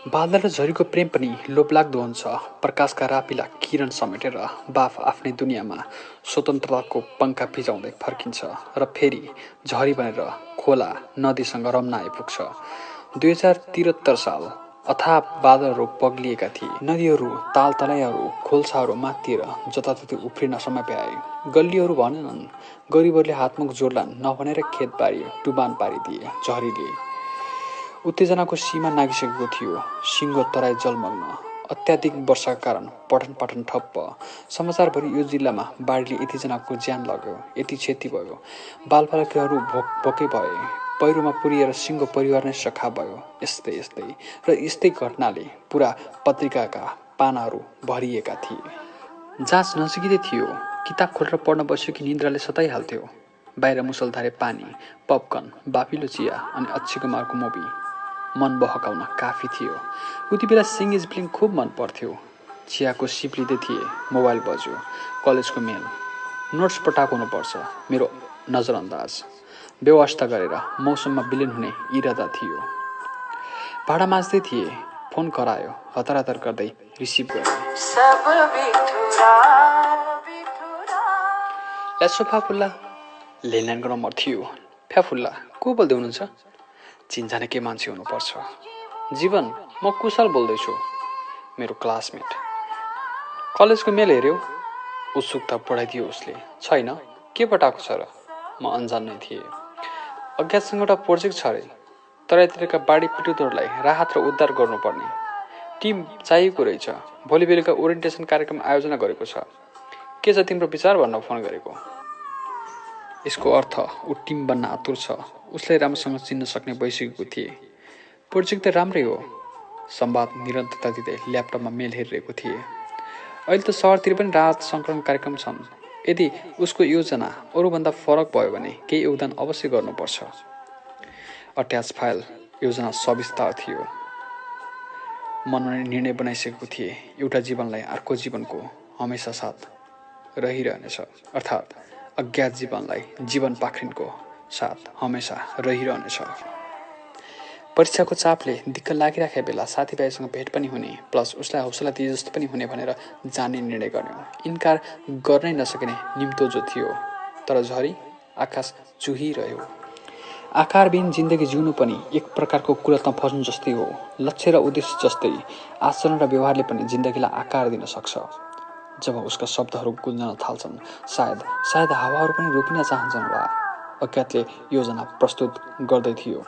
बादल र झरीको प्रेम पनि लोभलाग्दो हुन्छ। प्रकाशका रापिला किरण समेटेर बाफ आफ्नै दुनियाँमा स्वतन्त्रताको पङ्खा फिजाउँदै फर्किन्छ र फेरि झरी बनेर खोला नदीसँग रम्न आइपुग्छ। 2073 साल अथाह बादलहरू पग्लिएका थिए। नदीहरू, तालतलाइहरू, खोल्साहरू माथिएर जताततै उफ्रिन समय पाए। गल्लीहरू भनेनन्, गरिबहरूले हातमुख जोड्लान् नभनेर खेतबारी डुबान पारिदिए। झरीले उत्तेजनाको सीमा नागिसकेको थियो। सिङ्गो तराई जलमग्न। अत्याधिक वर्षाका कारण पठन पाठन ठप्प। समाचारभरि यो जिल्लामा बाढीले यतिजनाको ज्यान लग्यो, यति क्षति भयो, बालबालिकाहरू भोकै भए, पहिरोमा पुरिएर सिङ्गो परिवार नै सखा भयो। यस्तै यस्तै र यस्तै घटनाले पुरा पत्रिकाका पानाहरू भरिएका थिए। जाँच नजिकै थियो। किताब खोलेर पढ्न बस्यो कि निन्द्राले सताइहाल्थ्यो। बाहिर मुसलधारे पानी, पपकर्न, बाफिलो चिया अनि अक्षय कुमारको मुभी मन बहकाउन काफी थियो। उति बेला सिङ्गिज फिल्म खुब मन पर्थ्यो। चियाको सिप लिँदै थिए। मोबाइल बज्यो। कलेजको मेल। नोट्स पठाएको हुनुपर्छ। मेरो नजरअन्दाज। व्यवस्था गरेर मौसममा विलिन हुने इरादा थियो। भाडा माझ्दै थिए। फोन करायो। हतार हतार गर्दै रिसिभ गरे। सोफा फुल्ला ल्यान्डलाइनको नम्बर थियो। फ्याफुल्ला को बोल्दै हुनुहुन्छ? चिन्जाने के मान्छे हुनुपर्छ। जीवन, म कुशल बोल्दैछु। मेरो क्लासमेट। कलेजको मेल हेऱ्यौ? उत्सुकता बढाइदियो उसले। छैन, के पठाएको छ र? म अन्जान नै थिएँ। अज्ञातसँग एउटा प्रोजेक्ट छ अरे। तराईतिरका बाढी पीडितहरूलाई राहत र उद्धार गर्नुपर्ने टिम चाहिएको रहेछ। भोलि बेलुका ओरिएन्टेसन कार्यक्रम आयोजना गरेको छ। के छ तिम्रो विचार भन्न फोन गरेको। यसको अर्थ ऊ टिम बन्न आतुर छ। उसलाई राम्रोसँग चिन्न सक्ने भइसकेको थिए। प्रोजेक्ट त राम्रै हो। संवाद निरन्तरता दिँदै ल्यापटपमा मेल हेरिरहेको थिए। अहिले त सहरतिर पनि राहत सङ्कलन कार्यक्रम छन्। यदि उसको योजना अरूभन्दा फरक भयो भने केही योगदान अवश्य गर्नुपर्छ। अट्याच फाइल योजना सविस्तार थियो। मनमा निर्णय बनाइसकेको थिए। एउटा जीवनलाई अर्को जीवनको हमेसा साथ रहिरहनेछ, अर्थात् अज्ञात जीवनलाई जीवन पाखरिनको साथ हमेसा रहिरहनेछ। परीक्षाको चापले दिक्क लागिराखे बेला साथीभाइसँग भेट पनि हुने, प्लस उसलाई हौसला दिए जस्तो पनि हुने भनेर जाने निर्णय गर्यो। इन्कार गर्नै नसकिने निम्तो जो थियो। तर झरी आकाश चुहिरह्यो। आकारविहीन जिन्दगी जिउनु पनि एक प्रकारको कुलतमा फस्नु जस्तै हो। लक्ष्य र उद्देश्य जस्तै आचरण र व्यवहारले पनि जिन्दगीलाई आकार दिन सक्छ। जब उसका शब्दहरू गुन्जन थाल्छन्, सायद हावाहरू पनि रोकिन चाहन्छन् होला। अज्ञातले योजना प्रस्तुत गर्दै थियो।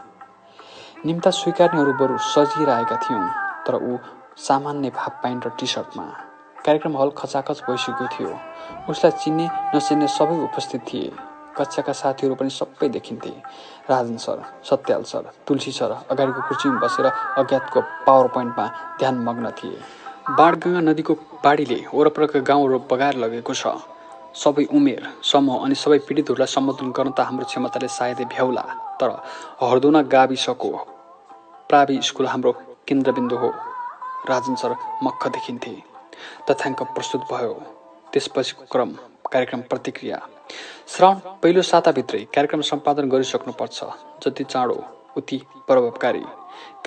निम्ता स्वीकार्नेहरू बरु सजिएर आएका थियौँ, तर ऊ सामान्य हाफ प्यान्ट र टी सर्टमा। कार्यक्रम हल खचाखच भइसकेको थियो। उसलाई चिन्ने नचिन्ने सबै उपस्थित थिए। कक्षाका साथीहरू पनि सबै देखिन्थे। राजन सर, सत्याल सर, तुलसी सर अगाडिको कुर्सीमा बसेर अज्ञातको पावर पोइन्टमा ध्यान मग्न थिए। बाणगङ्गा नदीको बाढीले वरपरका गाउँहरू बगाएर लगेको छ। सबै उमेर, समूह अनि सबै पीडितहरूलाई सम्बोधन गर्न त हाम्रो क्षमताले सायदै भ्याउला, तर हर्दोना गाविसको प्रावि स्कुल हाम्रो केन्द्रबिन्दु हो। राजन सर मक्ख देखिन्थे। तथ्याङ्क प्रस्तुत भयो। त्यसपछिको क्रम कार्यक्रम प्रतिक्रिया। श्रावण पहिलो साताभित्रै कार्यक्रम सम्पादन गरिसक्नुपर्छ। जति चाँडो उति प्रभावकारी।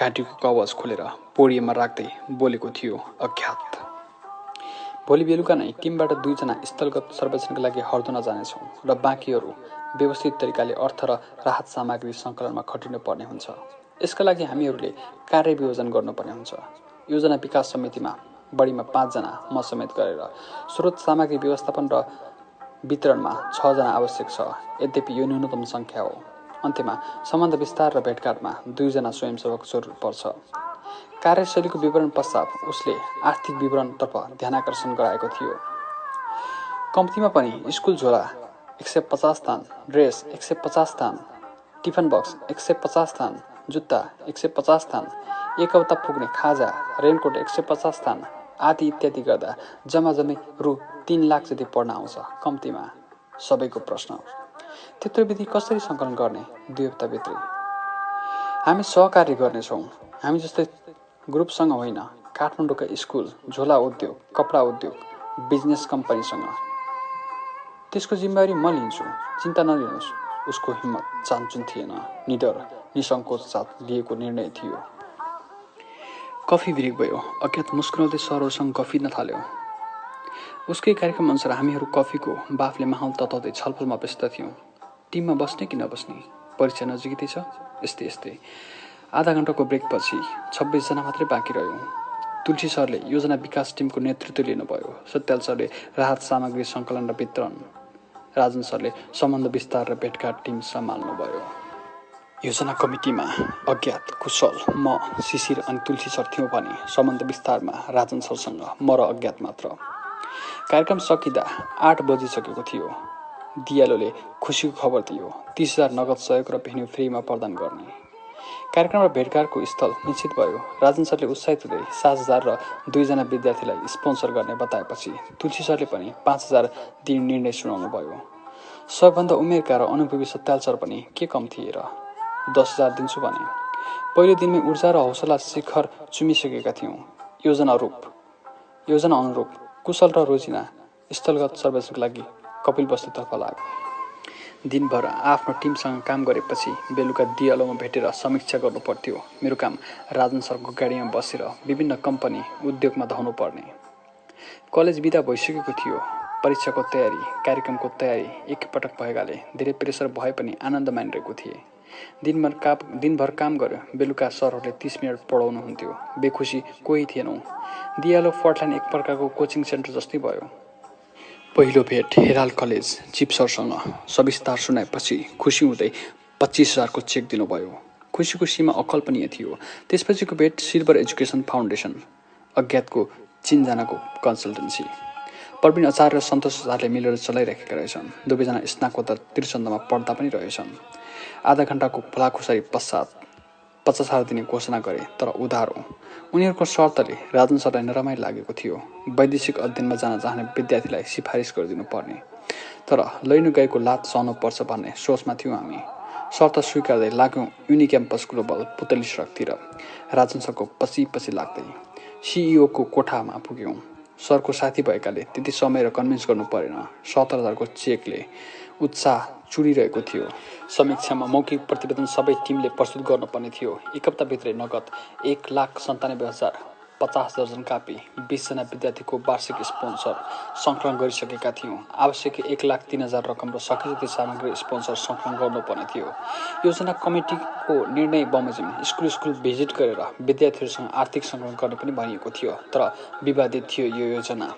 घाँटीको कवच खोलेर पोडियममा राख्दै बोलेको थियो अज्ञात। भोलि बेलुका नै टिमबाट 2 जना स्थलगत सर्वेक्षणका लागि हर्दोना जानेछौँ र बाँकीहरू व्यवस्थित तरिकाले अर्थ र राहत सामग्री सङ्कलनमा खटिनु पर्ने हुन्छ। यसका लागि हामीहरूले कार्यवियोजन गर्नुपर्ने हुन्छ। योजना विकास समितिमा बढीमा 5 जना म समेत गरेर स्रोत सामग्री व्यवस्थापन र वितरणमा 6 जना आवश्यक छ। यद्यपि यो न्यूनतम सङ्ख्या हो। अन्त्यमा सम्बन्ध विस्तार र भेटघाटमा 2 जना स्वयंसेवक जरुर पर्छ। कार्यशैलीको विवरण पश्चात उसले आर्थिक विवरणतर्फ ध्यानाकर्षण गराएको थियो। कम्तीमा पनि स्कुल झोला 150 थान, ड्रेस 150 थान, टिफन बक्स 150 थान, जुत्ता 150 थान, एक हप्ता पुग्ने खाजा, रेनकोट 150 थान आदि इत्यादि गर्दा जम्मै रु 3 लाख जति पर्न आउँछ कम्तीमा। सबैको प्रश्न, त्यत्रो विधि कसरी सङ्कलन गर्ने 2 हप्ताभित्रै? हामी सहकार्य गर्नेछौँ। हामी जस्तै ग्रुपसँग होइन, काठमाडौँका स्कुल, झोला उद्योग, कपडा उद्योग, बिजनेस कम्पनीसँग। त्यसको जिम्मेवारी म लिन्छु, चिन्ता नलिनुहोस्। उसको हिम्मत चान्चुन थिएन, निडर निसङ्कोच साथ लिएको निर्णय थियो। कफी ब्रेक भयो। अज्ञात मुस्कुराउँदै सरहरूसँग गफिन थाल्यो। उसकै कार्यक्रम अनुसार हामीहरू कफीको बाफले माहौल तताउँदै छलफलमा व्यस्त थियौँ। टिममा बस्ने कि नबस्ने, परीक्षा नजिकै छ, यस्तै। आधा घन्टाको ब्रेकपछि 26 जना मात्रै बाँकी रह्यौँ। तुलसी सरले योजना विकास टिमको नेतृत्व लिनुभयो। सत्याल सरले राहत सामग्री सङ्कलन र वितरण, राजन सरले सम्बन्ध विस्तार र भेटघाट टिम सम्हाल्नुभयो। योजना कमिटीमा अज्ञात, कुशल, म, शिशिर अनि तुलसी सर थियौँ भने सम्बन्ध विस्तारमा राजन सरसँग म र अज्ञात मात्र। कार्यक्रम सकिँदा 8 बजिसकेको थियो। दियालोले खुसीको खबर दियो, 30,000 नगद सहयोग र भेन्यू फ्रीमा प्रदान गर्ने। कार्यक्रम र भेटघाटको स्थल निश्चित भयो। राजन सरले उत्साहित हुँदै 7,000 र 2 जना विद्यार्थीलाई स्पोन्सर गर्ने बताएपछि तुलसी सरले पनि 5,000 दिने निर्णय सुनाउनु भयो। सबभन्दा उमेरका र अनुभवी सत्याल सर पनि के कम थिए र 10,000 दिन्छु भने। पहिलो दिनमै ऊर्जा र हौसला शिखर चुमिसकेका थियौँ। योजना अनुरूप कुशल र रोजिना स्थलगत सर्वेक्षणका लागि कपिलवस्तुतर्फ लाग्यो। दिनभर आफ्नो टिमसँग काम गरेपछि बेलुका दियालोमा भेटेर समीक्षा गर्नु पर्थ्यो। मेरो काम राजन सरको गाडीमा बसेर विभिन्न कम्पनी, उद्योगमा धाउनु पर्ने। कलेज बिदा भइसकेको थियो। परीक्षाको तयारी, कार्यक्रमको तयारी एकपटक भएकाले धेरै प्रेसर भए पनि आनन्द मानिरहेको थिएँ। दिनभर काम गर्यो। बेलुका सरहरूले 30 मिनट पढाउनुहुन्थ्यो। बेखुसी कोही थिएनौँ। दियालो फर्टल्यान्ड एक प्रकारको कोचिङ सेन्टर जस्तै भयो। पहिलो भेट हेराल्ड कलेज चिफ सरसँग सविस्तार सुनाएपछि खुसी हुँदै 25,000 को चेक दिनुभयो। खुसीको सीमा अकल्पनीय थियो। त्यसपछिको भेट सिल्भर एजुकेसन फाउन्डेसन, अज्ञातको चिनजनाको कन्सल्टेन्सी। प्रवीण आचार्य र सन्तोष आचार्यले मिलेर चलाइरहेका रहेछन्। दुवैजना स्नाकोत्तर त्रिचन्द्रमा पढ्दा पनि रहेछन्। आधा घन्टाको भलाखुसारी पश्चात 50,000 दिने घोषणा गरे, तर उधारो। उनीहरूको शर्तले राजन सरलाई नरमाइलो लागेको थियो। वैदेशिक अध्ययनमा जान चाहने विद्यार्थीलाई सिफारिस गरिदिनु पर्ने, तर लैनु गएको लात सहनु पर्छ भन्ने सोचमा थियौँ हामी। शर्त स्वीकार्दै लाग्यौँ युनि क्याम्पस ग्लोबल पुतली सडकतिर। राजन सरको पछि लाग्दै सिइओको कोठामा पुग्यौँ। सरको साथी भएकाले त्यति समय र कन्भिन्स गर्नु परेन। 70,000 को चेकले उत्साह चुडिरहेको थियो। समीक्षामा मौखिक प्रतिवेदन सबै टिमले प्रस्तुत गर्नुपर्ने थियो। एक हप्ताभित्रै नगद 1,97,000, 50 दर्जन कापी, 20 जना विद्यार्थीको वार्षिक स्पोन्सर सङ्कलन गरिसकेका थियौँ। आवश्यक 1,03,000 रकम र सकिजति सामग्री स्पोन्सर सङ्कलन गर्नुपर्ने थियो। योजना कमिटीको निर्णय बमोजिम स्कुल भिजिट गरेर विद्यार्थीहरूसँग आर्थिक सङ्कलन गर्ने पनि भनिएको थियो, तर विवादित थियो यो योजना।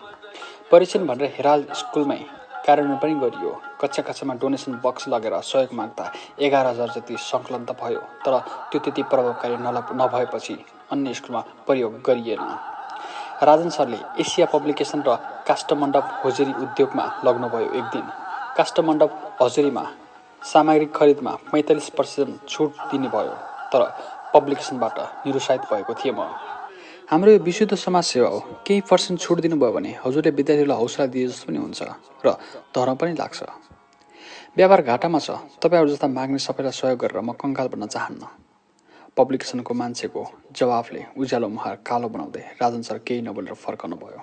परीक्षण भनेर हेराल्ड स्कुलमै कार्यान्वयन पनि गरियो। कक्षा डोनेसन बक्स लगेर सहयोग माग्दा 11,000 जति सङ्कलन त भयो, तर त्यो त्यति प्रभावकारी नभएपछि अन्य स्कुलमा प्रयोग गरिएन। राजन सरले एसिया पब्लिकेसन र काष्ठमण्डप होजेरी उद्योगमा लग्नुभयो। एक दिन काष्ठमण्डप होजेरीमा सामग्री खरिदमा 45% छुट दिने भयो, तर पब्लिकेसनबाट निरुत्साहित भएको थिएँ म। हाम्रो यो विशुद्ध समाजसेवा हो। केही पर्सेन्ट छुट दिनुभयो भने हजुरले विद्यार्थीलाई हौसला दिए जस्तो पनि हुन्छ र धर्म पनि लाग्छ। व्यापार घाटामा छ, तपाईँहरू जस्ता माग्ने सबैलाई सहयोग गरेर म कङ्गाल बन्न चाहन्न। पब्लिकेसनको मान्छेको जवाफले उज्यालो मुहार कालो बनाउँदै राजन सर केही नबोलेर फर्कनु भयो।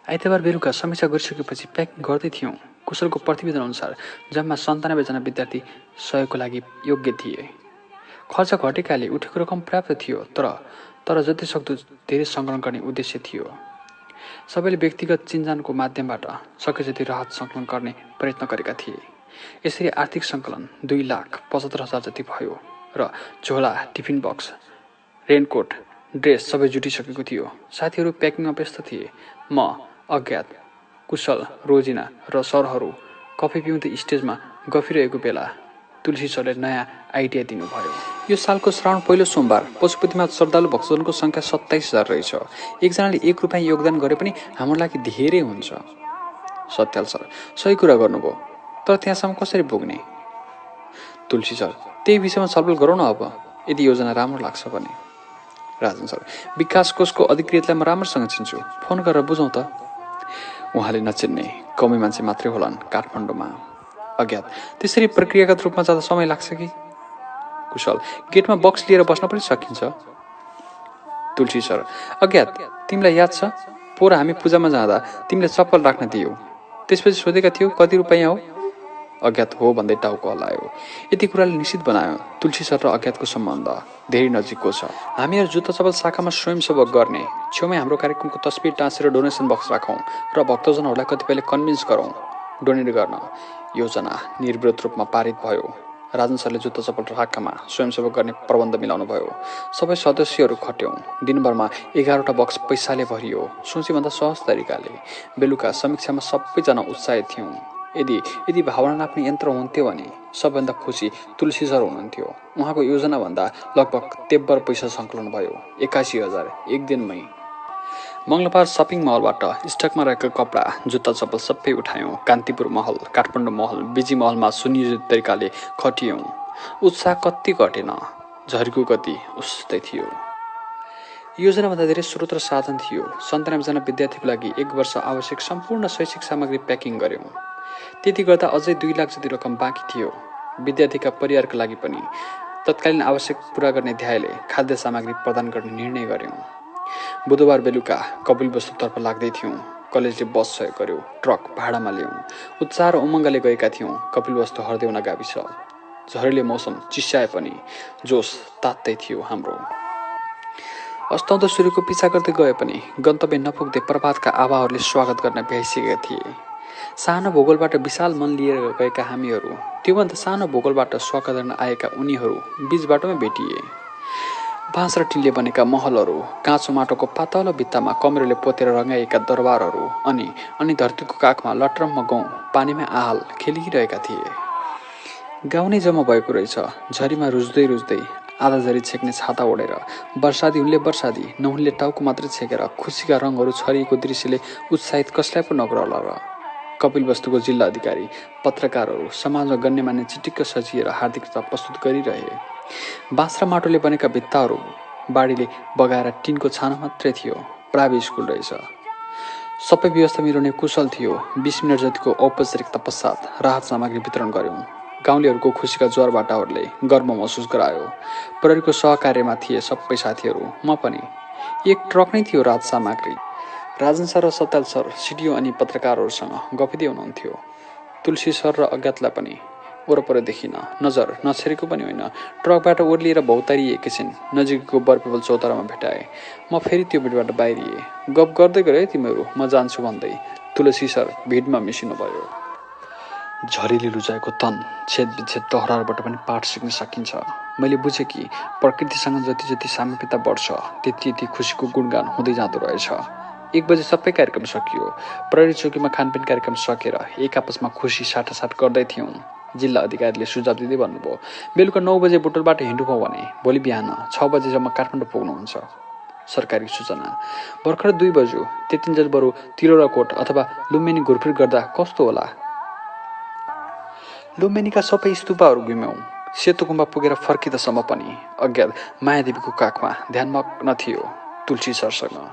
आइतबार बेलुका समीक्षा गरिसकेपछि प्याकिङ गर्दै थियौँ। कुशलको प्रतिवेदन अनुसार जम्मा 97 जना विद्यार्थी सहयोगको लागि योग्य थिए। खर्च घटेकाले उठेको रकम पर्याप्त थियो, तर जतिसक्दो धेरै सङ्कलन गर्ने उद्देश्य थियो। सबैले व्यक्तिगत चिन्जानको माध्यमबाट सके जति राहत सङ्कलन गर्ने प्रयत्न गरेका थिए। यसरी आर्थिक सङ्कलन 2,75,000 जति भयो र झोला, टिफिन बक्स, रेनकोट, ड्रेस सबै जुटिसकेको थियो। साथीहरू प्याकिङमा व्यस्त थिए। म, अज्ञात, कुशल, रोजिना र सरहरू कफी पिउँदै स्टेजमा गफिरहेको बेला तुलसी सरले नयाँ आइडिया दिनुभयो। यो सालको श्रावण पहिलो सोमबार पशुपतिमा श्रद्धालु भक्तजनको सङ्ख्या 27,000 रहेछ। एकजनाले 1 रुपियाँ योगदान गरे पनि हाम्रो लागि धेरै हुन्छ। सत्याल सर सही कुरा गर्नुभयो, तर त्यहाँसम्म कसरी पुग्ने? तुलसी सर त्यही विषयमा छलफल गरौँ न अब, यदि योजना राम्रो लाग्छ भने। राजन सर विकास कोषको अधिकृतलाई म राम्रोसँग चिन्छु, फोन गरेर बुझौँ त। उहाँले नचिन्ने कमै मान्छे मात्रै होलान् काठमाडौँमा। अज्ञात त्यसरी प्रक्रियागत रूपमा जाँदा समय लाग्छ कि? कुशल गेटमा बक्स लिएर बस्न पनि सकिन्छ। तुलसी सर अज्ञात तिमीलाई याद छ पोहोर हामी पूजामा जाँदा तिमीले चप्पल राख्न दियौ, त्यसपछि सोधेका थियौ कति रुपियाँ हो? अज्ञात हो भन्दै टाउको हल्लायो। यति कुराले निश्चित बनायो तुलसी सर र अज्ञातको सम्बन्ध धेरै नजिकको छ। हामीहरू जुत्ता चप्पल शाखामा स्वयंसेवक गर्ने, छेउमै हाम्रो कार्यक्रमको तस्बिर टाँसेर डोनेसन बक्स राखौँ र भक्तजनहरूलाई कतिपयले कन्भिन्स गरौँ डोनेट गर्न। योजना निर्विरोध रूपमा पारित भयो। राजन सरले जुत्ता चप्पल शाखामा स्वयंसेवक गर्ने प्रबन्ध मिलाउनु भयो। सबै सदस्यहरू खट्यौँ। दिनभरमा 11वटा बक्स पैसाले भरियो, सोचेभन्दा सहज तरिकाले। बेलुका समीक्षामा सबैजना उत्साहित थियौँ। यदि भावना नाप्ने यन्त्र हुन्थ्यो भने सबभन्दा खुसी तुलसी सर हुनुहुन्थ्यो। उहाँको योजनाभन्दा लगभग तेब्बर पैसा सङ्कलन भयो। 81,000 एक दिनमै। मङ्गलबार सपिङ महलबाट स्टकमा रहेका कपडा, जुत्ता चप्पल सबै उठायौँ। कान्तिपुर महल, काठमाडौँ महल, बिजी महलमा सुनियोजित तरिकाले खटियौँ। उत्साह कति घटेन, झरीको गति उस्तै थियो। योजनाभन्दा धेरै स्रोत र साधन थियो। 97 जना विद्यार्थीको लागि 1 वर्ष आवश्यक सम्पूर्ण शैक्षिक सामग्री प्याकिङ गऱ्यौँ। त्यति गर्दा अझै 2 लाख जति रकम बाँकी थियो। विद्यार्थीका परिवारका लागि पनि तत्कालीन आवश्यक पुरा गर्ने ध्यायले खाद्य सामग्री प्रदान गर्ने निर्णय गऱ्यौँ। बुधबार बेलुका कपिलवस्तुतर्फ लाग्दै थियौँ। कलेजले बस सहयोग गर्यो, ट्रक भाडामा ल्याउँ। उत्साह र उमङ्गले गएका थियौँ कपिलवस्तु हर्देउना गाविस। झरीले मौसम चिस्याए पनि जोस तात्तै थियो हाम्रो। अस्ताउँदो सूर्यको पिछा गर्दै गए पनि गन्तव्य नपुग्दै प्रभातका आवाहरूले स्वागत गर्न भ्याइसकेका थिए। सानो भूगोलबाट विशाल मन लिएर गएका हामीहरू त्योभन्दा सानो भूगोलबाट स्वागत गर्न आएका उनीहरू बीच बाटोमा भेटिए। बाँस र टिनले बनेका महलहरू, काँचो माटोको पातलो भित्तामा कमेरोले पोतेर रङ्गाइएका दरबारहरू अनि धरतीको काखमा लट्रम्म गाउँ पानीमा आहाल खेलिरहेका थिए। गाउँ नै जम्मा भएको रहेछ। झरीमा रुच्दै आधा झरी छेक्ने छाता ओढेर, वर्षादी उनले वर्षादी, नहुनले टाउको मात्रै छेकेर खुसीका रङहरू छरिएको दृश्यले उत्साहित कसलाई पो नगरला र। कपिलवस्तुको जिल्ला अधिकारी, पत्रकारहरू समाजमा गण्यमान्य चिटिक्क सजिएर हार्दिकता प्रस्तुत गरिरहे। बाँस र माटोले बनेका भित्ताहरू बाढीले बगाएर टिनको छानो मात्रै थियो। प्राइभेट स्कुल रहेछ। सबै व्यवस्था मिलाउने कुशल थियो। 20 मिनट जतिको औपचारिकता पश्चात राहत सामग्री वितरण गऱ्यौँ। गाउँलेहरूको खुसीका ज्वारभाटाहरूले गर्व महसुस गरायो। प्रहरीको सहकार्यमा थिए सबै साथीहरू, म पनि। 1 ट्रक नै थियो राहत सामग्री। राजन सर र सत्याल सर सिडिओ अनि पत्रकारहरूसँग गफिँदै हुनुहुन्थ्यो। तुलसी सर र अज्ञातलाई पनि वरपर देखिन, नजर नछेरेको पनि होइन। ट्रकबाट ओर्लिएर भौतारी एकैछिन नजिकको बरपेपल चौतारामा भेटाए। म फेरि त्यो भिडबाट बाहिरिए। गफ गर्दै गरे तिमीहरू, म जान्छु भन्दै तुलसी सर भिडमा मिसिनुभयो। झरीले लुजाएको तन छेदविच्छेद दोहोराबाट पनि पाठ सिक्न सकिन्छ। मैले बुझेँ कि प्रकृतिसँग जति सामिप्यता बढ्छ त्यति खुसीको गुणगान हुँदै जाँदो रहेछ। 1 बजे सबै कार्यक्रम सकियो। प्रहरी चौकीमा खानपिन कार्यक्रम सकेर एक आपसमा खुसी साटासाट गर्दै थियौँ। जिल्ला अधिकारीले सुझाव दिँदै भन्नुभयो, बेलुका 9 बजे बुटोलबाट हिँड्नुभयो भने भोलि बिहान 6 बजेसम्म काठमाडौँ पुग्नुहुन्छ। सरकारी सूचना। भर्खर 2 बज्यो। त्यतिन्जेल बरु तिरौरा कोट अथवा लुम्बिनी घुरफिर गर्दा कस्तो होला? लुम्बिनीका सबै स्तूपहरू घुम्यौँ। सेतो गुम्बा पुगेर फर्किँदासम्म पनि अज्ञात मायादेवीको काखमा ध्यानमग्न थियो। तुलसी सरसँग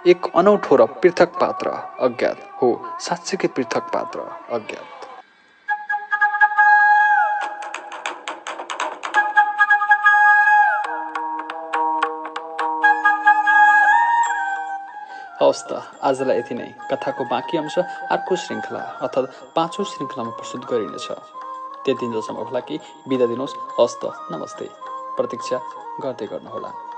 एक अनौठो र पृथक पात्र अज्ञात हो, साँच्चीकै पृथक पात्र अज्ञात। हवस् त, आजलाई यति नै। कथाको बाँकी अंश अर्को श्रृङ्खला अर्थात् 5औं श्रृङ्खलामा प्रस्तुत गरिनेछ। त्यति दिनसम्म होला कि बिदा दिनुहोस्। हवस् त, नमस्ते। प्रतीक्षा गर्दै गर्नुहोला।